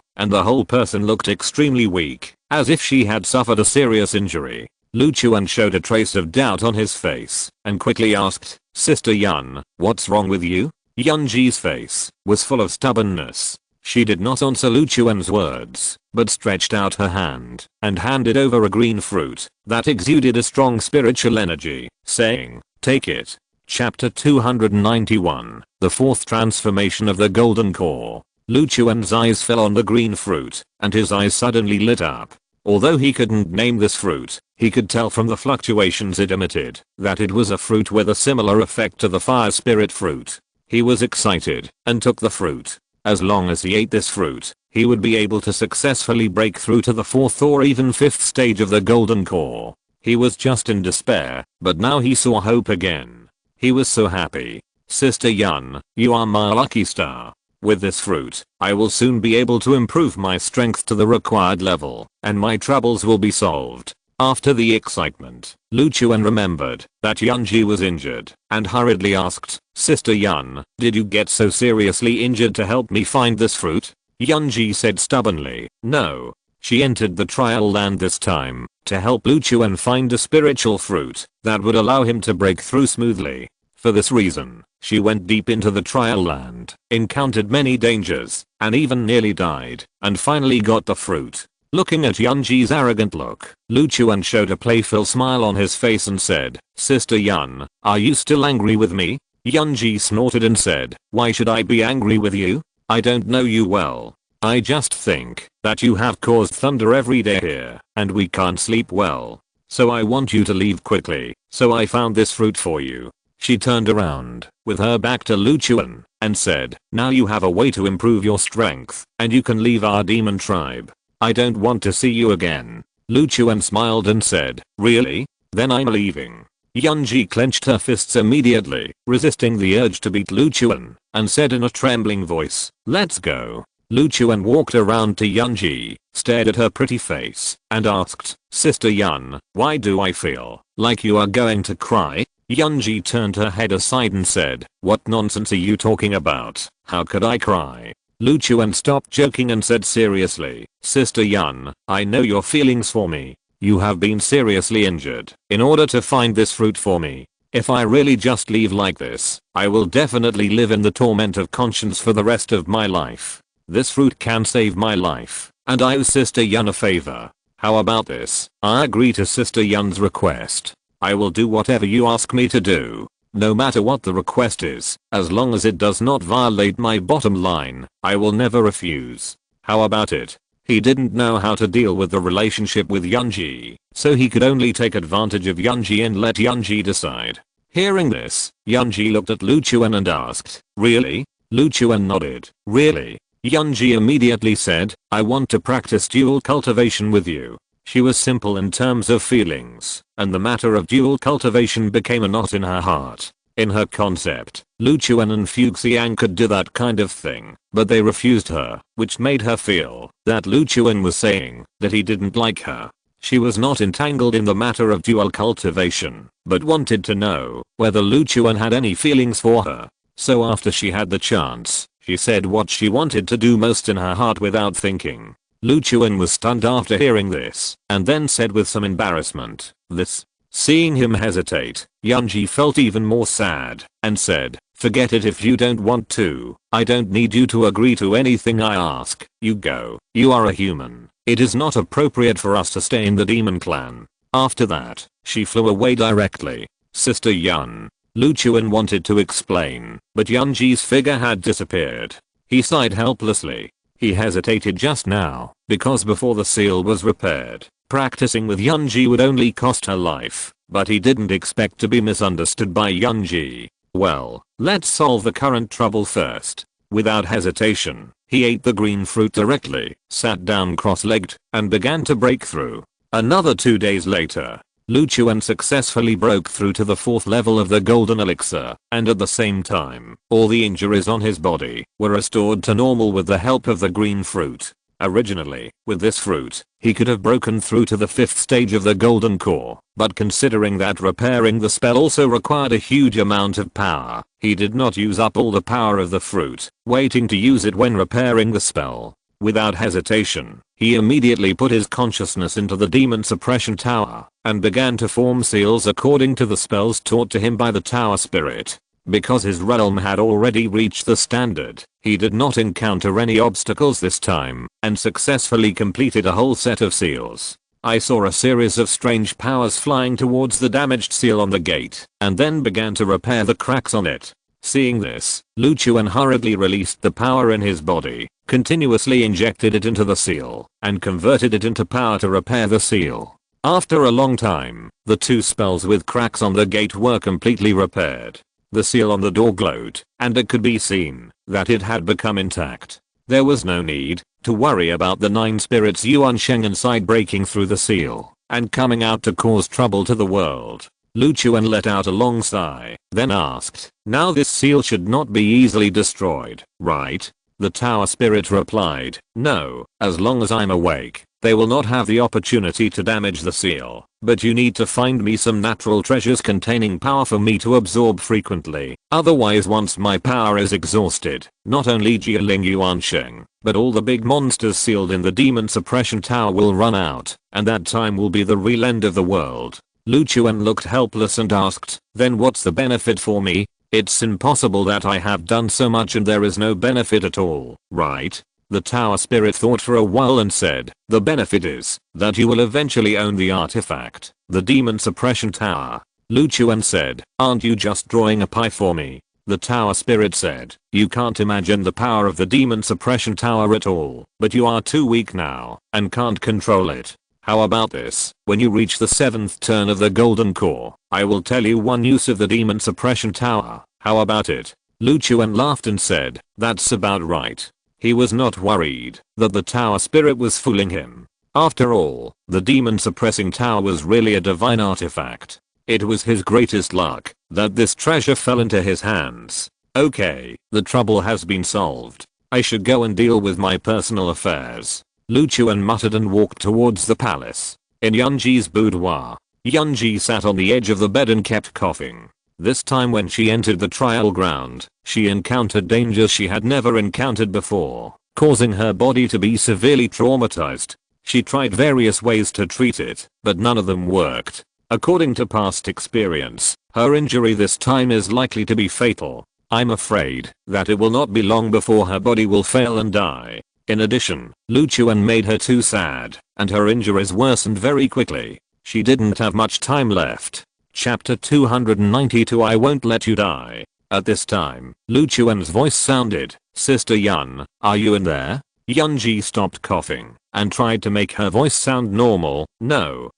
S1: and the whole person looked extremely weak, as if she had suffered a serious injury. Lu Chuan showed a trace of doubt on his face and quickly asked, Sister Yun, what's wrong with you? Yunji's face was full of stubbornness. She did not answer Lu Chuan's words, but stretched out her hand and handed over a green fruit that exuded a strong spiritual energy, saying, take it. Chapter 291, The 4th Transformation of the Golden Core. Lu Chuan's eyes fell on the green fruit, and his eyes suddenly lit up. Although he couldn't name this fruit, he could tell from the fluctuations it emitted that it was a fruit with a similar effect to the fire spirit fruit. He was excited and took the fruit. As long as he ate this fruit, he would be able to successfully break through to the 4th or even 5th stage of the golden core. He was just in despair, but now he saw hope again. He was so happy. Sister Yun, you are my lucky star. With this fruit, I will soon be able to improve my strength to the required level, and my troubles will be solved. After the excitement, Lu Chuan remembered that Yunji was injured, and hurriedly asked, Sister Yun, did you get so seriously injured to help me find this fruit? Yunji said stubbornly, no. She entered the trial land this time to help Lu Chuan find a spiritual fruit that would allow him to break through smoothly. For this reason, she went deep into the trial land, encountered many dangers, and even nearly died, and finally got the fruit. Looking at Yunji's arrogant look, Lu Chuan showed a playful smile on his face and said, "Sister Yun, are you still angry with me?" Yunji snorted and said, "Why should I be angry with you? I don't know you well. I just think that you have caused thunder every day here, and we can't sleep well. So I want you to leave quickly, so I found this fruit for you." She turned around, with her back to Lu Chuan, and said, "Now you have a way to improve your strength, and you can leave our demon tribe. I don't want to see you again." Lu Chuan smiled and said, "Really? Then I'm leaving." Yunji clenched her fists immediately, resisting the urge to beat Lu Chuan, and said in a trembling voice, "Let's go." Lu Chuan walked around to Yunji, stared at her pretty face, and asked, "Sister Yun, why do I feel like you are going to cry?" Yunji turned her head aside and said, "What nonsense are you talking about? How could I cry?" Lu Chuan stopped joking and said seriously, "Sister Yun, I know your feelings for me. You have been seriously injured in order to find this fruit for me. If I really just leave like this, I will definitely live in the torment of conscience for the rest of my life. This fruit can save my life, and I owe Sister Yun a favor. How about this? I agree to Sister Yun's request. I will do whatever you ask me to do. No matter what the request is, as long as it does not violate my bottom line, I will never refuse. How about it?" He didn't know how to deal with the relationship with Yunji, so he could only take advantage of Yunji and let Yunji decide. Hearing this, Yunji looked at Lu Chuan and asked, "Really?" Lu Chuan nodded. "Really?" Yunji immediately said, "I want to practice dual cultivation with you." She was simple in terms of feelings, and the matter of dual cultivation became a knot in her heart. In her concept, Lu Chuan and Fuxiang could do that kind of thing, but they refused her, which made her feel that Lu Chuan was saying that he didn't like her. She was not entangled in the matter of dual cultivation, but wanted to know whether Lu Chuan had any feelings for her. So after she had the chance, she said what she wanted to do most in her heart without thinking. Lu Chuan was stunned after hearing this, and then said with some embarrassment, "This." Seeing him hesitate, Yunji felt even more sad, and said, "Forget it if you don't want to. I don't need you to agree to anything I ask. You go. You are a human. It is not appropriate for us to stay in the demon clan." After that, she flew away directly. Sister Yun. Lu Chuan wanted to explain, but Yunji's figure had disappeared. He sighed helplessly. He hesitated just now, because before the seal was repaired, practicing with Yunji would only cost her life, but he didn't expect to be misunderstood by Yunji. Well, let's solve the current trouble first. Without hesitation, he ate the green fruit directly, sat down cross-legged, and began to break through. Another 2 days later, Lu Chuan successfully broke through to the 4th level of the golden elixir, and at the same time, all the injuries on his body were restored to normal with the help of the green fruit. Originally, with this fruit, he could have broken through to the 5th stage of the golden core, but considering that repairing the spell also required a huge amount of power, he did not use up all the power of the fruit, waiting to use it when repairing the spell. Without hesitation, he immediately put his consciousness into the demon suppression tower, and began to form seals according to the spells taught to him by the tower spirit. Because his realm had already reached the standard, he did not encounter any obstacles this time, and successfully completed a whole set of seals. I saw a series of strange powers flying towards the damaged seal on the gate, and then began to repair the cracks on it. Seeing this, Lu Chuan hurriedly released the power in his body, continuously injected it into the seal, and converted it into power to repair the seal. After a long time, the 2 spells with cracks on the gate were completely repaired. The seal on the door glowed, and it could be seen that it had become intact. There was no need to worry about the 9 spirits Yuan Sheng inside breaking through the seal and coming out to cause trouble to the world. Lu Chuan let out a long sigh, then asked, "Now this seal should not be easily destroyed, right?" The tower spirit replied, "No, as long as I'm awake, they will not have the opportunity to damage the seal, but you need to find me some natural treasures containing power for me to absorb frequently. Otherwise once my power is exhausted, not only Jialing Yuansheng, but all the big monsters sealed in the demon suppression tower will run out, and that time will be the real end of the world." Lu Chuan looked helpless and asked, "Then what's the benefit for me? It's impossible that I have done so much and there is no benefit at all, right?" The tower spirit thought for a while and said, the benefit is that you will eventually own the artifact, the demon suppression tower. Lu Chuan said, aren't you just drawing a pie for me? The tower spirit said, you can't imagine the power of the demon suppression tower at all, but you are too weak now and can't control it. How about this? When you reach the 7th turn of the golden core, I will tell you one use of the demon suppression tower. How about it? Lu Chuan laughed and said, that's about right. He was not worried that the tower spirit was fooling him. After all, the demon suppressing tower was really a divine artifact. It was his greatest luck that this treasure fell into his hands. Okay, the trouble has been solved. I should go and deal with my personal affairs. Lu Chuan muttered and walked towards the palace. In Yunji's boudoir, Yunji sat on the edge of the bed and kept coughing. This time when she entered the trial ground, she encountered dangers she had never encountered before, causing her body to be severely traumatized. She tried various ways to treat it, but none of them worked. According to past experience, her injury this time is likely to be fatal. I'm afraid that it will not be long before her body will fail and die. In addition, Lu Chuan made her too sad, and her injuries worsened very quickly. She didn't have much time left. Chapter 292 I Won't Let You Die. At this time, Lu Chuan's voice sounded, Sister Yun, are you in there? Yunji stopped coughing and tried to make her voice sound normal. No.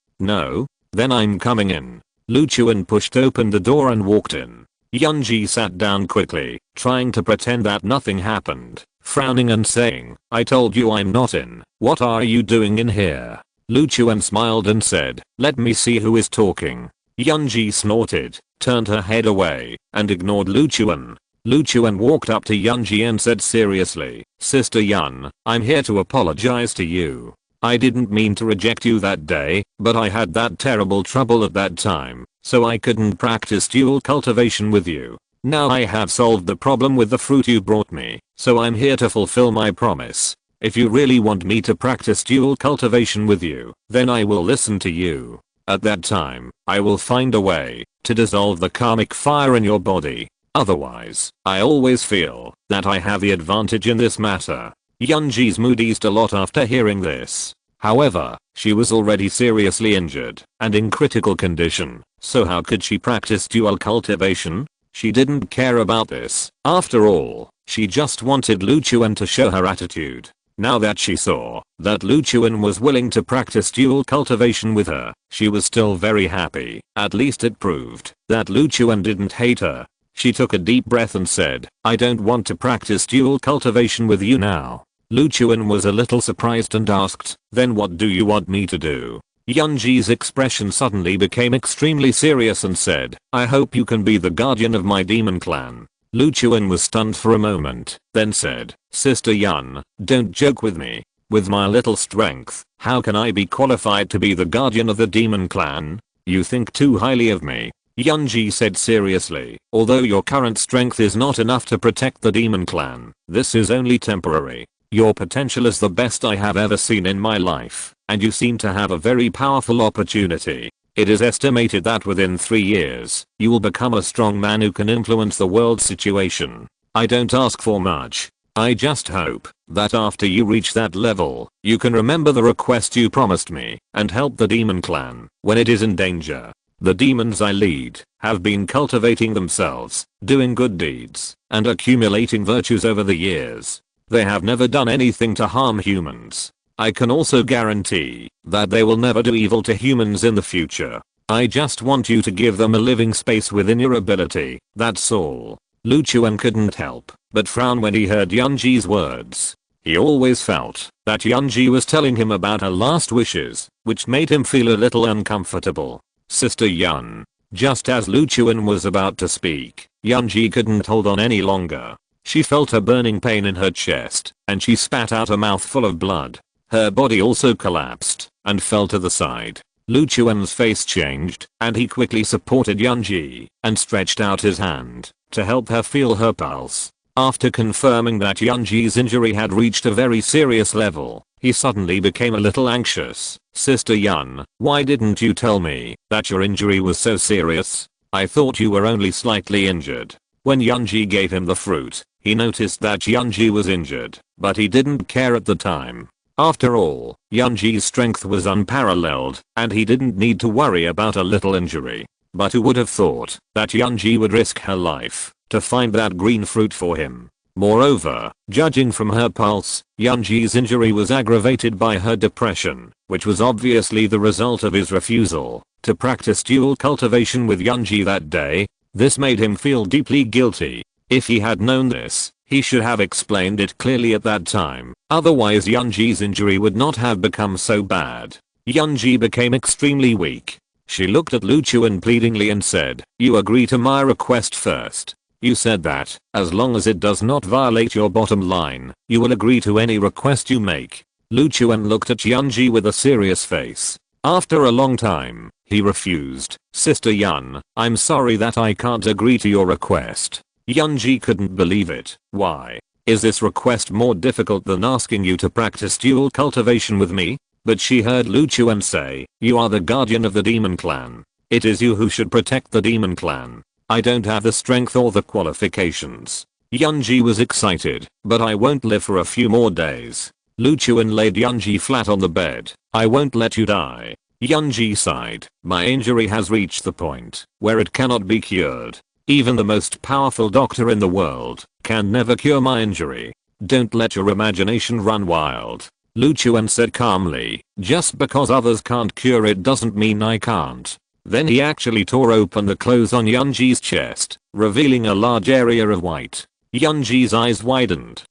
S1: Then I'm coming in. Lu Chuan pushed open the door and walked in. Yunji sat down quickly, trying to pretend that nothing happened, frowning and saying, I told you I'm not in. What are you doing in here? Lu Chuan smiled and said, let me see who is talking. Yunji snorted, turned her head away, and ignored Lu Chuan. Lu Chuan walked up to Yunji and said seriously, Sister Yun, I'm here to apologize to you. I didn't mean to reject you that day, but I had that terrible trouble at that time, so I couldn't practice dual cultivation with you. Now I have solved the problem with the fruit you brought me, so I'm here to fulfill my promise. If you really want me to practice dual cultivation with you, then I will listen to you. At that time, I will find a way to dissolve the karmic fire in your body. Otherwise, I always feel that I have the advantage in this matter. Yunji's mood eased a lot after hearing this. However, she was already seriously injured and in critical condition, so how could she practice dual cultivation? She didn't care about this. After all, she just wanted Lu Chuan to show her attitude. Now that she saw that Lu Chuan was willing to practice dual cultivation with her, she was still very happy. At least it proved that Lu Chuan didn't hate her. She took a deep breath and said, I don't want to practice dual cultivation with you now. Lu Chuan was a little surprised and asked, then what do you want me to do? Yunji's expression suddenly became extremely serious and said, I hope you can be the guardian of my demon clan. Lu Chuan was stunned for a moment, then said, Sister Yun, don't joke with me. With my little strength, how can I be qualified to be the guardian of the demon clan? You think too highly of me. Yunji said seriously, although your current strength is not enough to protect the demon clan, this is only temporary. Your potential is the best I have ever seen in my life, and you seem to have a very powerful opportunity. It is estimated that within 3 years, you will become a strong man who can influence the world's situation. I don't ask for much. I just hope that after you reach that level, you can remember the request you promised me and help the demon clan when it is in danger. The demons I lead have been cultivating themselves, doing good deeds, and accumulating virtues over the years. They have never done anything to harm humans. I can also guarantee that they will never do evil to humans in the future. I just want you to give them a living space within your ability, that's all. Lu Chuan couldn't help but frown when he heard Yunji's words. He always felt that Yunji was telling him about her last wishes, which made him feel a little uncomfortable. Sister Yun. Just as Lu Chuan was about to speak, Yunji couldn't hold on any longer. She felt a burning pain in her chest, and she spat out a mouthful of blood. Her body also collapsed and fell to the side. Lu Chuan's face changed, and he quickly supported Yunji and stretched out his hand to help her feel her pulse. After confirming that Yunji's injury had reached a very serious level, he suddenly became a little anxious. Sister Yun, why didn't you tell me that your injury was so serious? I thought you were only slightly injured. When Yunji gave him the fruit, He noticed that Yunji was injured, but he didn't care at the time. After all, Yunji's strength was unparalleled, and he didn't need to worry about a little injury. But who would have thought that Yunji would risk her life to find that green fruit for him? Moreover, judging from her pulse, Yunji's injury was aggravated by her depression, which was obviously the result of his refusal to practice dual cultivation with Yunji that day. This made him feel deeply guilty. If he had known this, he should have explained it clearly at that time, otherwise Yunji's injury would not have become so bad. Yunji became extremely weak. She looked at Lu Chuan pleadingly and said, "You agree to my request first. You said that, as long as it does not violate your bottom line, you will agree to any request you make." Lu Chuan looked at Yunji with a serious face. After a long time, he refused. "Sister Yun, I'm sorry that I can't agree to your request." Yunji couldn't believe it. "Why? Is this request more difficult than asking you to practice dual cultivation with me?" But she heard Lu Chuan say, "You are the guardian of the demon clan. It is you who should protect the demon clan. I don't have the strength or the qualifications." Yunji was excited, "But I won't live for a few more days." Lu Chuan laid Yunji flat on the bed. "I won't let you die." Yunji sighed. "My injury has reached the point where it cannot be cured. Even the most powerful doctor in the world can never cure my injury. Don't let your imagination run wild." Lu Chuan said calmly, "Just because others can't cure it doesn't mean I can't." Then he actually tore open the clothes on Yunji's chest, revealing a large area of white. Yunji's eyes widened.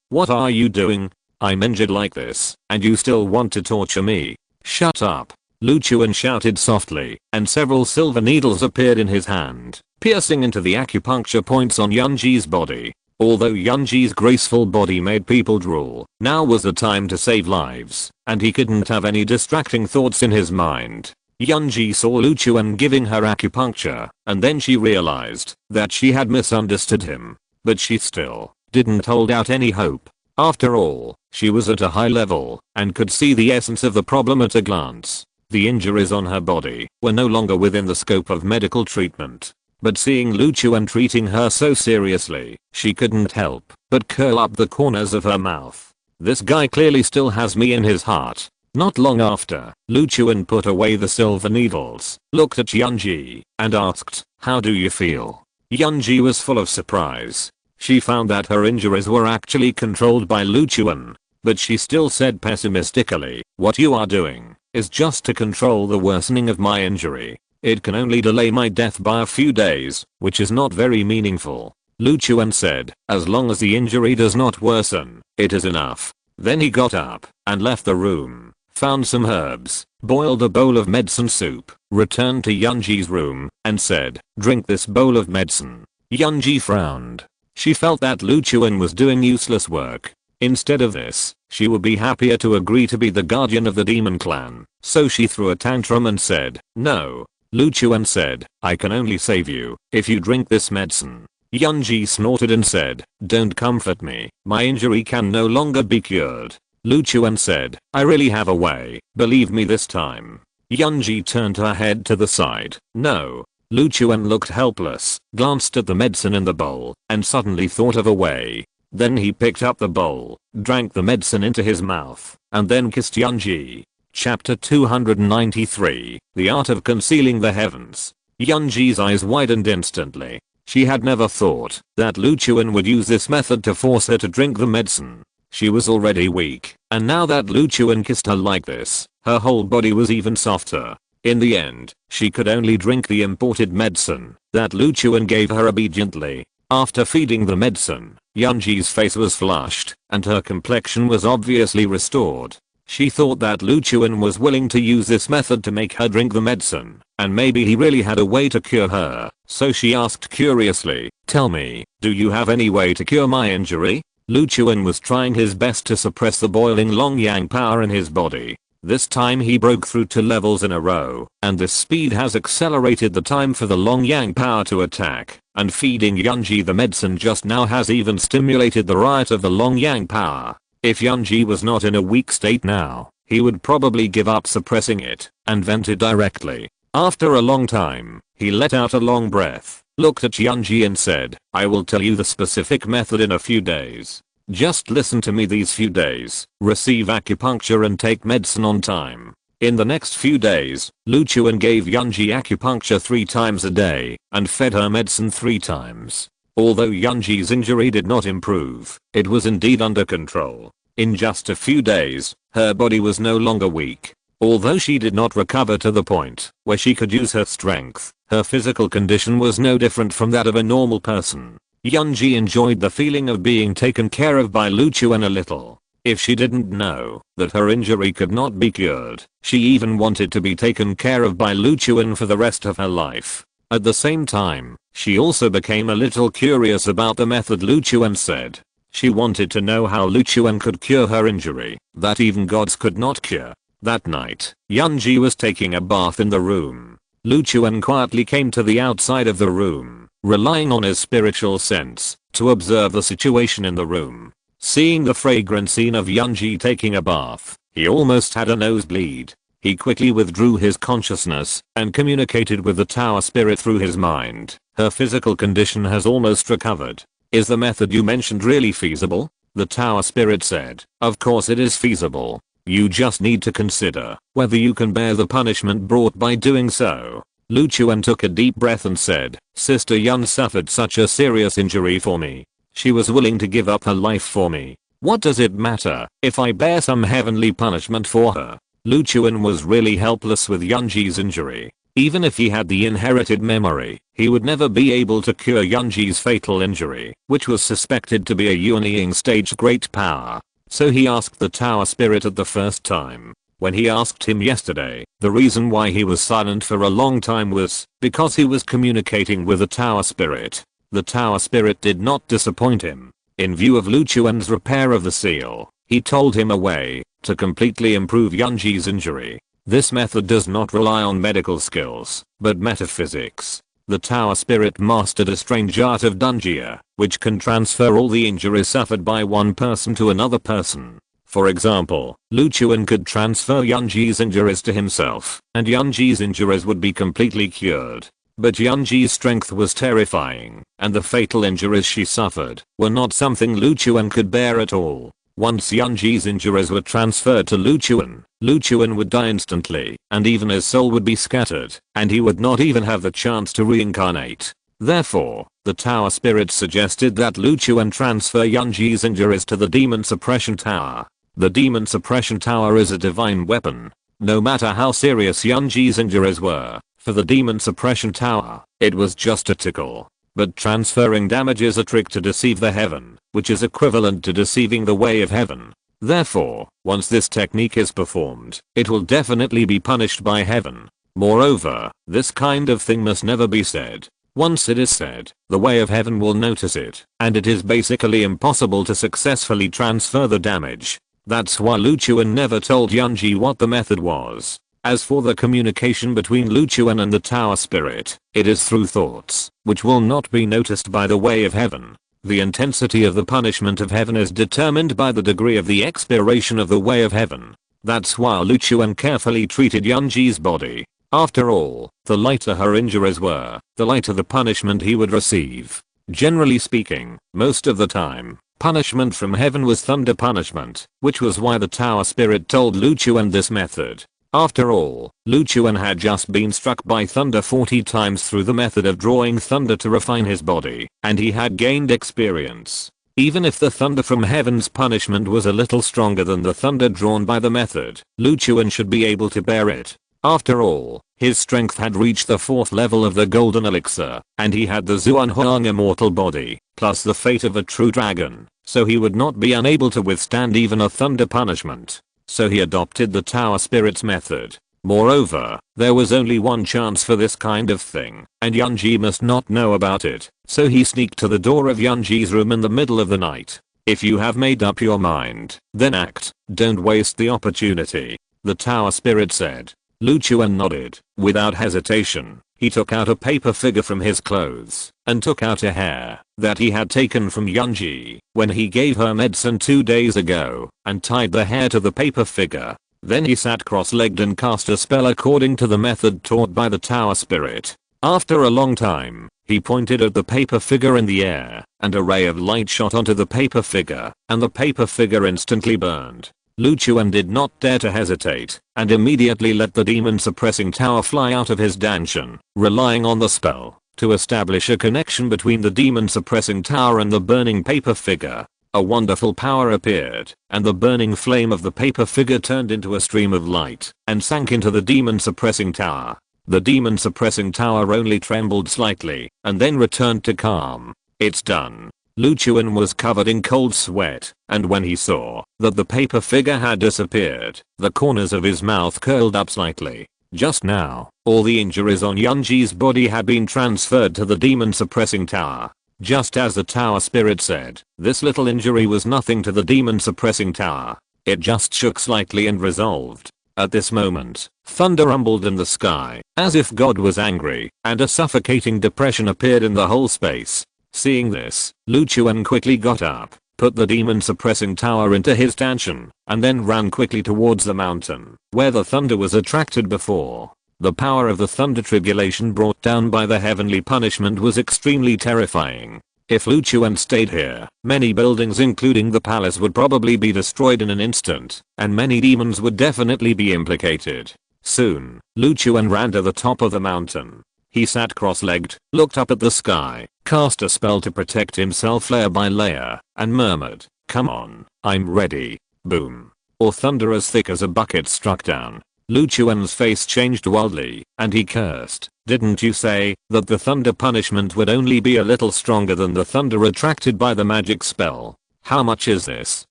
S1: What are you doing? I'm injured like this, and you still want to torture me? Shut up." Lu Chuan shouted softly, and several silver needles appeared in his hand, piercing into the acupuncture points on Yunji's body. Although Yunji's graceful body made people drool, now was the time to save lives, and he couldn't have any distracting thoughts in his mind. Yunji saw Lu Chuan giving her acupuncture, and then she realized that she had misunderstood him. But she still didn't hold out any hope. After all, she was at a high level, and could see the essence of the problem at a glance. The injuries on her body were no longer within the scope of medical treatment. But seeing Lu Chuan treating her so seriously, she couldn't help but curl up the corners of her mouth. This guy clearly still has me in his heart. Not long after, Lu Chuan put away the silver needles, looked at Yunji, and asked, "How do you feel?" Yunji was full of surprise. She found that her injuries were actually controlled by Lu Chuan. But she still said pessimistically, "What you are doing is just to control the worsening of my injury. It can only delay my death by a few days, which is not very meaningful." Lu Chuan said, "As long as the injury does not worsen, it is enough." Then he got up and left the room, found some herbs, boiled a bowl of medicine soup, returned to Yunji's room, and said, "Drink this bowl of medicine." Yunji frowned. She felt that Lu Chuan was doing useless work. Instead of this, she would be happier to agree to be the guardian of the demon clan. So she threw a tantrum and said, "No." Lu Chuan said, "I can only save you if you drink this medicine." Yunji snorted and said, "Don't comfort me. My injury can no longer be cured." Lu Chuan said, "I really have a way, believe me this time." Yunji turned her head to the side. "No." Lu Chuan looked helpless, glanced at the medicine in the bowl, and suddenly thought of a way. Then he picked up the bowl, drank the medicine into his mouth, and then kissed Yunji. Chapter 293, The Art of Concealing the Heavens. Yunji's eyes widened instantly. She had never thought that Lu Chuan would use this method to force her to drink the medicine. She was already weak, and now that Lu Chuan kissed her like this, her whole body was even softer. In the end, she could only drink the imported medicine that Lu Chuan gave her obediently. After feeding the medicine, Yunji's face was flushed, and her complexion was obviously restored. She thought that Lu Chuan was willing to use this method to make her drink the medicine, and maybe he really had a way to cure her, so she asked curiously, "Tell me, do you have any way to cure my injury?" Lu Chuan was trying his best to suppress the boiling Long Yang power in his body. This time he broke through 2 levels in a row, and this speed has accelerated the time for the Long Yang power to attack, and feeding Yunji the medicine just now has even stimulated the riot of the Long Yang power. If Yunji was not in a weak state now, he would probably give up suppressing it and vent it directly. After a long time, he let out a long breath. looked at Yunji and said, I will tell you the specific method in a few days. Just listen to me these few days, receive acupuncture and take medicine on time. In the next few days, Lu Chuan gave Yunji acupuncture 3 times a day and fed her medicine 3 times. Although Yunji's injury did not improve, it was indeed under control. In just a few days, her body was no longer weak. Although she did not recover to the point where she could use her strength, her physical condition was no different from that of a normal person. Yunji enjoyed the feeling of being taken care of by Lu Chuan a little. If she didn't know that her injury could not be cured, she even wanted to be taken care of by Lu Chuan for the rest of her life. At the same time, she also became a little curious about the method Lu Chuan said. She wanted to know how Lu Chuan could cure her injury that even gods could not cure. That night, Yunji was taking a bath in the room. Lu Chuan quietly came to the outside of the room, relying on his spiritual sense to observe the situation in the room. Seeing the fragrant scene of Yunji taking a bath, he almost had a nosebleed. He quickly withdrew his consciousness and communicated with the tower spirit through his mind. Her physical condition has almost recovered. Is the method you mentioned really feasible? The tower spirit said, of course it is feasible. You just need to consider whether you can bear the punishment brought by doing so. Lu Chuan took a deep breath and said, Sister Yun suffered such a serious injury for me. She was willing to give up her life for me. What does it matter if I bear some heavenly punishment for her? Lu Chuan was really helpless with Yunji's injury. Even if he had the inherited memory, he would never be able to cure Yunji's fatal injury, which was suspected to be a Yuanying stage great power. So he asked the tower spirit at the first time. When he asked him yesterday, the reason why he was silent for a long time was because he was communicating with the tower spirit. The tower spirit did not disappoint him. In view of Lu Chuan's repair of the seal, he told him a way to completely improve Yunji's injury. This method does not rely on medical skills, but metaphysics. The tower spirit mastered a strange art of Dunjia, which can transfer all the injuries suffered by one person to another person. For example, Lu Chuan could transfer Yunji's injuries to himself, and Yunji's injuries would be completely cured. But Yunji's strength was terrifying, and the fatal injuries she suffered were not something Lu Chuan could bear at all. Once Yunji's injuries were transferred to Lu Chuan would die instantly, and even his soul would be scattered, and he would not even have the chance to reincarnate. Therefore, the tower spirit suggested that Lu Chuan transfer Yunji's injuries to the Demon Suppression Tower. The Demon Suppression Tower is a divine weapon. No matter how serious Yunji's injuries were, for the Demon Suppression Tower, it was just a tickle. But transferring damage is a trick to deceive the heaven, which is equivalent to deceiving the way of heaven. Therefore, once this technique is performed, it will definitely be punished by heaven. Moreover, this kind of thing must never be said. Once it is said, the way of heaven will notice it, and it is basically impossible to successfully transfer the damage. That's why Lu Chuan never told Yunji what the method was. As for the communication between Lu Chuan and the tower spirit, it is through thoughts, which will not be noticed by the way of heaven. The intensity of the punishment of heaven is determined by the degree of the expiration of the way of heaven. That's why Lu Chuan carefully treated Yunji's body. After all, the lighter her injuries were, the lighter the punishment he would receive. Generally speaking, most of the time, punishment from heaven was thunder punishment, which was why the tower spirit told Lu Chuan this method. After all, Lu Chuan had just been struck by thunder 40 times through the method of drawing thunder to refine his body, and he had gained experience. Even if the thunder from heaven's punishment was a little stronger than the thunder drawn by the method, Lu Chuan should be able to bear it. After all, his strength had reached the 4th level of the golden elixir, and he had the Xuanhuang immortal body, plus the fate of a true dragon, so he would not be unable to withstand even a thunder punishment. So he adopted the tower spirit's method. Moreover, there was only one chance for this kind of thing, and Yunji must not know about it, so he sneaked to the door of Yunji's room in the middle of the night. If you have made up your mind, then act, don't waste the opportunity, the tower spirit said. Lu Chuan nodded. Without hesitation, he took out a paper figure from his clothes, and took out a hair that he had taken from Yunji when he gave her medicine 2 days ago, and tied the hair to the paper figure. Then he sat cross-legged and cast a spell according to the method taught by the tower spirit. After a long time, He pointed at the paper figure in the air, and a ray of light shot onto the paper figure, and the paper figure instantly burned. Lu Chuan did not dare to hesitate, and immediately let the demon suppressing tower fly out of his dantian, relying on the spell to establish a connection between the demon suppressing tower and the burning paper figure. A wonderful power appeared, and the burning flame of the paper figure turned into a stream of light and sank into the demon suppressing tower. The demon suppressing tower only trembled slightly and then returned to calm. It's done. Lu Chuan was covered in cold sweat, and when he saw that the paper figure had disappeared, the corners of his mouth curled up slightly. Just now, all the injuries on Yunji's body had been transferred to the demon suppressing tower. Just as the tower spirit said, this little injury was nothing to the demon suppressing tower. It just shook slightly and resolved. At this moment, thunder rumbled in the sky, as if God was angry, and a suffocating depression appeared in the whole space. Seeing this, Lu Chuan quickly got up, put the demon suppressing tower into his dantian, and then ran quickly towards the mountain, where the thunder was attracted before. The power of the thunder tribulation brought down by the heavenly punishment was extremely terrifying. If Lu Chuan stayed here, many buildings including the palace would probably be destroyed in an instant, and many demons would definitely be implicated. Soon, Lu Chuan ran to the top of the mountain. He sat cross-legged, looked up at the sky, cast a spell to protect himself layer by layer, and murmured, "Come on, I'm ready." Boom. Or thunder as thick as a bucket struck down. Lu Chuan's face changed wildly, and he cursed. "Didn't you say that the thunder punishment would only be a little stronger than the thunder attracted by the magic spell? How much is this?"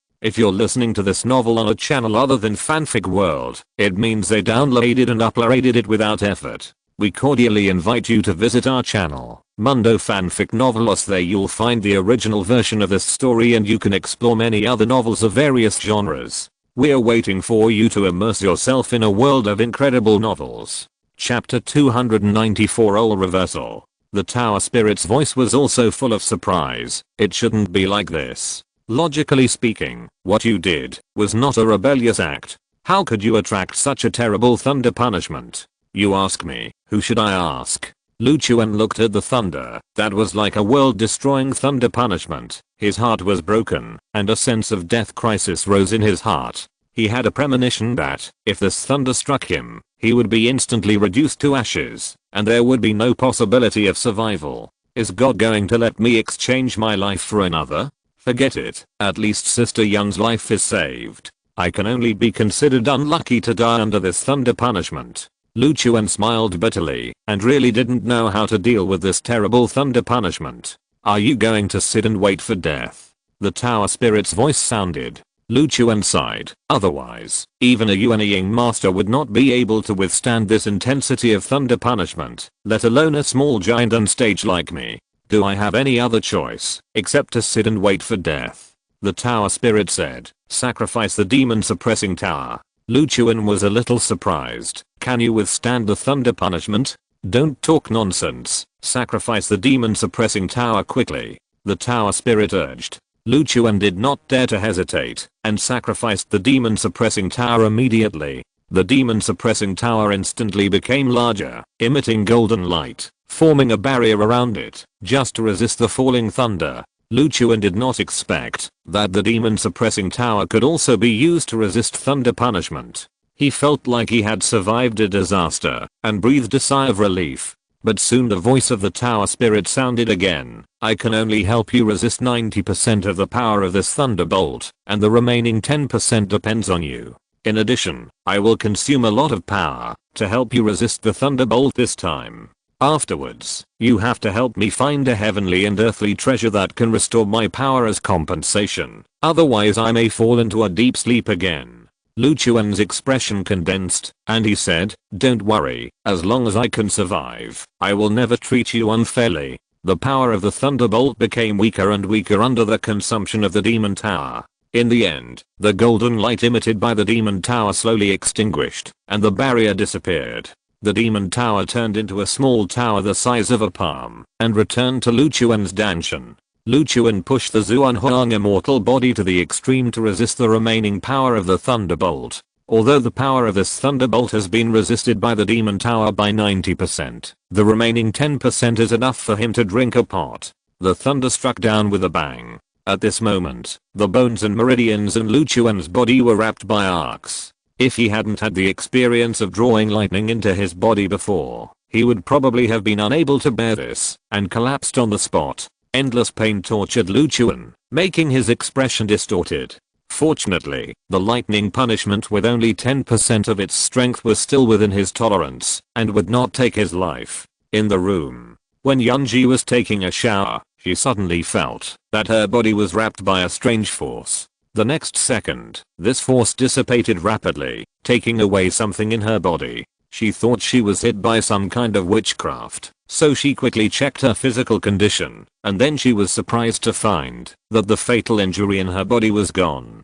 S1: If you're listening to this novel on a channel other than Fanfic World, it means they downloaded and uploaded it without effort. We cordially invite you to visit our channel, Mundo Fanfic Novelos. There you'll find the original version of this story, and you can explore many other novels of various genres. We're waiting for you to immerse yourself in a world of incredible novels. Chapter 294 Role Reversal. The tower spirit's voice was also full of surprise. "It shouldn't be like this. Logically speaking, what you did was not a rebellious act. How could you attract such a terrible thunder punishment? You ask me, who should I ask?" Lu Chuan looked at the thunder. That was like a world-destroying thunder punishment. His heart was broken, and a sense of death crisis rose in his heart. He had a premonition that, if this thunder struck him, he would be instantly reduced to ashes, and there would be no possibility of survival. Is God going to let me exchange my life for another? Forget it. At least Sister Young's life is saved. I can only be considered unlucky to die under this thunder punishment. Lu Chuan smiled bitterly, and really didn't know how to deal with this terrible thunder punishment. "Are you going to sit and wait for death?" The tower spirit's voice sounded. Lu Chuan sighed. Otherwise, even a Yuanying master would not be able to withstand this intensity of thunder punishment, let alone a small giant on stage like me. Do I have any other choice, except to sit and wait for death? The tower spirit said. Sacrifice the demon suppressing tower. Lu Chuan was a little surprised. Can you withstand the thunder punishment? Don't talk nonsense. Sacrifice the demon suppressing tower quickly. The tower spirit urged. Lu Chuan did not dare to hesitate, and sacrificed the demon suppressing tower immediately. The demon suppressing tower instantly became larger, emitting golden light, forming a barrier around it, just to resist the falling thunder. Lu Chuan did not expect that the demon suppressing tower could also be used to resist thunder punishment. He felt like he had survived a disaster, and breathed a sigh of relief. But soon the voice of the tower spirit sounded again. I can only help you resist 90% of the power of this thunderbolt, and the remaining 10% depends on you. In addition, I will consume a lot of power to help you resist the thunderbolt this time. Afterwards, you have to help me find a heavenly and earthly treasure that can restore my power as compensation. Otherwise I may fall into a deep sleep again. Lu Chuan's expression condensed, and he said, don't worry, as long as I can survive, I will never treat you unfairly. The power of the thunderbolt became weaker and weaker under the consumption of the demon tower. In the end, the golden light emitted by the demon tower slowly extinguished, and the barrier disappeared. The demon tower turned into a small tower the size of a palm, and returned to Lu Chuan's dantian. Lu Chuan pushed the Zuan Huang immortal body to the extreme to resist the remaining power of the thunderbolt. Although the power of this thunderbolt has been resisted by the demon tower by 90%, the remaining 10% is enough for him to drink a pot. The thunder struck down with a bang. At this moment, the bones and meridians in Lu Chuan's body were wrapped by arcs. If he hadn't had the experience of drawing lightning into his body before, he would probably have been unable to bear this and collapsed on the spot. Endless pain tortured Lu Chuan, making his expression distorted. Fortunately, the lightning punishment with only 10% of its strength was still within his tolerance and would not take his life. In the room, when Yunji was taking a shower, she suddenly felt that her body was wrapped by a strange force. The next second, this force dissipated rapidly, taking away something in her body. She thought she was hit by some kind of witchcraft, so she quickly checked her physical condition, and then she was surprised to find that the fatal injury in her body was gone.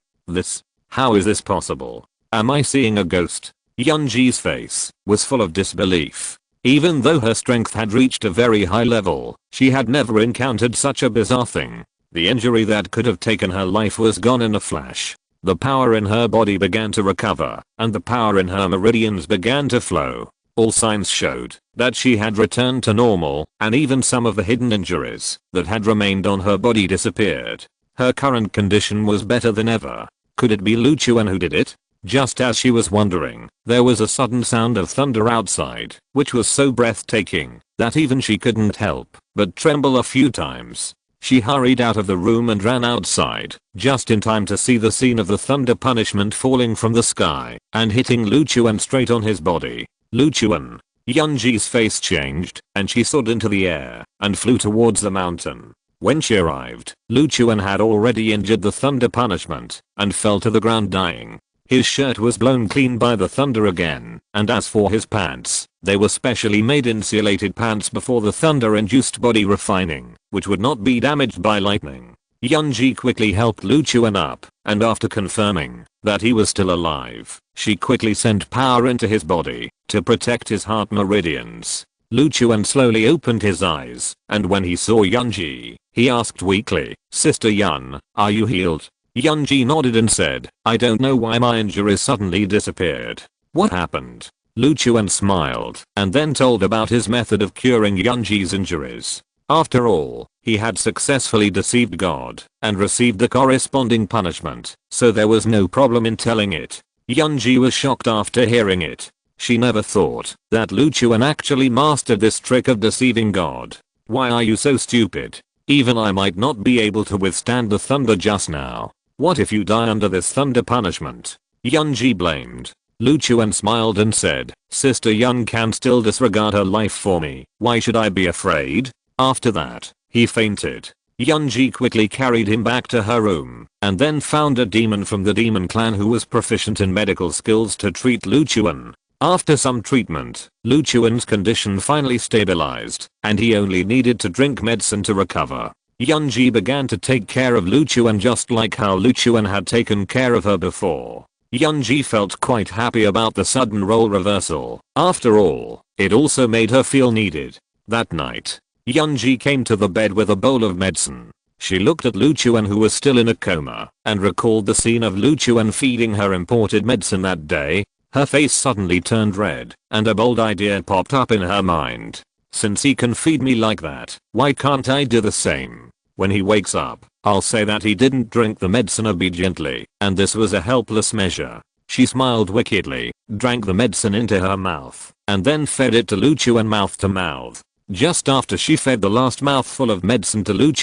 S1: How is this possible? Am I seeing a ghost? Yunji's face was full of disbelief. Even though her strength had reached a very high level, she had never encountered such a bizarre thing. The injury that could have taken her life was gone in a flash. The power in her body began to recover, and the power in her meridians began to flow. All signs showed that she had returned to normal, and even some of the hidden injuries that had remained on her body disappeared. Her current condition was better than ever. Could it be Lu Chuan who did it? Just as she was wondering, there was a sudden sound of thunder outside, which was so breathtaking that even she couldn't help but tremble a few times. She hurried out of the room and ran outside, just in time to see the scene of the thunder punishment falling from the sky and hitting Lu Chuan straight on his body. Lu Chuan. Yunji's face changed, and she soared into the air and flew towards the mountain. When she arrived, Lu Chuan had already endured the thunder punishment and fell to the ground dying. His shirt was blown clean by the thunder again, and as for his pants, they were specially made insulated pants before the thunder-induced body refining, which would not be damaged by lightning. Yunji quickly helped Lu Chuan up, and after confirming that he was still alive, she quickly sent power into his body to protect his heart meridians. Lu Chuan slowly opened his eyes, and when he saw Yunji, he asked weakly, "Sister Yun, are you healed?" Yunji nodded and said, "I don't know why my injuries suddenly disappeared. What happened?" Lu Chuan smiled and then told about his method of curing Yunji's injuries. After all, he had successfully deceived God and received the corresponding punishment, so there was no problem in telling it. Yunji was shocked after hearing it. She never thought that Lu Chuan actually mastered this trick of deceiving God. "Why are you so stupid? Even I might not be able to withstand the thunder just now. What if you die under this thunder punishment?" Yunji blamed. Lu Chuan smiled and said, "Sister Yun can still disregard her life for me. Why should I be afraid?" After that, he fainted. Yunji quickly carried him back to her room, and then found a demon from the demon clan who was proficient in medical skills to treat Lu Chuan. After some treatment, Lu Chuan's condition finally stabilized, and he only needed to drink medicine to recover. Yunji began to take care of Lu Chuan just like how Lu Chuan had taken care of her before. Yunji felt quite happy about the sudden role reversal. After all, it also made her feel needed. That night, Yunji came to the bed with a bowl of medicine. She looked at Lu Chuan who was still in a coma and recalled the scene of Lu Chuan feeding her imported medicine that day. Her face suddenly turned red, and a bold idea popped up in her mind. Since he can feed me like that, why can't I do the same? When he wakes up, I'll say that he didn't drink the medicine obediently, and this was a helpless measure. She smiled wickedly, drank the medicine into her mouth, and then fed it to Lu Chuan mouth to mouth. Just after she fed the last mouthful of medicine to Lu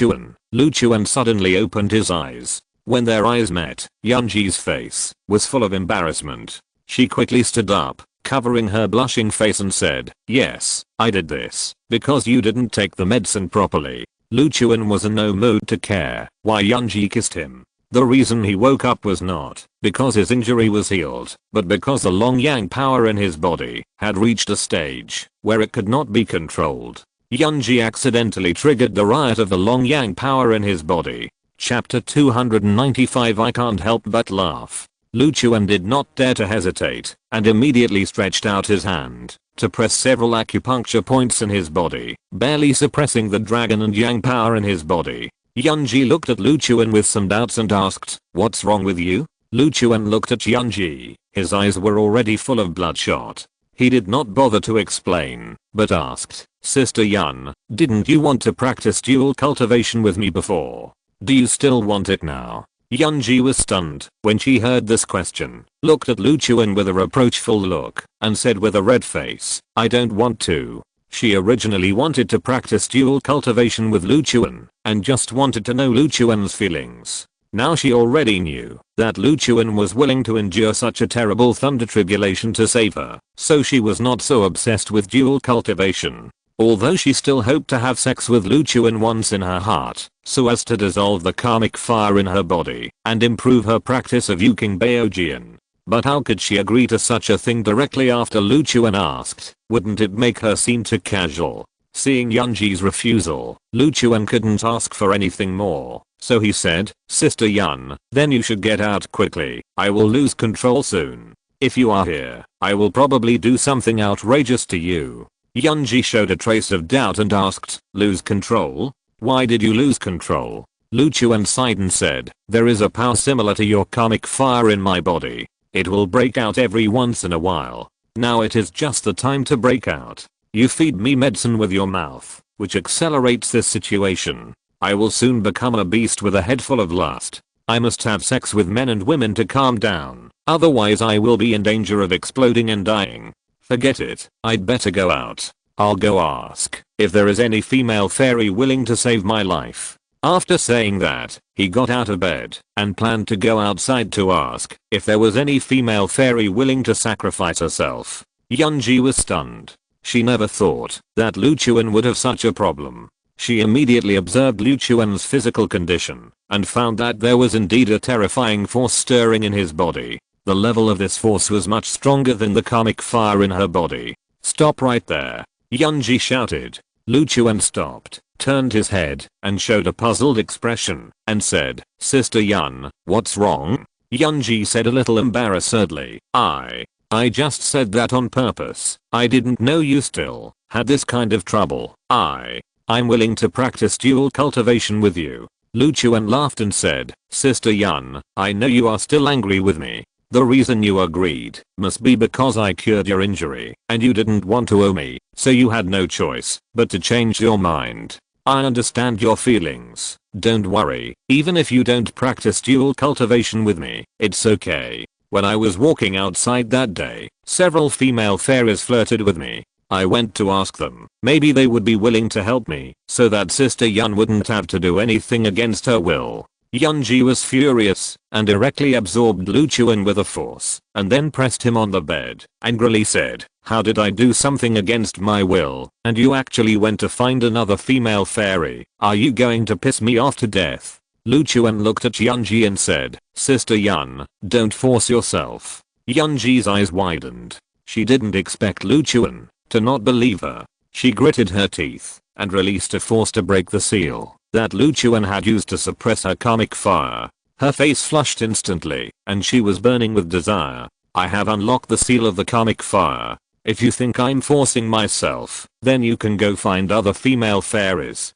S1: Chuan suddenly opened his eyes. When their eyes met, Yunji's face was full of embarrassment. She quickly stood up, covering her blushing face and said, "Yes, I did this because you didn't take the medicine properly." Lu Chuan was in no mood to care why Yunji kissed him. The reason he woke up was not because his injury was healed, but because the long yang power in his body had reached a stage where it could not be controlled. Yunji accidentally triggered the riot of the long yang power in his body. Chapter 295 I can't help but laugh. Lu Chuan did not dare to hesitate and immediately stretched out his hand to press several acupuncture points in his body, barely suppressing the dragon and yang power in his body. Yunji looked at Lu Chuan with some doubts and asked, "What's wrong with you?" Lu Chuan looked at Yunji. His eyes were already full of bloodshot. He did not bother to explain, but asked, Sister Yun, didn't you want to practice dual cultivation with me before? Do you still want it now? Yunji was stunned when she heard this question, looked at Lu Chuan with a reproachful look, and said with a red face, I don't want to. She originally wanted to practice dual cultivation with Lu Chuan, and just wanted to know Lu Chuan's feelings. Now she already knew that Lu Chuan was willing to endure such a terrible thunder tribulation to save her, so she was not so obsessed with dual cultivation. Although she still hoped to have sex with Lu Chuan once in her heart, so as to dissolve the karmic fire in her body and improve her practice of Yuking Baojian. But how could she agree to such a thing directly after Lu Chuan asked? Wouldn't it make her seem too casual? Seeing Yunji's refusal, Lu Chuan couldn't ask for anything more, so he said, Sister Yun, then you should get out quickly. I will lose control soon. If you are here, I will probably do something outrageous to you. Yunji showed a trace of doubt and asked, lose control? Why did you lose control? Lu Chuan sighed and said, there is a power similar to your karmic fire in my body. It will break out every once in a while. Now it is just the time to break out. You feed me medicine with your mouth, which accelerates this situation. I will soon become a beast with a head full of lust. I must have sex with men and women to calm down, otherwise I will be in danger of exploding and dying. Forget it, I'd better go out. I'll go ask if there is any female fairy willing to save my life. After saying that, he got out of bed and planned to go outside to ask if there was any female fairy willing to sacrifice herself. Yunji was stunned. She never thought that Lu Chuan would have such a problem. She immediately observed Lu Chuan's physical condition and found that there was indeed a terrifying force stirring in his body. The level of this force was much stronger than the karmic fire in her body. Stop right there. Yunji shouted. Lu Chuan stopped, turned his head, and showed a puzzled expression, and said, Sister Yun, what's wrong? Yunji said a little embarrassedly, I just said that on purpose. I didn't know you still had this kind of trouble. I'm willing to practice dual cultivation with you. Lu Chuan laughed and said, Sister Yun, I know you are still angry with me. The reason you agreed must be because I cured your injury and you didn't want to owe me, so you had no choice but to change your mind. I understand your feelings. Don't worry, even if you don't practice dual cultivation with me, it's okay. When I was walking outside that day, several female fairies flirted with me. I went to ask them, maybe they would be willing to help me, so that Sister Yun wouldn't have to do anything against her will. Yunji was furious and directly absorbed Lu Chuan with a force and then pressed him on the bed, angrily said, how did I do something against my will and you actually went to find another female fairy? Are you going to piss me off to death? Lu Chuan looked at Yunji and said, Sister Yun, don't force yourself. Yunji's eyes widened. She didn't expect Lu Chuan to not believe her. She gritted her teeth and released a force to break the seal that Lu Chuan had used to suppress her karmic fire. Her face flushed instantly, and she was burning with desire. I have unlocked the seal of the karmic fire. If you think I'm forcing myself, then you can go find other female fairies.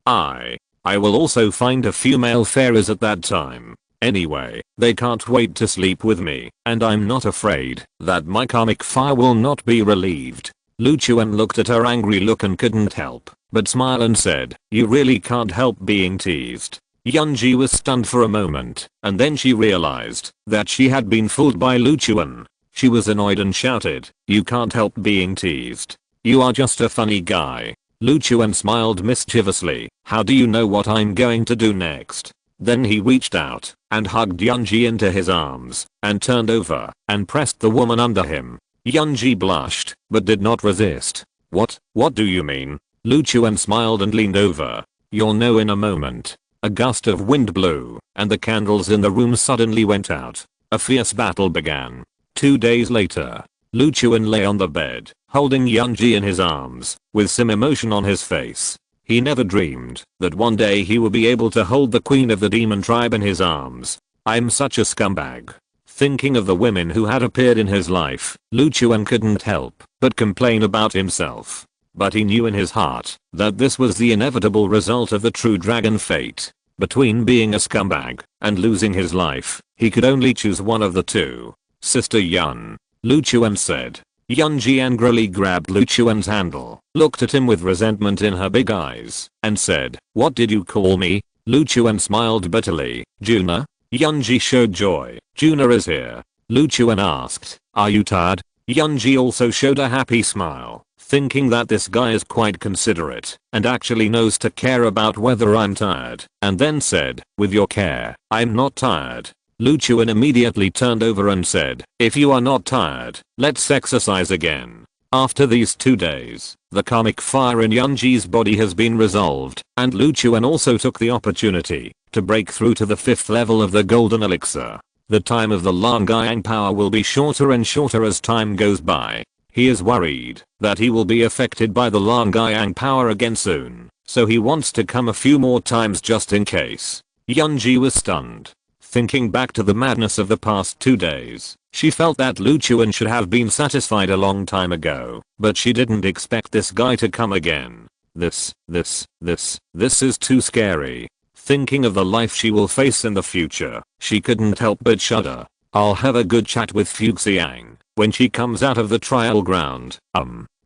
S1: I will also find a few male fairies at that time. Anyway, they can't wait to sleep with me, and I'm not afraid that my karmic fire will not be relieved. Lu Chuan looked at her angry look and couldn't help but smile and said, you really can't help being teased. Yunji was stunned for a moment, and then she realized that she had been fooled by Lu Chuan. She was annoyed and shouted, you can't help being teased. You are just a funny guy. Lu Chuan smiled mischievously, how do you know what I'm going to do next? Then he reached out and hugged Yunji into his arms and turned over and pressed the woman under him. Yunji blushed, but did not resist. What do you mean? Lu Chuan smiled and leaned over. You'll know in a moment. A gust of wind blew, and the candles in the room suddenly went out. A fierce battle began. 2 days later, Lu Chuan lay on the bed, holding Yunji in his arms, with some emotion on his face. He never dreamed that one day he would be able to hold the queen of the demon tribe in his arms. I'm such a scumbag. Thinking of the women who had appeared in his life, Lu Chuan couldn't help but complain about himself. But he knew in his heart that this was the inevitable result of the true dragon fate. Between being a scumbag and losing his life, he could only choose one of the two. Sister Yun, Lu Chuan said. Yunji angrily grabbed Lu Chuan's handle, looked at him with resentment in her big eyes, and said, "What did you call me?" Lu Chuan smiled bitterly. "Juna?" Yunji showed joy. "Juna is here." Lu Chuan asked, "Are you tired?" Yunji also showed a happy smile, thinking that this guy is quite considerate and actually knows to care about whether I'm tired, and then said, "With your care, I'm not tired." Lu Chuan immediately turned over and said, "If you are not tired, let's exercise again." After these 2 days, the karmic fire in Yunji's body has been resolved, and Lu Chuan also took the opportunity to break through to the 5th level of the golden elixir. The time of the Langyang power will be shorter and shorter as time goes by. He is worried that he will be affected by the Langyang power again soon, so he wants to come a few more times just in case. Yunji was stunned. Thinking back to the madness of the past 2 days, she felt that Lu Chuan should have been satisfied a long time ago, but she didn't expect this guy to come again. This is too scary. Thinking of the life she will face in the future, she couldn't help but shudder. I'll have a good chat with Fuxiang when she comes out of the trial ground.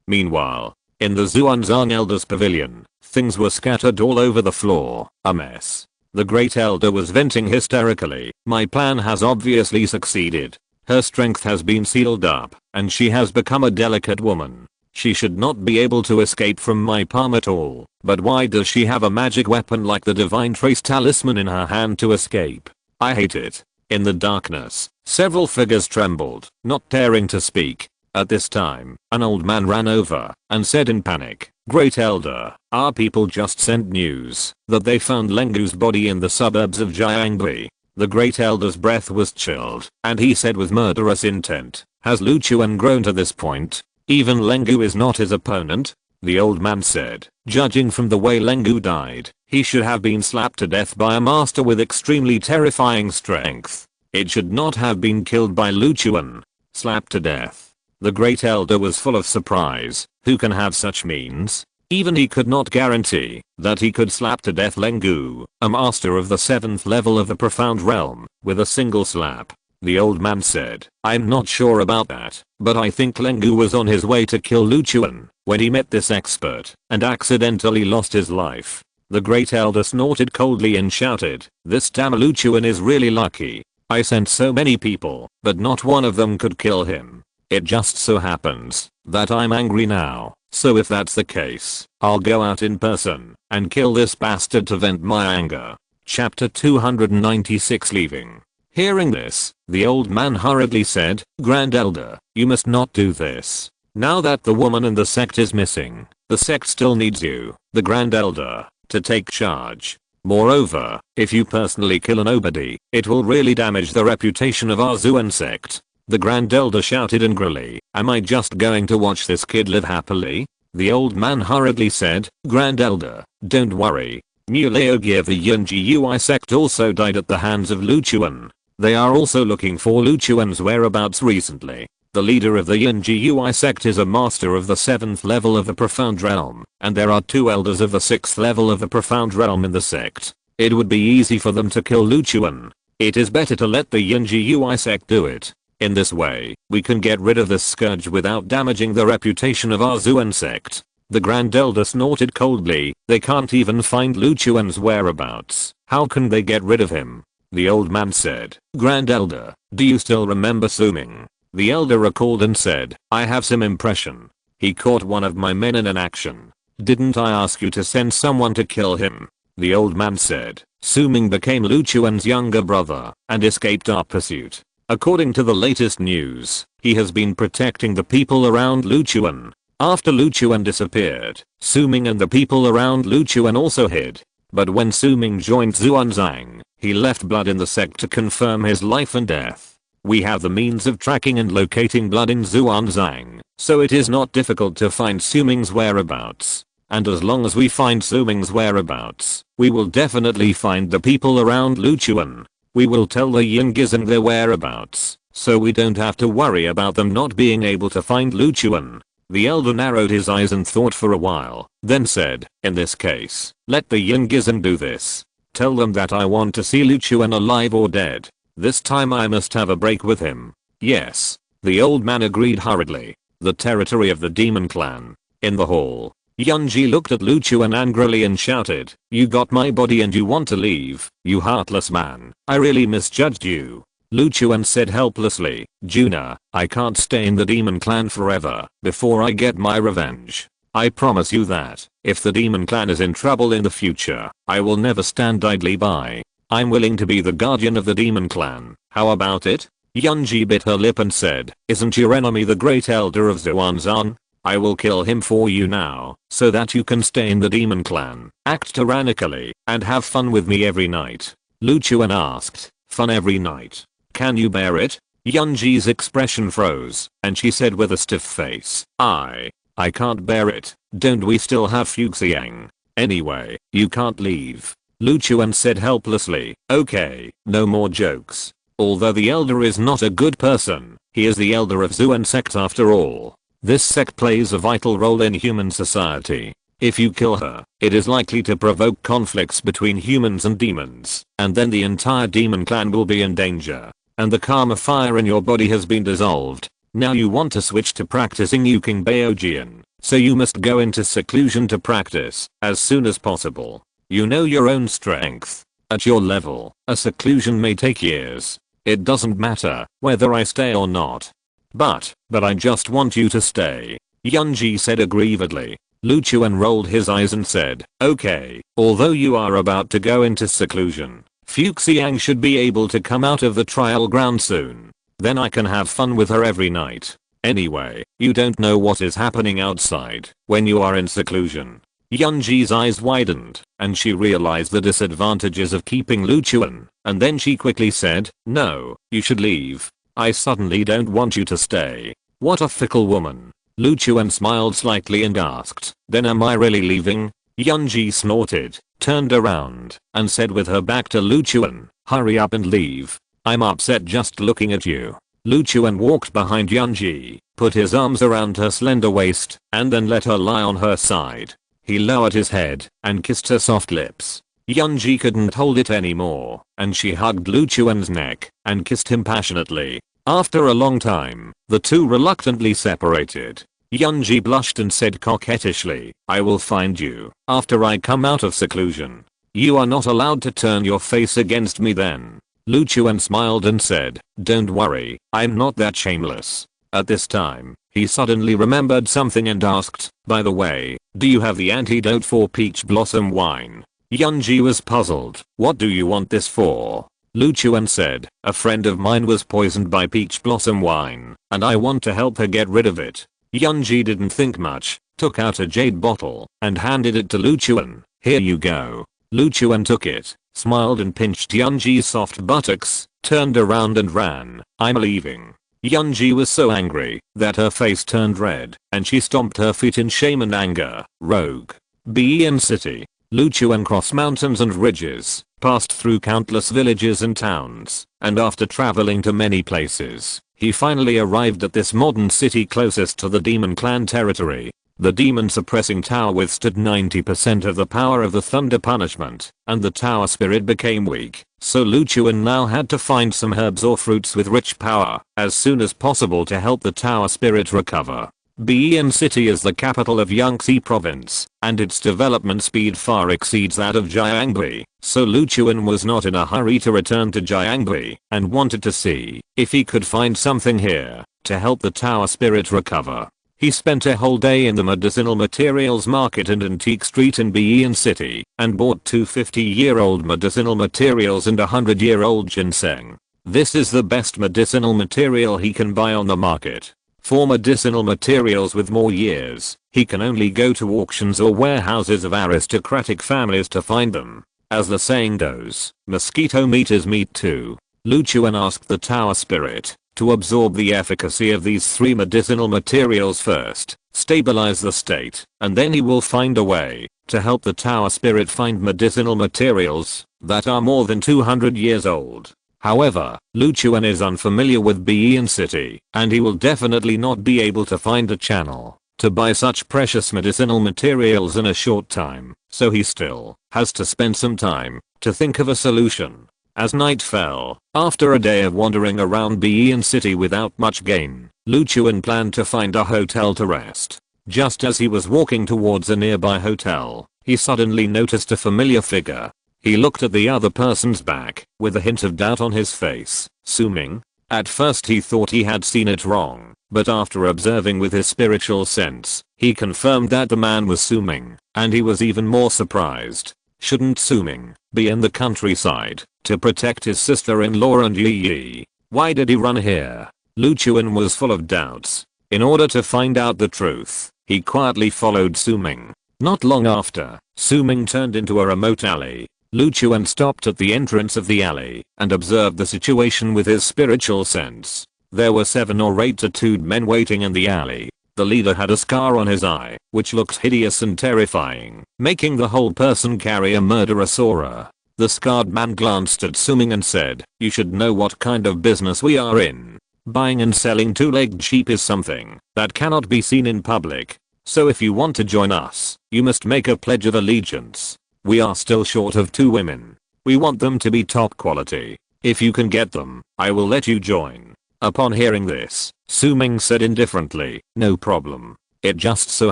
S1: Meanwhile, in the Xuanzang Elder's pavilion, things were scattered all over the floor, a mess. The Great Elder was venting hysterically. "My plan has obviously succeeded. Her strength has been sealed up, and she has become a delicate woman. She should not be able to escape from my palm at all, but why does she have a magic weapon like the Divine Trace Talisman in her hand to escape? I hate it." In the darkness, several figures trembled, not daring to speak. At this time, an old man ran over and said in panic, "Great Elder, our people just sent news that they found Lengu's body in the suburbs of Jiangbi." The Great Elder's breath was chilled, and he said with murderous intent, "Has Lu Chuan grown to this point? Even Lengu is not his opponent?" The old man said, "Judging from the way Lengu died, he should have been slapped to death by a master with extremely terrifying strength. It should not have been killed by Lu Chuan." Slapped to death. The Great Elder was full of surprise. Who can have such means? Even he could not guarantee that he could slap to death Lengu, a master of the 7th level of the profound realm, with a single slap. The old man said, "I'm not sure about that, but I think Lengu was on his way to kill Lu Chuan when he met this expert and accidentally lost his life." The Great Elder snorted coldly and shouted, "This damn Lu Chuan is really lucky. I sent so many people, but not one of them could kill him. It just so happens that I'm angry now, so if that's the case, I'll go out in person and kill this bastard to vent my anger." Chapter 296 Leaving. Hearing this, the old man hurriedly said, "Grand Elder, you must not do this. Now that the woman in the sect is missing, the sect still needs you, the Grand Elder, to take charge. Moreover, if you personally kill a nobody, it will really damage the reputation of our Zuan sect." The Grand Elder shouted angrily, "Am I just going to watch this kid live happily?" The old man hurriedly said, "Grand Elder, don't worry. Mu Leogi of the Yunji sect also died at the hands of Lu Chuan. They are also looking for Lu Chuan's whereabouts recently. The leader of the Yunji sect is a master of the 7th level of the profound realm, and there are 2 elders of the 6th level of the profound realm in the sect. It would be easy for them to kill Lu Chuan. It is better to let the Yunji sect do it. In this way, we can get rid of this scourge without damaging the reputation of our Zuan sect." The Grand Elder snorted coldly, "They can't even find Lu Chuan's whereabouts. How can they get rid of him?" The old man said, "Grand Elder, do you still remember Suming?" The elder recalled and said, "I have some impression. He caught one of my men in an action. Didn't I ask you to send someone to kill him?" The old man said, "Suming became Lu Chuan's younger brother and escaped our pursuit. According to the latest news, he has been protecting the people around Lu Chuan. After Lu Chuan disappeared, Suming and the people around Lu Chuan also hid. But when Suming joined Xuanzang, he left blood in the sect to confirm his life and death. We have the means of tracking and locating blood in Xuanzang, so it is not difficult to find Suming's whereabouts. And as long as we find Suming's whereabouts, we will definitely find the people around Lu Chuan. We will tell the Yingizan their whereabouts, so we don't have to worry about them not being able to find Lu Chuan." The elder narrowed his eyes and thought for a while, then said, "In this case, let the Yingizan do this. Tell them that I want to see Lu Chuan alive or dead. This time I must have a break with him. Yes. The old man agreed hurriedly. The territory of the demon clan. In the hall, Yunji looked at Lu Chuan angrily and shouted, "You got my body and you want to leave, you heartless man. I really misjudged you." Lu Chuan said helplessly, "Juna, I can't stay in the demon clan forever before I get my revenge. I promise you that, if the demon clan is in trouble in the future, I will never stand idly by. I'm willing to be the guardian of the demon clan. How about it?" Yunji bit her lip and said, "Isn't your enemy the great elder of Xuanzan? I will kill him for you now, so that you can stay in the demon clan, act tyrannically, and have fun with me every night." Lu Chuan asked, "Fun every night? Can you bear it?" Yunji's expression froze, and she said with a stiff face, I can't bear it. Don't we still have Fuxiang? Anyway, you can't leave." Lu Chuan said helplessly, "Okay, no more jokes. Although the elder is not a good person, he is the elder of Xuan sect after all. This sect plays a vital role in human society. If you kill her, it is likely to provoke conflicts between humans and demons, and then the entire demon clan will be in danger. And the karma fire in your body has been dissolved. Now you want to switch to practicing Yuking Baojian, so you must go into seclusion to practice as soon as possible. You know your own strength. At your level, a seclusion may take years. It doesn't matter whether I stay or not. But I just want you to stay," Yunji said aggrievedly. Lu Chuan rolled his eyes and said, "Okay, although you are about to go into seclusion, Fuxiang should be able to come out of the trial ground soon. Then I can have fun with her every night. Anyway, you don't know what is happening outside when you are in seclusion." Yunji's eyes widened, and she realized the disadvantages of keeping Lu Chuan, and then she quickly said, "No, you should leave. I suddenly don't want you to stay." What a fickle woman. Lu Chuan smiled slightly and asked, "Then am I really leaving?" Yunji snorted, turned around, and said with her back to Lu Chuan, "Hurry up and leave. I'm upset just looking at you." Lu Chuan walked behind Yunji, put his arms around her slender waist, and then let her lie on her side. He lowered his head and kissed her soft lips. Yunji couldn't hold it anymore, and she hugged Lu Chuan's neck and kissed him passionately. After a long time, the two reluctantly separated. Yunji blushed and said coquettishly, "I will find you after I come out of seclusion. You are not allowed to turn your face against me then." Lu Chuan smiled and said, "Don't worry, I'm not that shameless." At this time, he suddenly remembered something and asked, "By the way, do you have the antidote for peach blossom wine?" Yunji was puzzled. "What do you want this for?" Lu Chuan said, "A friend of mine was poisoned by peach blossom wine, and I want to help her get rid of it." Yunji didn't think much, took out a jade bottle, and handed it to Lu Chuan. "Here you go." Lu Chuan took it, smiled and pinched Yunji's soft buttocks, turned around and ran. "I'm leaving." Yunji was so angry that her face turned red, and she stomped her feet in shame and anger. Rogue. Bian City. Lu Chuan crossed mountains and ridges, passed through countless villages and towns, and after traveling to many places, he finally arrived at this modern city closest to the demon clan territory. The demon suppressing tower withstood 90% of the power of the thunder punishment, and the tower spirit became weak, so Lu Chuan now had to find some herbs or fruits with rich power as soon as possible to help the tower spirit recover. Bian City is the capital of Yangtze province, and its development speed far exceeds that of Jiangbi, so Lu Chuan was not in a hurry to return to Jiangbi, and wanted to see if he could find something here to help the tower spirit recover. He spent a whole day in the medicinal materials market and antique street in Bian City, and bought 2 50-year-old medicinal materials and a 100-year-old ginseng. This is the best medicinal material he can buy on the market. For medicinal materials with more years, he can only go to auctions or warehouses of aristocratic families to find them. As the saying goes, mosquito meat is meat too. Lu Chuan asked the tower spirit to absorb the efficacy of these 3 medicinal materials first, stabilize the state, and then he will find a way to help the tower spirit find medicinal materials that are more than 200 years old. However, Lu Chuan is unfamiliar with Bian City, and he will definitely not be able to find a channel to buy such precious medicinal materials in a short time, so he still has to spend some time to think of a solution. As night fell, after a day of wandering around Bean City without much gain, Lu Chuan planned to find a hotel to rest. Just as he was walking towards a nearby hotel, he suddenly noticed a familiar figure. He looked at the other person's back, with a hint of doubt on his face. Suming? At first he thought he had seen it wrong, but after observing with his spiritual sense, he confirmed that the man was Suming, and he was even more surprised. Shouldn't Suming be in the countryside to protect his sister-in-law and Yi? Why did he run here? Lu Chuan was full of doubts. In order to find out the truth, he quietly followed Suming. Not long after, Suming turned into a remote alley. Lu Chuan stopped at the entrance of the alley and observed the situation with his spiritual sense. There were 7 or 8 tattooed men waiting in the alley. The leader had a scar on his eye, which looked hideous and terrifying, making the whole person carry a murderous aura. The scarred man glanced at Suming and said, "You should know what kind of business we are in. Buying and selling two-legged sheep is something that cannot be seen in public. So if you want to join us, you must make a pledge of allegiance. We are still short of 2 women. We want them to be top quality. If you can get them, I will let you join." Upon hearing this, Suming said indifferently, "No problem. It just so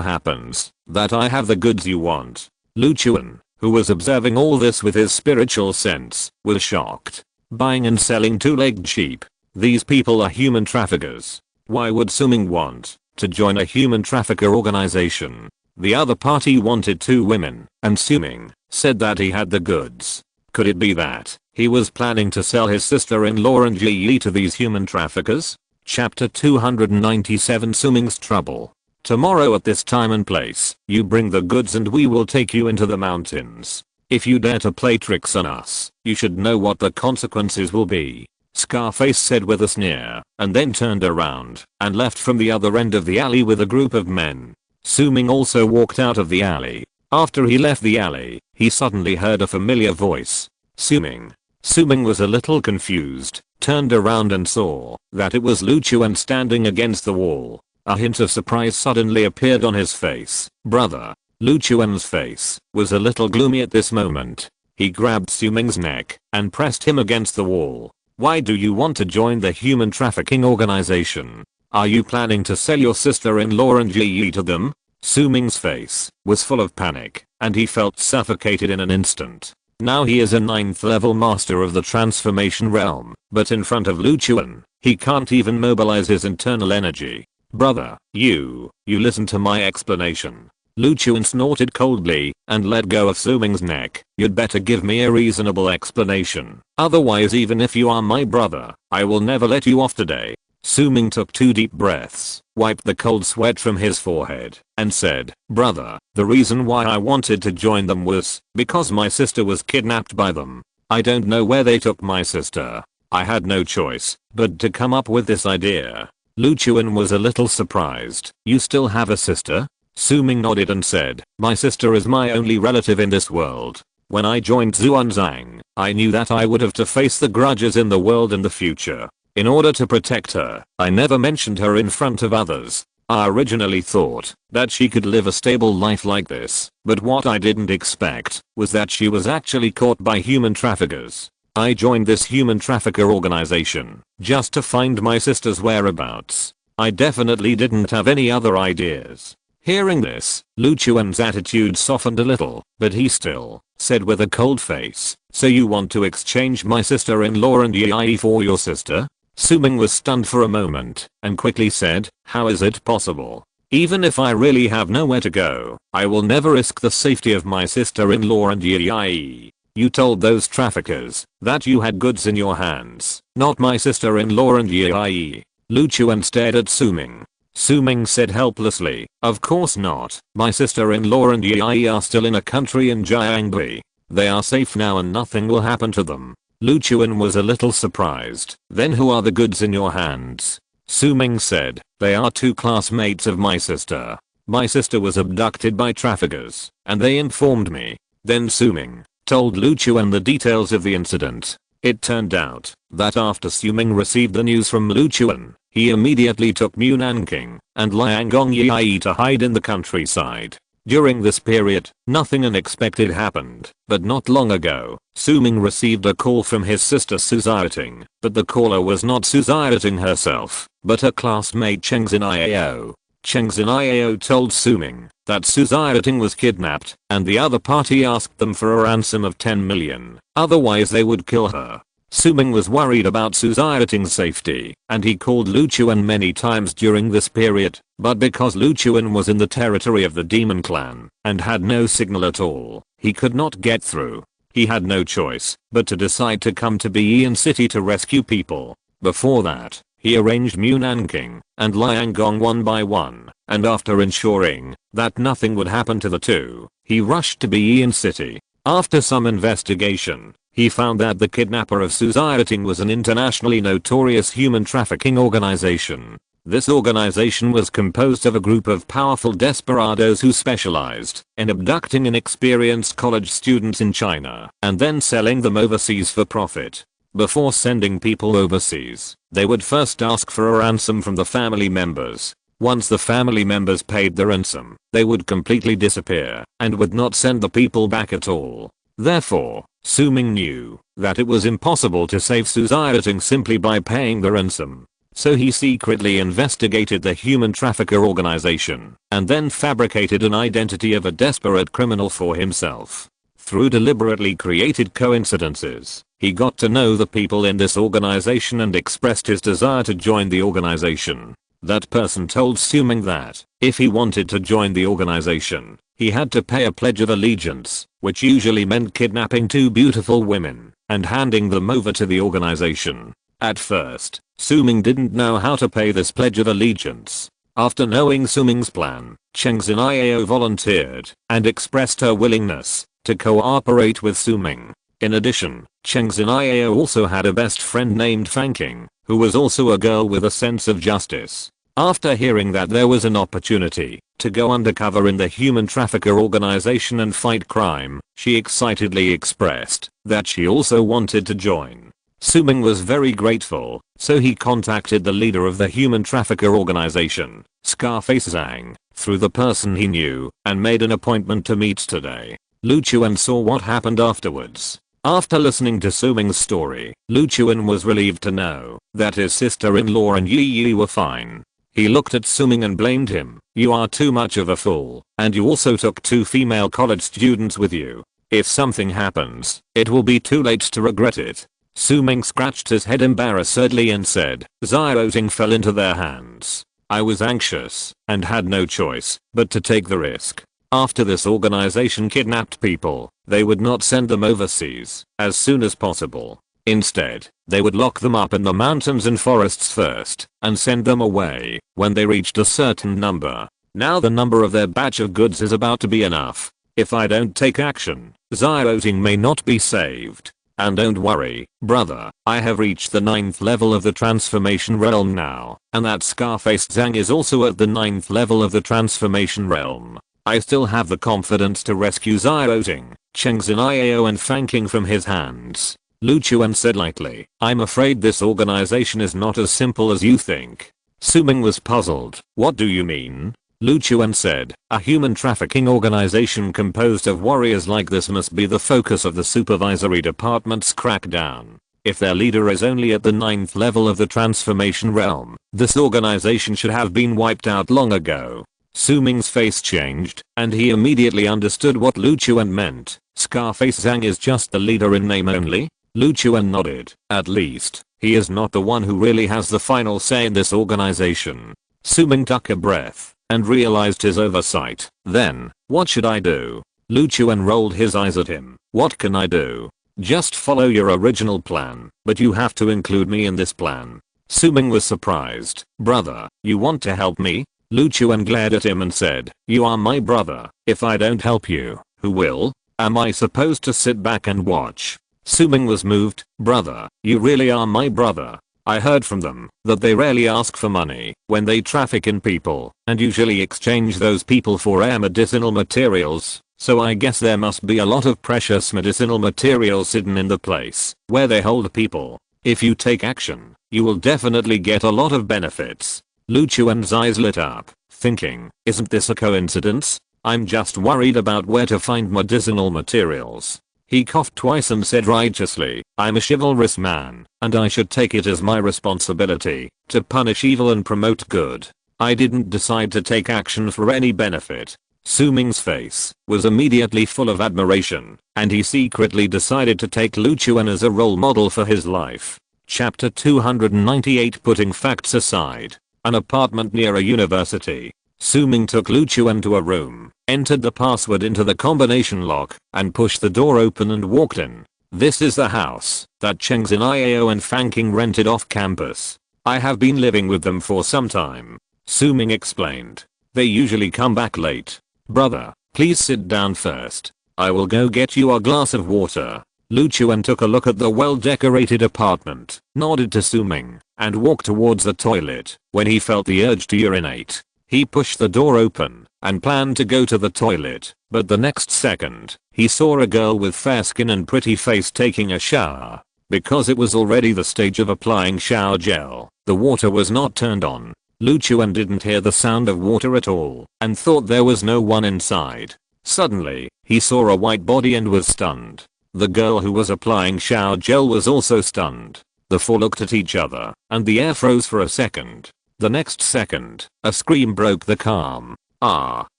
S1: happens that I have the goods you want." Lu Chuan, who was observing all this with his spiritual sense, was shocked. Buying and selling two-legged sheep? These people are human traffickers. Why would Suming want to join a human trafficker organization? The other party wanted 2 women, and Suming said that he had the goods. Could it be that he was planning to sell his sister-in-law and Yi to these human traffickers? Chapter 297 Suming's Trouble. Tomorrow at this time and place, you bring the goods and we will take you into the mountains. If you dare to play tricks on us, you should know what the consequences will be. Scarface said with a sneer, and then turned around and left from the other end of the alley with a group of men. Suming also walked out of the alley. After he left the alley, he suddenly heard a familiar voice. Suming. Suming was a little confused, turned around and saw that it was Lu Chuan standing against the wall. A hint of surprise suddenly appeared on his face. "Brother." Lu Chuan's face was a little gloomy at this moment. He grabbed Suming's neck and pressed him against the wall. "Why do you want to join the human trafficking organization? Are you planning to sell your sister-in-law and Yi to them?" Suming's face was full of panic, and he felt suffocated in an instant. Now he is a 9th level master of the transformation realm, but in front of Lu Chuan, he can't even mobilize his internal energy. "Brother, you listen to my explanation." Lu Chuan snorted coldly and let go of Suming's neck. "You'd better give me a reasonable explanation. Otherwise, even if you are my brother, I will never let you off today." Suming took 2 deep breaths, wiped the cold sweat from his forehead, and said, "Brother, the reason why I wanted to join them was because my sister was kidnapped by them. I don't know where they took my sister. I had no choice but to come up with this idea." Lu Chuan was a little surprised. "You still have a sister?" Suming nodded and said, "My sister is my only relative in this world. When I joined Xuanzang, I knew that I would have to face the grudges in the world in the future. In order to protect her, I never mentioned her in front of others. I originally thought that she could live a stable life like this, but what I didn't expect was that she was actually caught by human traffickers. I joined this human trafficker organization just to find my sister's whereabouts. I definitely didn't have any other ideas." Hearing this, Lu Chuan's attitude softened a little, but he still said with a cold face, "So you want to exchange my sister-in-law and Yi for your sister?" Suming was stunned for a moment, and quickly said, "How is it possible? Even if I really have nowhere to go, I will never risk the safety of my sister-in-law and Yi. You told those traffickers that you had goods in your hands, not my sister-in-law and Yi." Lu Chuan stared at Suming. Suming said helplessly, "Of course not. My sister-in-law and Yi are still in a country in Jiangbi. They are safe now and nothing will happen to them." Lu Chuan was a little surprised. "Then who are the goods in your hands?" Suming said, "They are 2 classmates of my sister. My sister was abducted by traffickers, and they informed me." Then Suming told Lu Chuan the details of the incident. It turned out that after Suming received the news from Lu Chuan, he immediately took Mu Nanking and Liangong Yi to hide in the countryside. During this period, nothing unexpected happened, but not long ago, Suming received a call from his sister Suzayating, but the caller was not Suzayating herself, but her classmate Chengxin. Chengxin told Suming that Suzayating was kidnapped, and the other party asked them for a ransom of 10 million, otherwise they would kill her. Suming was worried about Suzayating's safety, and he called Lu Chuan many times during this period, but because Lu Chuan was in the territory of the demon clan, and had no signal at all, he could not get through. He had no choice, but to decide to come to Bian City to rescue people. Before that, he arranged Mu Nanking and Liangong one by one, and after ensuring that nothing would happen to the two, he rushed to Bian City. After some investigation, he found that the kidnapper of Suzayating was an internationally notorious human trafficking organization. This organization was composed of a group of powerful desperados who specialized in abducting inexperienced college students in China and then selling them overseas for profit. Before sending people overseas, they would first ask for a ransom from the family members. Once the family members paid the ransom, they would completely disappear and would not send the people back at all. Therefore, Suming knew that it was impossible to save Suzayating simply by paying the ransom. So he secretly investigated the human trafficker organization and then fabricated an identity of a desperate criminal for himself. Through deliberately created coincidences, he got to know the people in this organization and expressed his desire to join the organization. That person told Suming that if he wanted to join the organization, he had to pay a pledge of allegiance, which usually meant kidnapping two beautiful women and handing them over to the organization. At first, Suming didn't know how to pay this pledge of allegiance. After knowing Suming's plan, Chengxin volunteered and expressed her willingness to cooperate with Suming. In addition, Chengxin also had a best friend named Fanking, who was also a girl with a sense of justice. After hearing that there was an opportunity to go undercover in the human trafficker organization and fight crime, she excitedly expressed that she also wanted to join. Suming was very grateful, so he contacted the leader of the human trafficker organization, Scarface Zhang, through the person he knew, and made an appointment to meet today. Lu Chuan saw what happened afterwards. After listening to Suming's story, Lu Chuan was relieved to know that his sister-in-law and Yi were fine. He looked at Suming and blamed him. You are too much of a fool, and you also took two female college students with you. If something happens, it will be too late to regret it. Suming scratched his head embarrassedly and said, Xiaoting fell into their hands. I was anxious and had no choice but to take the risk. After this organization kidnapped people, they would not send them overseas as soon as possible. Instead, they would lock them up in the mountains and forests first and send them away when they reached a certain number. Now the number of their batch of goods is about to be enough. If I don't take action, Xiaoting may not be saved. And don't worry, brother, I have reached the 9th level of the transformation realm now, and that Scarface Zhang is also at the 9th level of the transformation realm. I still have the confidence to rescue Xiaoting, Chengxin and Fanking from his hands. Lu Chuan said lightly, I'm afraid this organization is not as simple as you think. Suming was puzzled. What do you mean? Lu Chuan said, a human trafficking organization composed of warriors like this must be the focus of the supervisory department's crackdown. If their leader is only at the 9th level of the transformation realm, this organization should have been wiped out long ago. Suming's face changed, and he immediately understood what Lu Chuan meant. Scarface Zhang is just the leader in name only? Lu Chuan nodded. At least, he is not the one who really has the final say in this organization. Suming took a breath and realized his oversight. Then, what should I do? Lu Chuan rolled his eyes at him. What can I do? Just follow your original plan, but you have to include me in this plan. Suming was surprised. Brother, you want to help me? Lu Chuan glared at him and said, you are my brother. If I don't help you, who will? Am I supposed to sit back and watch? Suming was moved. Brother, you really are my brother. I heard from them that they rarely ask for money when they traffic in people and usually exchange those people for rare medicinal materials, so I guess there must be a lot of precious medicinal materials hidden in the place where they hold people. If you take action, you will definitely get a lot of benefits. Lu Chuan's eyes lit up, thinking, isn't this a coincidence? I'm just worried about where to find medicinal materials. He coughed twice and said righteously, I'm a chivalrous man, and I should take it as my responsibility to punish evil and promote good. I didn't decide to take action for any benefit. Suming's face was immediately full of admiration, and he secretly decided to take Luchuan as a role model for his life. Chapter 298. Putting facts aside. An apartment near a university. Suming took Luchuan to a room, entered the password into the combination lock, and pushed the door open and walked in. This is the house that Chengxin Iao and Fanking rented off campus. I have been living with them for some time. Suming explained. They usually come back late. Brother, please sit down first. I will go get you a glass of water. Luchuan took a look at the well-decorated apartment, nodded to Suming, and walked towards the toilet when he felt the urge to urinate. He pushed the door open and planned to go to the toilet, but the next second, he saw a girl with fair skin and pretty face taking a shower. Because it was already the stage of applying shower gel, the water was not turned on. Luchuan didn't hear the sound of water at all and thought there was no one inside. Suddenly, he saw a white body and was stunned. The girl who was applying shower gel was also stunned. The four looked at each other, and the air froze for a second. The next second, a scream broke the calm. Ah,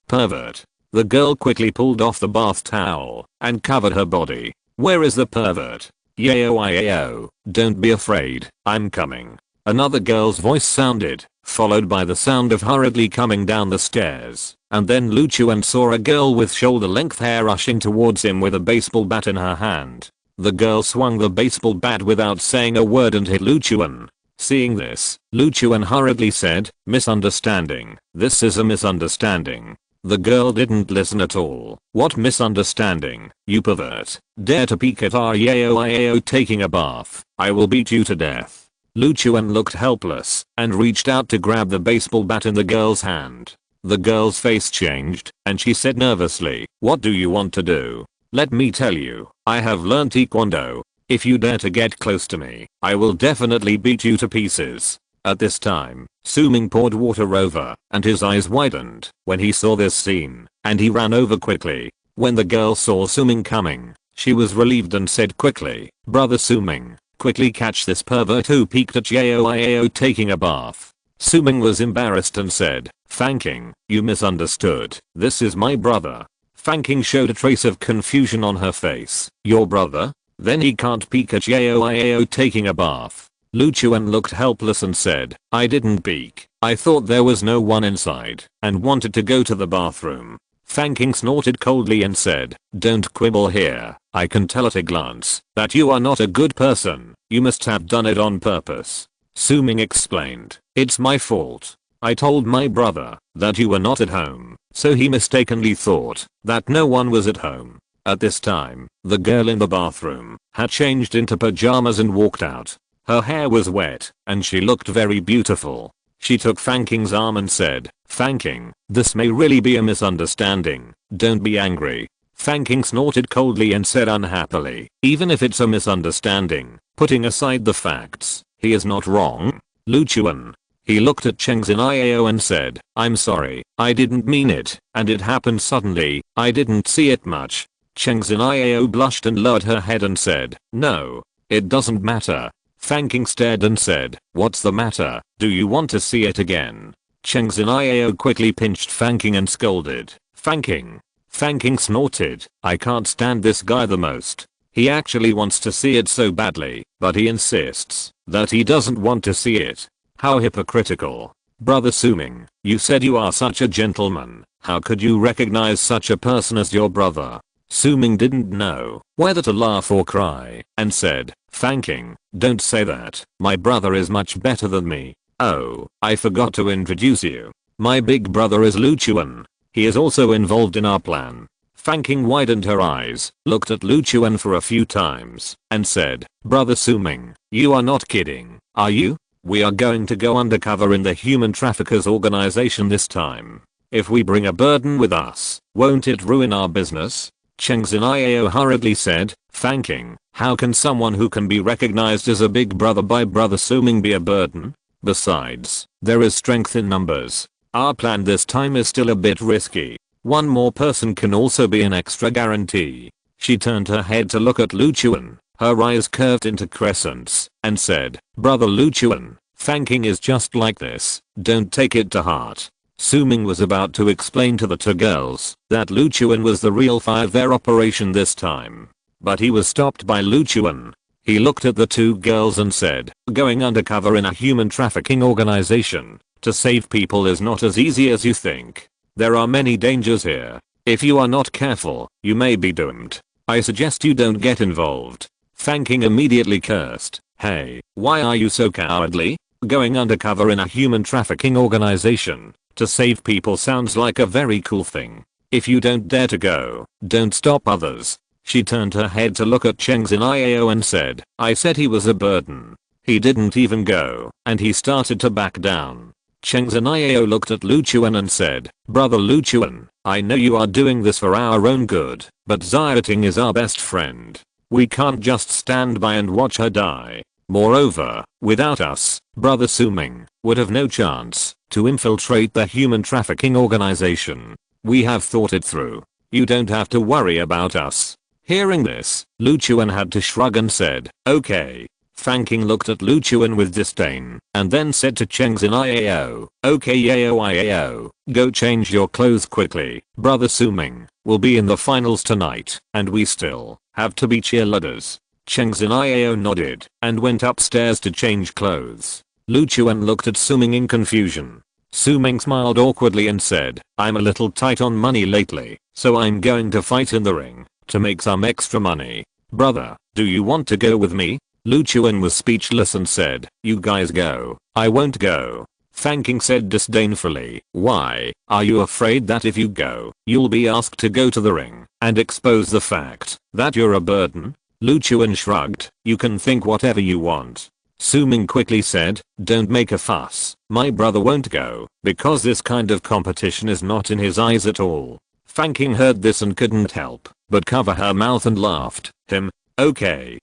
S1: pervert. The girl quickly pulled off the bath towel and covered her body. Where is the pervert? Yao, don't be afraid, I'm coming. Another girl's voice sounded, followed by the sound of hurriedly coming down the stairs, and then Luchuan saw a girl with shoulder-length hair rushing towards him with a baseball bat in her hand. The girl swung the baseball bat without saying a word and hit Luchuan. Seeing this, Luchuan hurriedly said, misunderstanding, this is a misunderstanding. The girl didn't listen at all. What misunderstanding, you pervert? Dare to peek at our Yao taking a bath? I will beat you to death. Luchuan looked helpless and reached out to grab the baseball bat in the girl's hand. The girl's face changed and she said nervously, what do you want to do? Let me tell you, I have learned Taekwondo. If you dare to get close to me, I will definitely beat you to pieces. At this time, Suming poured water over, and his eyes widened when he saw this scene, and he ran over quickly. When the girl saw Suming coming, she was relieved and said quickly, Brother Suming, quickly catch this pervert who peeked at Yao taking a bath. Suming was embarrassed and said, Fanking, you misunderstood, this is my brother. Fanking showed a trace of confusion on her face. Your brother? Then he can't peek at Yao taking a bath. Luchuan looked helpless and said, I didn't peek. I thought there was no one inside and wanted to go to the bathroom. Fanking snorted coldly and said, don't quibble here. I can tell at a glance that you are not a good person. You must have done it on purpose. Suming explained, it's my fault. I told my brother that you were not at home, so he mistakenly thought that no one was at home. At this time, the girl in the bathroom had changed into pajamas and walked out. Her hair was wet, and she looked very beautiful. She took Fanking's arm and said, Fanking, this may really be a misunderstanding. Don't be angry. Fanking snorted coldly and said unhappily, even if it's a misunderstanding, putting aside the facts, he is not wrong. Luchuan. He looked at Chengxin Iao and said, I'm sorry, I didn't mean it, and it happened suddenly, I didn't see it much. Chengxin Iao blushed and lowered her head and said, no, it doesn't matter. Fanking stared and said, what's the matter, do you want to see it again? Chengxin Iao quickly pinched Fanking and scolded, Fanking. Fanking snorted, I can't stand this guy the most. He actually wants to see it so badly, but he insists that he doesn't want to see it. How hypocritical. Brother Suming, you said you are such a gentleman, how could you recognize such a person as your brother? Suming didn't know whether to laugh or cry, and said, Fanking, don't say that, my brother is much better than me. Oh, I forgot to introduce you. My big brother is Luchuan. He is also involved in our plan. Fanking widened her eyes, looked at Luchuan for a few times, and said, Brother Suming, you are not kidding, are you? We are going to go undercover in the human traffickers organization this time. If we bring a burden with us, won't it ruin our business? Chengxin Iao hurriedly said, Fanking, how can someone who can be recognized as a big brother by Brother Suming be a burden? Besides, there is strength in numbers. Our plan this time is still a bit risky. One more person can also be an extra guarantee. She turned her head to look at Luchuan, her eyes curved into crescents, and said, "Brother Luchuan, thanking is just like this, don't take it to heart." Suming was about to explain to the two girls that Luchuan was the real fire of their operation this time. But he was stopped by Luchuan. He looked at the two girls and said, "Going undercover in a human trafficking organization to save people is not as easy as you think. There are many dangers here. If you are not careful, you may be doomed. I suggest you don't get involved." Thanking immediately cursed, "Hey, why are you so cowardly? Going undercover in a human trafficking organization to save people sounds like a very cool thing. If you don't dare to go, don't stop others." She turned her head to look at Cheng Xinio and said, "I said he was a burden." He didn't even go, and he started to back down. Cheng Xinio looked at Luchuan and said, "Brother Luchuan, I know you are doing this for our own good, but Xia is our best friend. We can't just stand by and watch her die. Moreover, without us, Brother Suming would have no chance to infiltrate the human trafficking organization. We have thought it through. You don't have to worry about us." Hearing this, Luchuan had to shrug and said, "Okay." Thanking looked at Luchuan with disdain and then said to Cheng Xinio, "Okay Yao, go change your clothes quickly. Brother Suming will be in the finals tonight and we still have to be cheerleaders." Cheng Xinio nodded and went upstairs to change clothes. Luchuan looked at Suming in confusion. Suming smiled awkwardly and said, "I'm a little tight on money lately, so I'm going to fight in the ring to make some extra money. Brother, do you want to go with me?" Luchuan was speechless and said, "You guys go. I won't go." Thanking said disdainfully, "Why, are you afraid that if you go, you'll be asked to go to the ring and expose the fact that you're a burden?" Luchuan shrugged, "You can think whatever you want." Suming quickly said, "Don't make a fuss. My brother won't go because this kind of competition is not in his eyes at all." Thanking heard this and couldn't help but cover her mouth and laughed. Okay,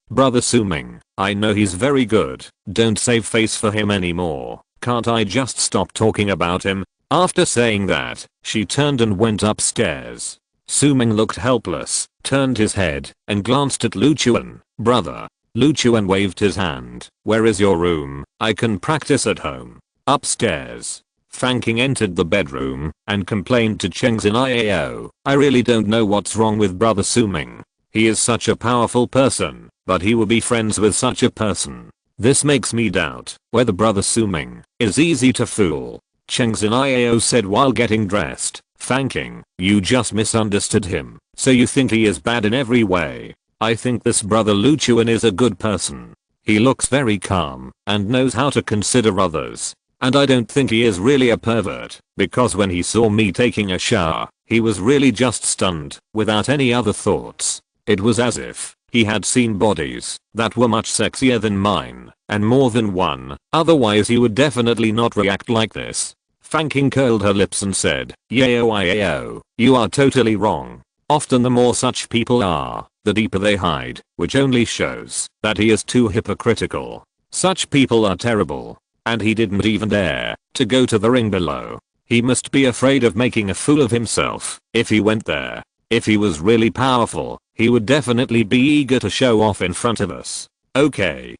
S1: Brother Suming, I know he's very good. Don't save face for him anymore. Can't I just stop talking about him?" After saying that, she turned and went upstairs. Suming looked helpless, turned his head, and glanced at Luchuan. "Brother." Luchuan waved his hand. "Where is your room? I can practice at home." "Upstairs." Thanking entered the bedroom and complained to Cheng Xinio, "I really don't know what's wrong with Brother Suming. He is such a powerful person, but he will be friends with such a person. This makes me doubt whether Brother Suming is easy to fool." Cheng Xinio said while getting dressed, "Thanking, you just misunderstood him, so you think he is bad in every way. I think this Brother Luchuan is a good person. He looks very calm and knows how to consider others. And I don't think he is really a pervert, because when he saw me taking a shower, he was really just stunned, without any other thoughts. It was as if he had seen bodies that were much sexier than mine, and more than one, otherwise he would definitely not react like this." Thanking curled her lips and said, "Yao, you are totally wrong. Often the more such people are, the deeper they hide, which only shows that he is too hypocritical. Such people are terrible. And he didn't even dare to go to the ring below. He must be afraid of making a fool of himself if he went there. If he was really powerful, he would definitely be eager to show off in front of us." Okay,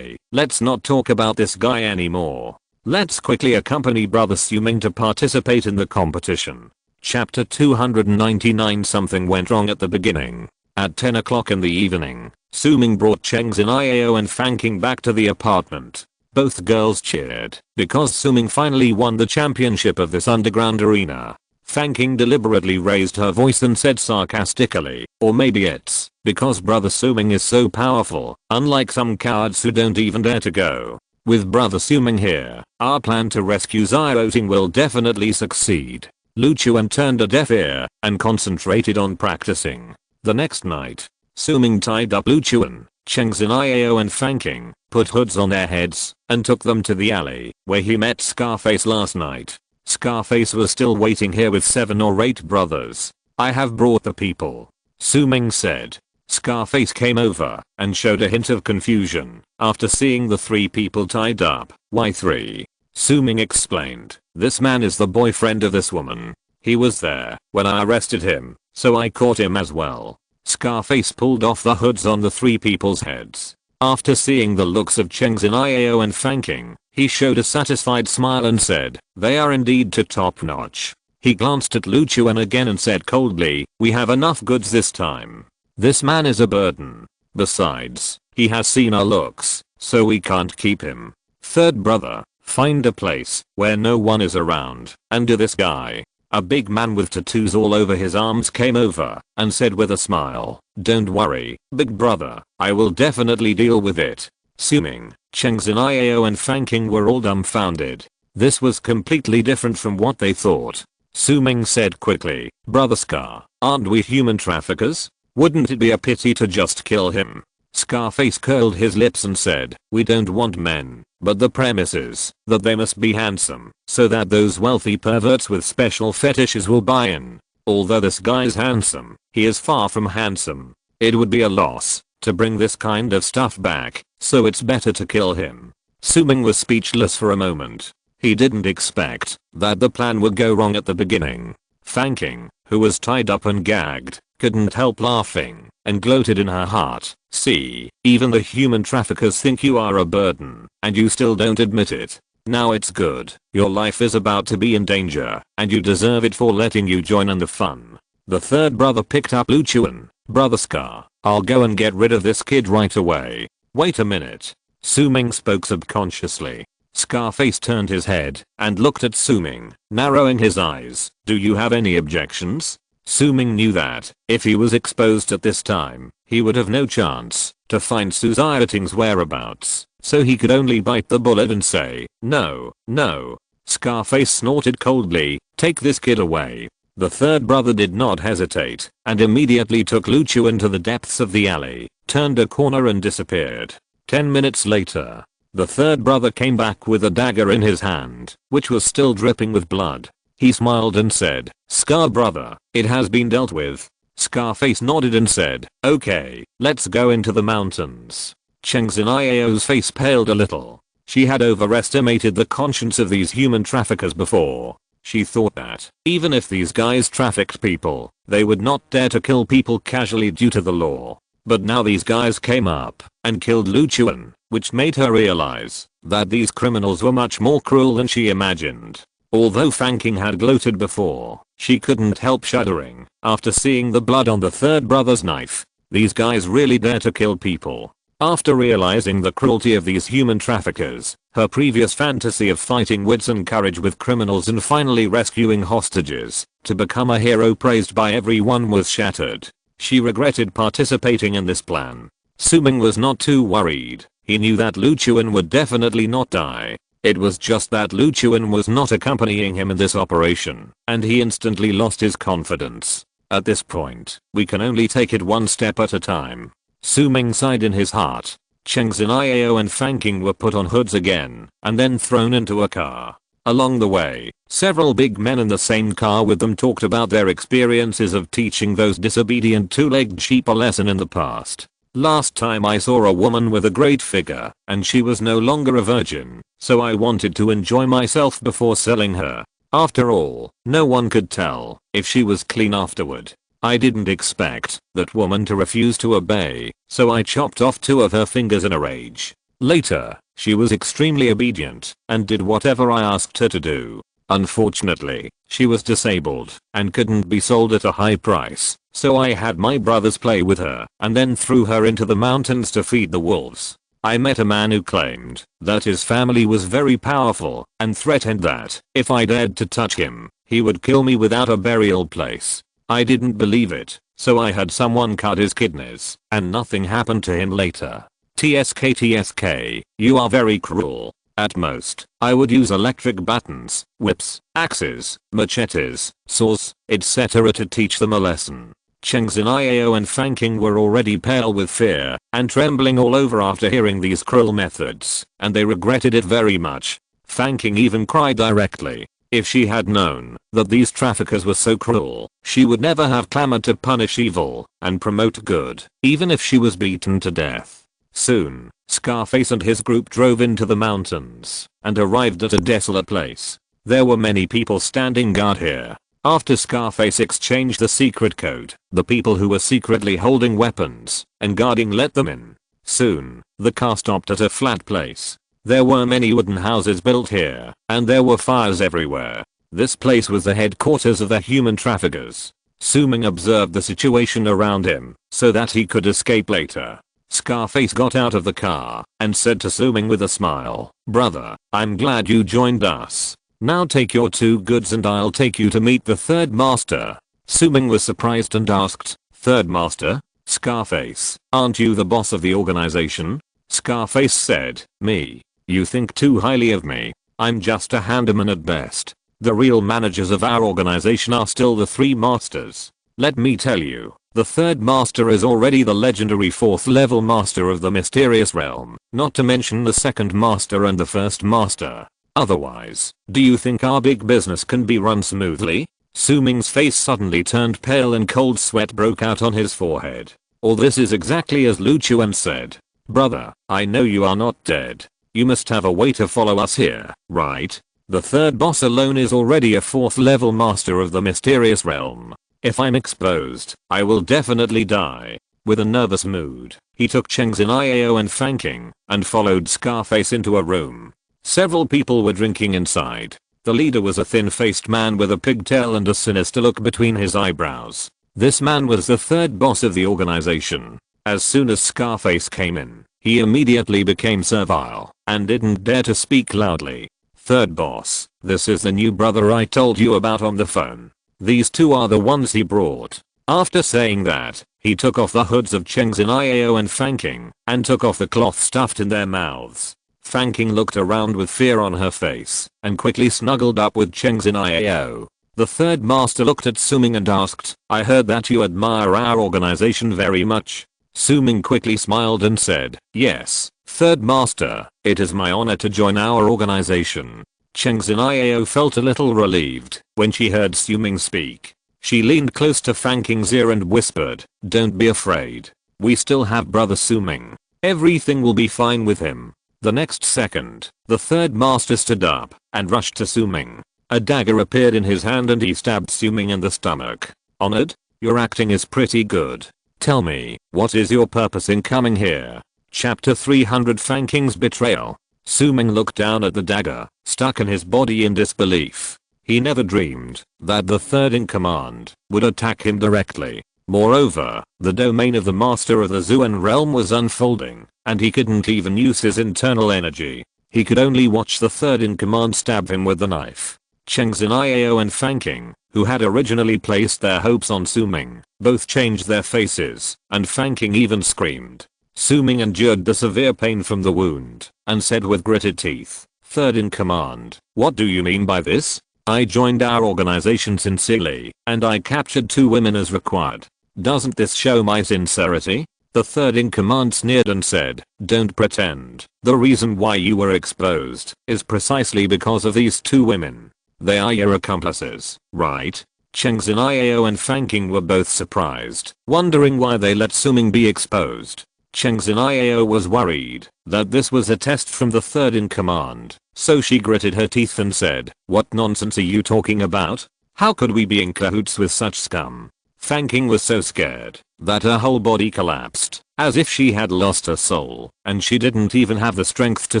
S1: let's not talk about this guy anymore. Let's quickly accompany Brother Suming to participate in the competition. Chapter 299. Something went wrong at the beginning. At 10 o'clock in the evening, Suming brought Cheng Xinio and Thanking back to the apartment. Both girls cheered because Suming finally won the championship of this underground arena. Thanking deliberately raised her voice and said sarcastically, "Or maybe it's because Brother Suming is so powerful, unlike some cowards who don't even dare to go. With Brother Suming here, our plan to rescue Xia will definitely succeed." Luchuan turned a deaf ear and concentrated on practicing. The next night, Suming tied up Luchuan, Cheng Xinio and Thanking, put hoods on their heads, and took them to the alley where he met Scarface last night. Scarface was still waiting here with 7 or 8 brothers. "I have brought the people," Suming said. Scarface came over and showed a hint of confusion after seeing the 3 people tied up. "Why 3? Suming explained, "This man is the boyfriend of this woman." He was there when I arrested him, so I caught him as well. Scarface pulled off the hoods on the three people's heads. After seeing the looks of Cheng Xiao and Fang King, he showed a satisfied smile and said, "They are indeed to top notch." He glanced at Lu Chuan again and said coldly, "We have enough goods this time. This man is a burden. Besides, he has seen our looks, so we can't keep him. Third brother, find a place where no one is around and do this guy." A big man with tattoos all over his arms came over and said with a smile, "Don't worry, big brother, I will definitely deal with it." Suming, Cheng Xiao and Fang King were all dumbfounded. This was completely different from what they thought. Suming said quickly, "Brother Scar, aren't we human traffickers? Wouldn't it be a pity to just kill him?" Scarface curled his lips and said, "We don't want men, but the premise is that they must be handsome, so that those wealthy perverts with special fetishes will buy in. Although this guy's handsome, he is far from handsome. It would be a loss to bring this kind of stuff back, so it's better to kill him." Suming was speechless for a moment. He didn't expect that the plan would go wrong at the beginning. Fang King, who was tied up and gagged, couldn't help laughing and gloated in her heart, "See, even the human traffickers think you are a burden, and you still don't admit it. Now it's good. Your life is about to be in danger, and you deserve it for letting you join in the fun." The third brother picked up Lu Chuan. "Brother Scar, I'll go and get rid of this kid right away." "Wait a minute." Suming spoke subconsciously. Scarface turned his head and looked at Suming, narrowing his eyes. "Do you have any objections?" Suming knew that if he was exposed at this time, he would have no chance to find Su Xiaoting's whereabouts, so he could only bite the bullet and say, "No, no." Scarface snorted coldly, "Take this kid away." The third brother did not hesitate and immediately took Lu Chuan to the depths of the alley, turned a corner and disappeared. 10 minutes later, the third brother came back with a dagger in his hand, which was still dripping with blood. He smiled and said, "Scar brother, it has been dealt with." Scarface nodded and said, "Okay, let's go into the mountains." Cheng Xiao's face paled a little. She had overestimated the conscience of these human traffickers before. She thought that, even if these guys trafficked people, they would not dare to kill people casually due to the law. But now these guys came up and killed Lu Chuan, which made her realize that these criminals were much more cruel than she imagined. Although Fang King had gloated before, she couldn't help shuddering after seeing the blood on the third brother's knife. These guys really dare to kill people. After realizing the cruelty of these human traffickers, her previous fantasy of fighting wits and courage with criminals and finally rescuing hostages to become a hero praised by everyone was shattered. She regretted participating in this plan. Suming was not too worried. He knew that Lu Chuan would definitely not die. It was just that Lu Chuan was not accompanying him in this operation, and he instantly lost his confidence. At this point, we can only take it one step at a time. Suming sighed in his heart. Cheng Xiao and Fang King were put on hoods again, and then thrown into a car. Along the way, several big men in the same car with them talked about their experiences of teaching those disobedient two-legged sheep a lesson in the past. "Last time I saw a woman with a great figure, and she was no longer a virgin, so I wanted to enjoy myself before selling her. After all, no one could tell if she was clean afterward. I didn't expect that woman to refuse to obey, so I chopped off 2 of her fingers in a rage. Later, she was extremely obedient and did whatever I asked her to do. Unfortunately, she was disabled and couldn't be sold at a high price, so I had my brothers play with her and then threw her into the mountains to feed the wolves. I met a man who claimed that his family was very powerful and threatened that if I dared to touch him, he would kill me without a burial place. I didn't believe it, so I had someone cut his kidneys, and nothing happened to him later. TSK, you are very cruel. At most, I would use electric buttons, whips, axes, machetes, saws, etc. to teach them a lesson." Cheng Xiao and Fang King were already pale with fear and trembling all over after hearing these cruel methods, and they regretted it very much. Fang King even cried directly. If she had known that these traffickers were so cruel, she would never have clamored to punish evil and promote good, even if she was beaten to death. Soon, Scarface and his group drove into the mountains and arrived at a desolate place. There were many people standing guard here. After Scarface exchanged the secret code, the people who were secretly holding weapons and guarding let them in. Soon, the car stopped at a flat place. There were many wooden houses built here, and there were fires everywhere. This place was the headquarters of the human traffickers. Su-ming observed the situation around him so that he could escape later. Scarface got out of the car and said to Su-ming with a smile, "Brother, I'm glad you joined us. Now take your 2 goods and I'll take you to meet the third master." Su-ming was surprised and asked, "Third master? Scarface, aren't you the boss of the organization?" Scarface said, "Me? You think too highly of me. I'm just a handyman at best. The real managers of our organization are still the 3 masters. Let me tell you, the third master is already the legendary 4th level master of the mysterious realm, not to mention the second master and the first master. Otherwise, do you think our big business can be run smoothly?" Su-ming's face suddenly turned pale and cold sweat broke out on his forehead. All this is exactly as Lu Chuan said. "Brother, I know you are not dead. You must have a way to follow us here, right? The third boss alone is already a 4th level master of the mysterious realm. If I'm exposed, I will definitely die." With a nervous mood, he took Cheng Xin'ao and Fang King and followed Scarface into a room. Several people were drinking inside. The leader was a thin-faced man with a pigtail and a sinister look between his eyebrows. This man was the third boss of the organization. As soon as Scarface came in, he immediately became servile and didn't dare to speak loudly. "Third boss, this is the new brother I told you about on the phone. These 2 are the ones he brought." After saying that, he took off the hoods of Cheng Xin'ao and Fang King and took off the cloth stuffed in their mouths. Fang King looked around with fear on her face and quickly snuggled up with Cheng Xin'ao. The third master looked at Su-ming and asked, "I heard that you admire our organization very much." Su-ming quickly smiled and said, "Yes, third master, it is my honor to join our organization." Cheng Xin'ao felt a little relieved when she heard Su-ming speak. She leaned close to Fang King's ear and whispered, "Don't be afraid. We still have brother Su-ming. Everything will be fine with him." The next second, the third master stood up and rushed to Su-ming. A dagger appeared in his hand and he stabbed Su-ming in the stomach. "Honored? Your acting is pretty good. Tell me, what is your purpose in coming here?" Chapter 300 Fang King's Betrayal. Su-ming looked down at the dagger, stuck in his body in disbelief. He never dreamed that the third in command would attack him directly. Moreover, the domain of the master of the Zuan realm was unfolding, and he couldn't even use his internal energy. He could only watch the third in command stab him with the knife. Cheng Xin'ao and Fang King, who had originally placed their hopes on Su-ming, both changed their faces, and Fang King even screamed. Su-ming endured the severe pain from the wound, and said with gritted teeth, "Third in command, what do you mean by this? I joined our organization sincerely, and I captured 2 women as required. Doesn't this show my sincerity?" The third in command sneered and said, "Don't pretend. The reason why you were exposed is precisely because of these 2 women. They are your accomplices, right?" Cheng Xin'ao and Fang King were both surprised, wondering why they let Su-ming be exposed. Cheng Xin'ao was worried that this was a test from the third in command, so she gritted her teeth and said, "What nonsense are you talking about? How could we be in cahoots with such scum?" Fang King was so scared that her whole body collapsed, as if she had lost her soul, and she didn't even have the strength to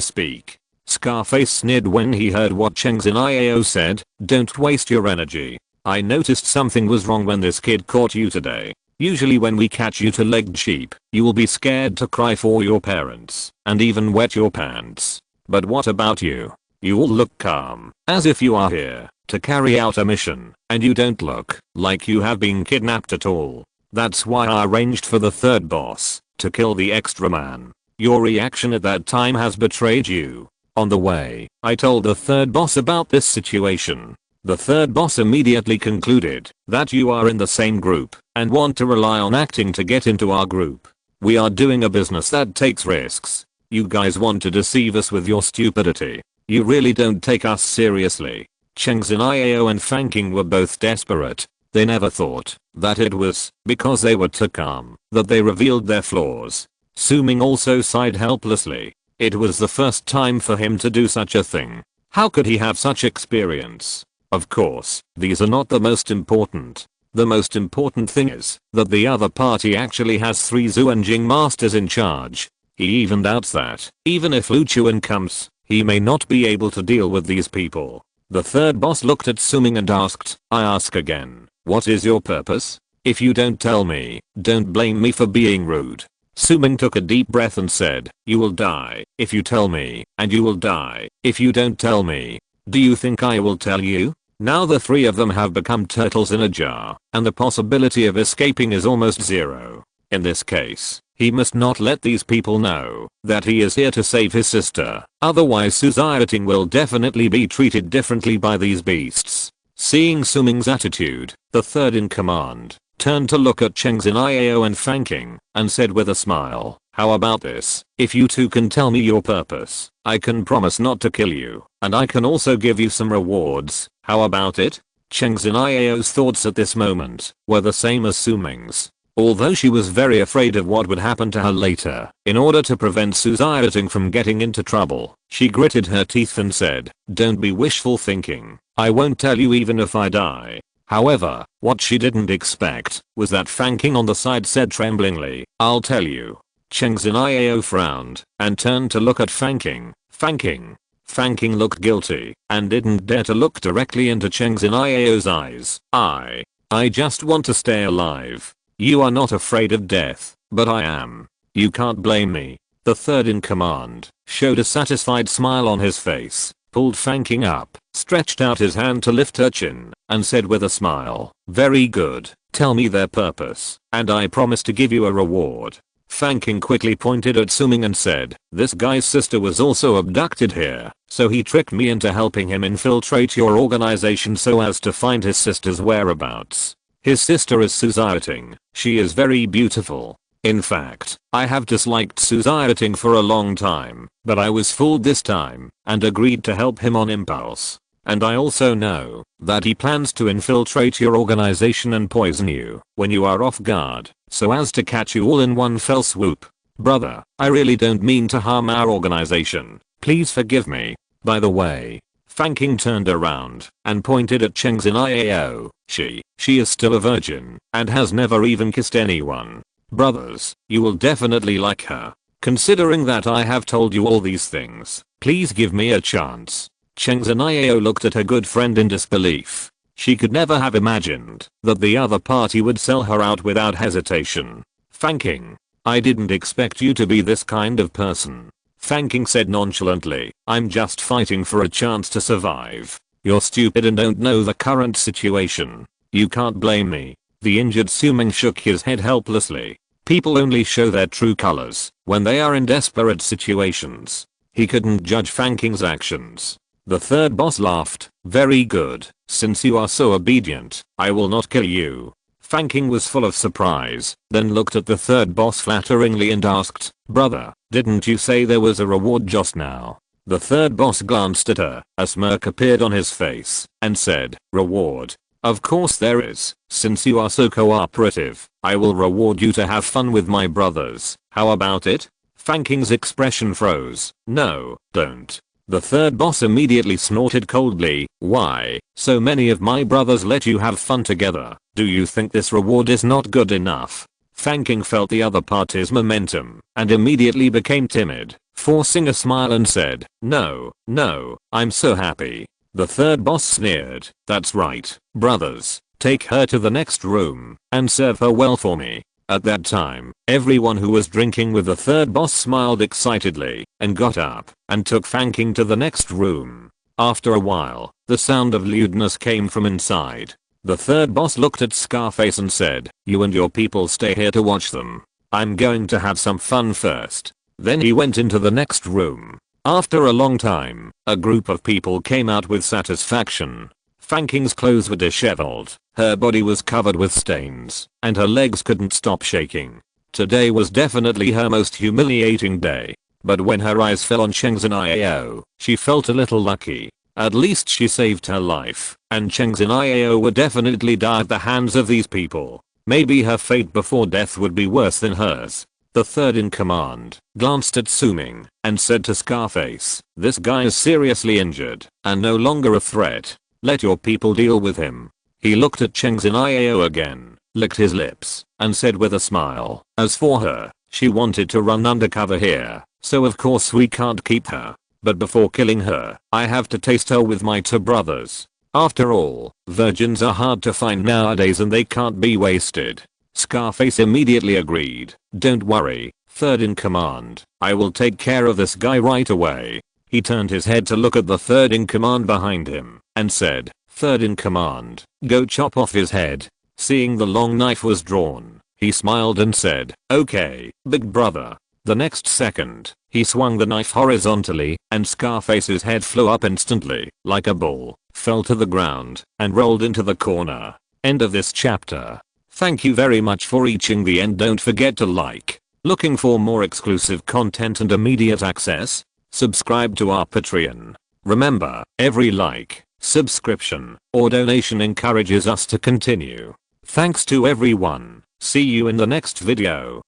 S1: speak. Scarface sneered when he heard what Cheng Xin'ao said, "Don't waste your energy. I noticed something was wrong when this kid caught you today. Usually when we catch you two-legged sheep, you will be scared to cry for your parents, and even wet your pants. But what about you? You all look calm, as if you are here to carry out a mission, and you don't look like you have been kidnapped at all. That's why I arranged for the third boss to kill the extra man. Your reaction at that time has betrayed you. On the way, I told the third boss about this situation. The third boss immediately concluded that you are in the same group and want to rely on acting to get into our group. We are doing a business that takes risks. You guys want to deceive us with your stupidity. You really don't take us seriously." Cheng Xin'ao and Fang King were both desperate. They never thought that it was because they were too calm that they revealed their flaws. Su-ming also sighed helplessly. It was the first time for him to do such a thing. How could he have such experience? Of course, these are not the most important. The most important thing is that the other party actually has 3 Xuanjing masters in charge. He even doubts that, even if Lu Chuan comes, he may not be able to deal with these people. The third boss looked at Suming and asked, I ask again, what is your purpose? If you don't tell me, don't blame me for being rude. Suming took a deep breath and said, you will die if you tell me, and you will die if you don't tell me. Do you think I will tell you? Now the 3 of them have become turtles in a jar, and the possibility of escaping is almost zero. In this case, he must not let these people know that he is here to save his sister, otherwise Suzayating will definitely be treated differently by these beasts. Seeing Suming's attitude, the third in command turned to look at Chengxin Iao and Fanking, and said with a smile, how about this? If you two can tell me your purpose, I can promise not to kill you, and I can also give you some rewards. How about it? Chengxin Iao's thoughts at this moment were the same as Suming's. Although she was very afraid of what would happen to her later, in order to prevent Suzayating from getting into trouble, she gritted her teeth and said, don't be wishful thinking, I won't tell you even if I die. However, what she didn't expect was that Fanking on the side said tremblingly, I'll tell you. Chengxin Iao frowned and turned to look at Fanking. Fanking looked guilty and didn't dare to look directly into Chengxin Iao's eyes. I just want to stay alive. You are not afraid of death, but I am. You can't blame me. The third in command showed a satisfied smile on his face, pulled Fanking up, stretched out his hand to lift her chin, and said with a smile, very good, tell me their purpose, and I promise to give you a reward. Fanking quickly pointed at Suming and said, this guy's sister was also abducted here, so he tricked me into helping him infiltrate your organization so as to find his sister's whereabouts. His sister is Suzayating. She is very beautiful. In fact, I have disliked Suzayating for a long time, but I was fooled this time and agreed to help him on impulse. And I also know that he plans to infiltrate your organization and poison you when you are off guard, so as to catch you all in one fell swoop. Brother, I really don't mean to harm our organization. Please forgive me. By the way, Fanking turned around and pointed at Chengxin Iao. She is still a virgin and has never even kissed anyone. Brothers, you will definitely like her. Considering that I have told you all these things, please give me a chance. Chengxin Iao looked at her good friend in disbelief. She could never have imagined that the other party would sell her out without hesitation. Fanking, I didn't expect you to be this kind of person. Fanking said nonchalantly, I'm just fighting for a chance to survive. You're stupid and don't know the current situation. You can't blame me. The injured Suming shook his head helplessly. People only show their true colors when they are in desperate situations. He couldn't judge Fanking's actions. The third boss laughed. Very good. Since you are so obedient, I will not kill you. Fanking was full of surprise, then looked at the third boss flatteringly and asked, brother, didn't you say there was a reward just now? The third boss glanced at her, a smirk appeared on his face, and said, reward? Of course there is. Since you are so cooperative, I will reward you to have fun with my brothers. How about it? Fanking's expression froze. No, don't. The third boss immediately snorted coldly. Why? So many of my brothers let you have fun together. Do you think this reward is not good enough? Fanking felt the other party's momentum and immediately became timid, forcing a smile and said, no, I'm so happy. The third boss sneered. That's right, brothers. Take her to the next room and serve her well for me. At that time, everyone who was drinking with the third boss smiled excitedly and got up and took Fanking to the next room. After a while, the sound of lewdness came from inside. The third boss looked at Scarface and said, you and your people stay here to watch them. I'm going to have some fun first. Then he went into the next room. After a long time, a group of people came out with satisfaction. Fanking's clothes were disheveled, her body was covered with stains, and her legs couldn't stop shaking. Today was definitely her most humiliating day. But when her eyes fell on Chengxin Iao, she felt a little lucky. At least she saved her life, and Chengxin Iao would definitely die at the hands of these people. Maybe her fate before death would be worse than hers. The third in command glanced at Suming and said to Scarface, this guy is seriously injured and no longer a threat. Let your people deal with him. He looked at Cheng Xin'ao again, licked his lips, and said with a smile, as for her, she wanted to run undercover here, so of course we can't keep her. But before killing her, I have to taste her with my two brothers. After all, virgins are hard to find nowadays and they can't be wasted. Scarface immediately agreed. Don't worry, third in command, I will take care of this guy right away. He turned his head to look at the third in command behind him, and said, third in command, go chop off his head. Seeing the long knife was drawn, he smiled and said, okay, big brother. The next second, he swung the knife horizontally, and Scarface's head flew up instantly, like a ball, fell to the ground, and rolled into the corner. End of this chapter. Thank you very much for reaching the end. Don't forget to like. Looking for more exclusive content and immediate access? Subscribe to our Patreon. Remember, every like, subscription, or donation encourages us to continue. Thanks to everyone. See you in the next video.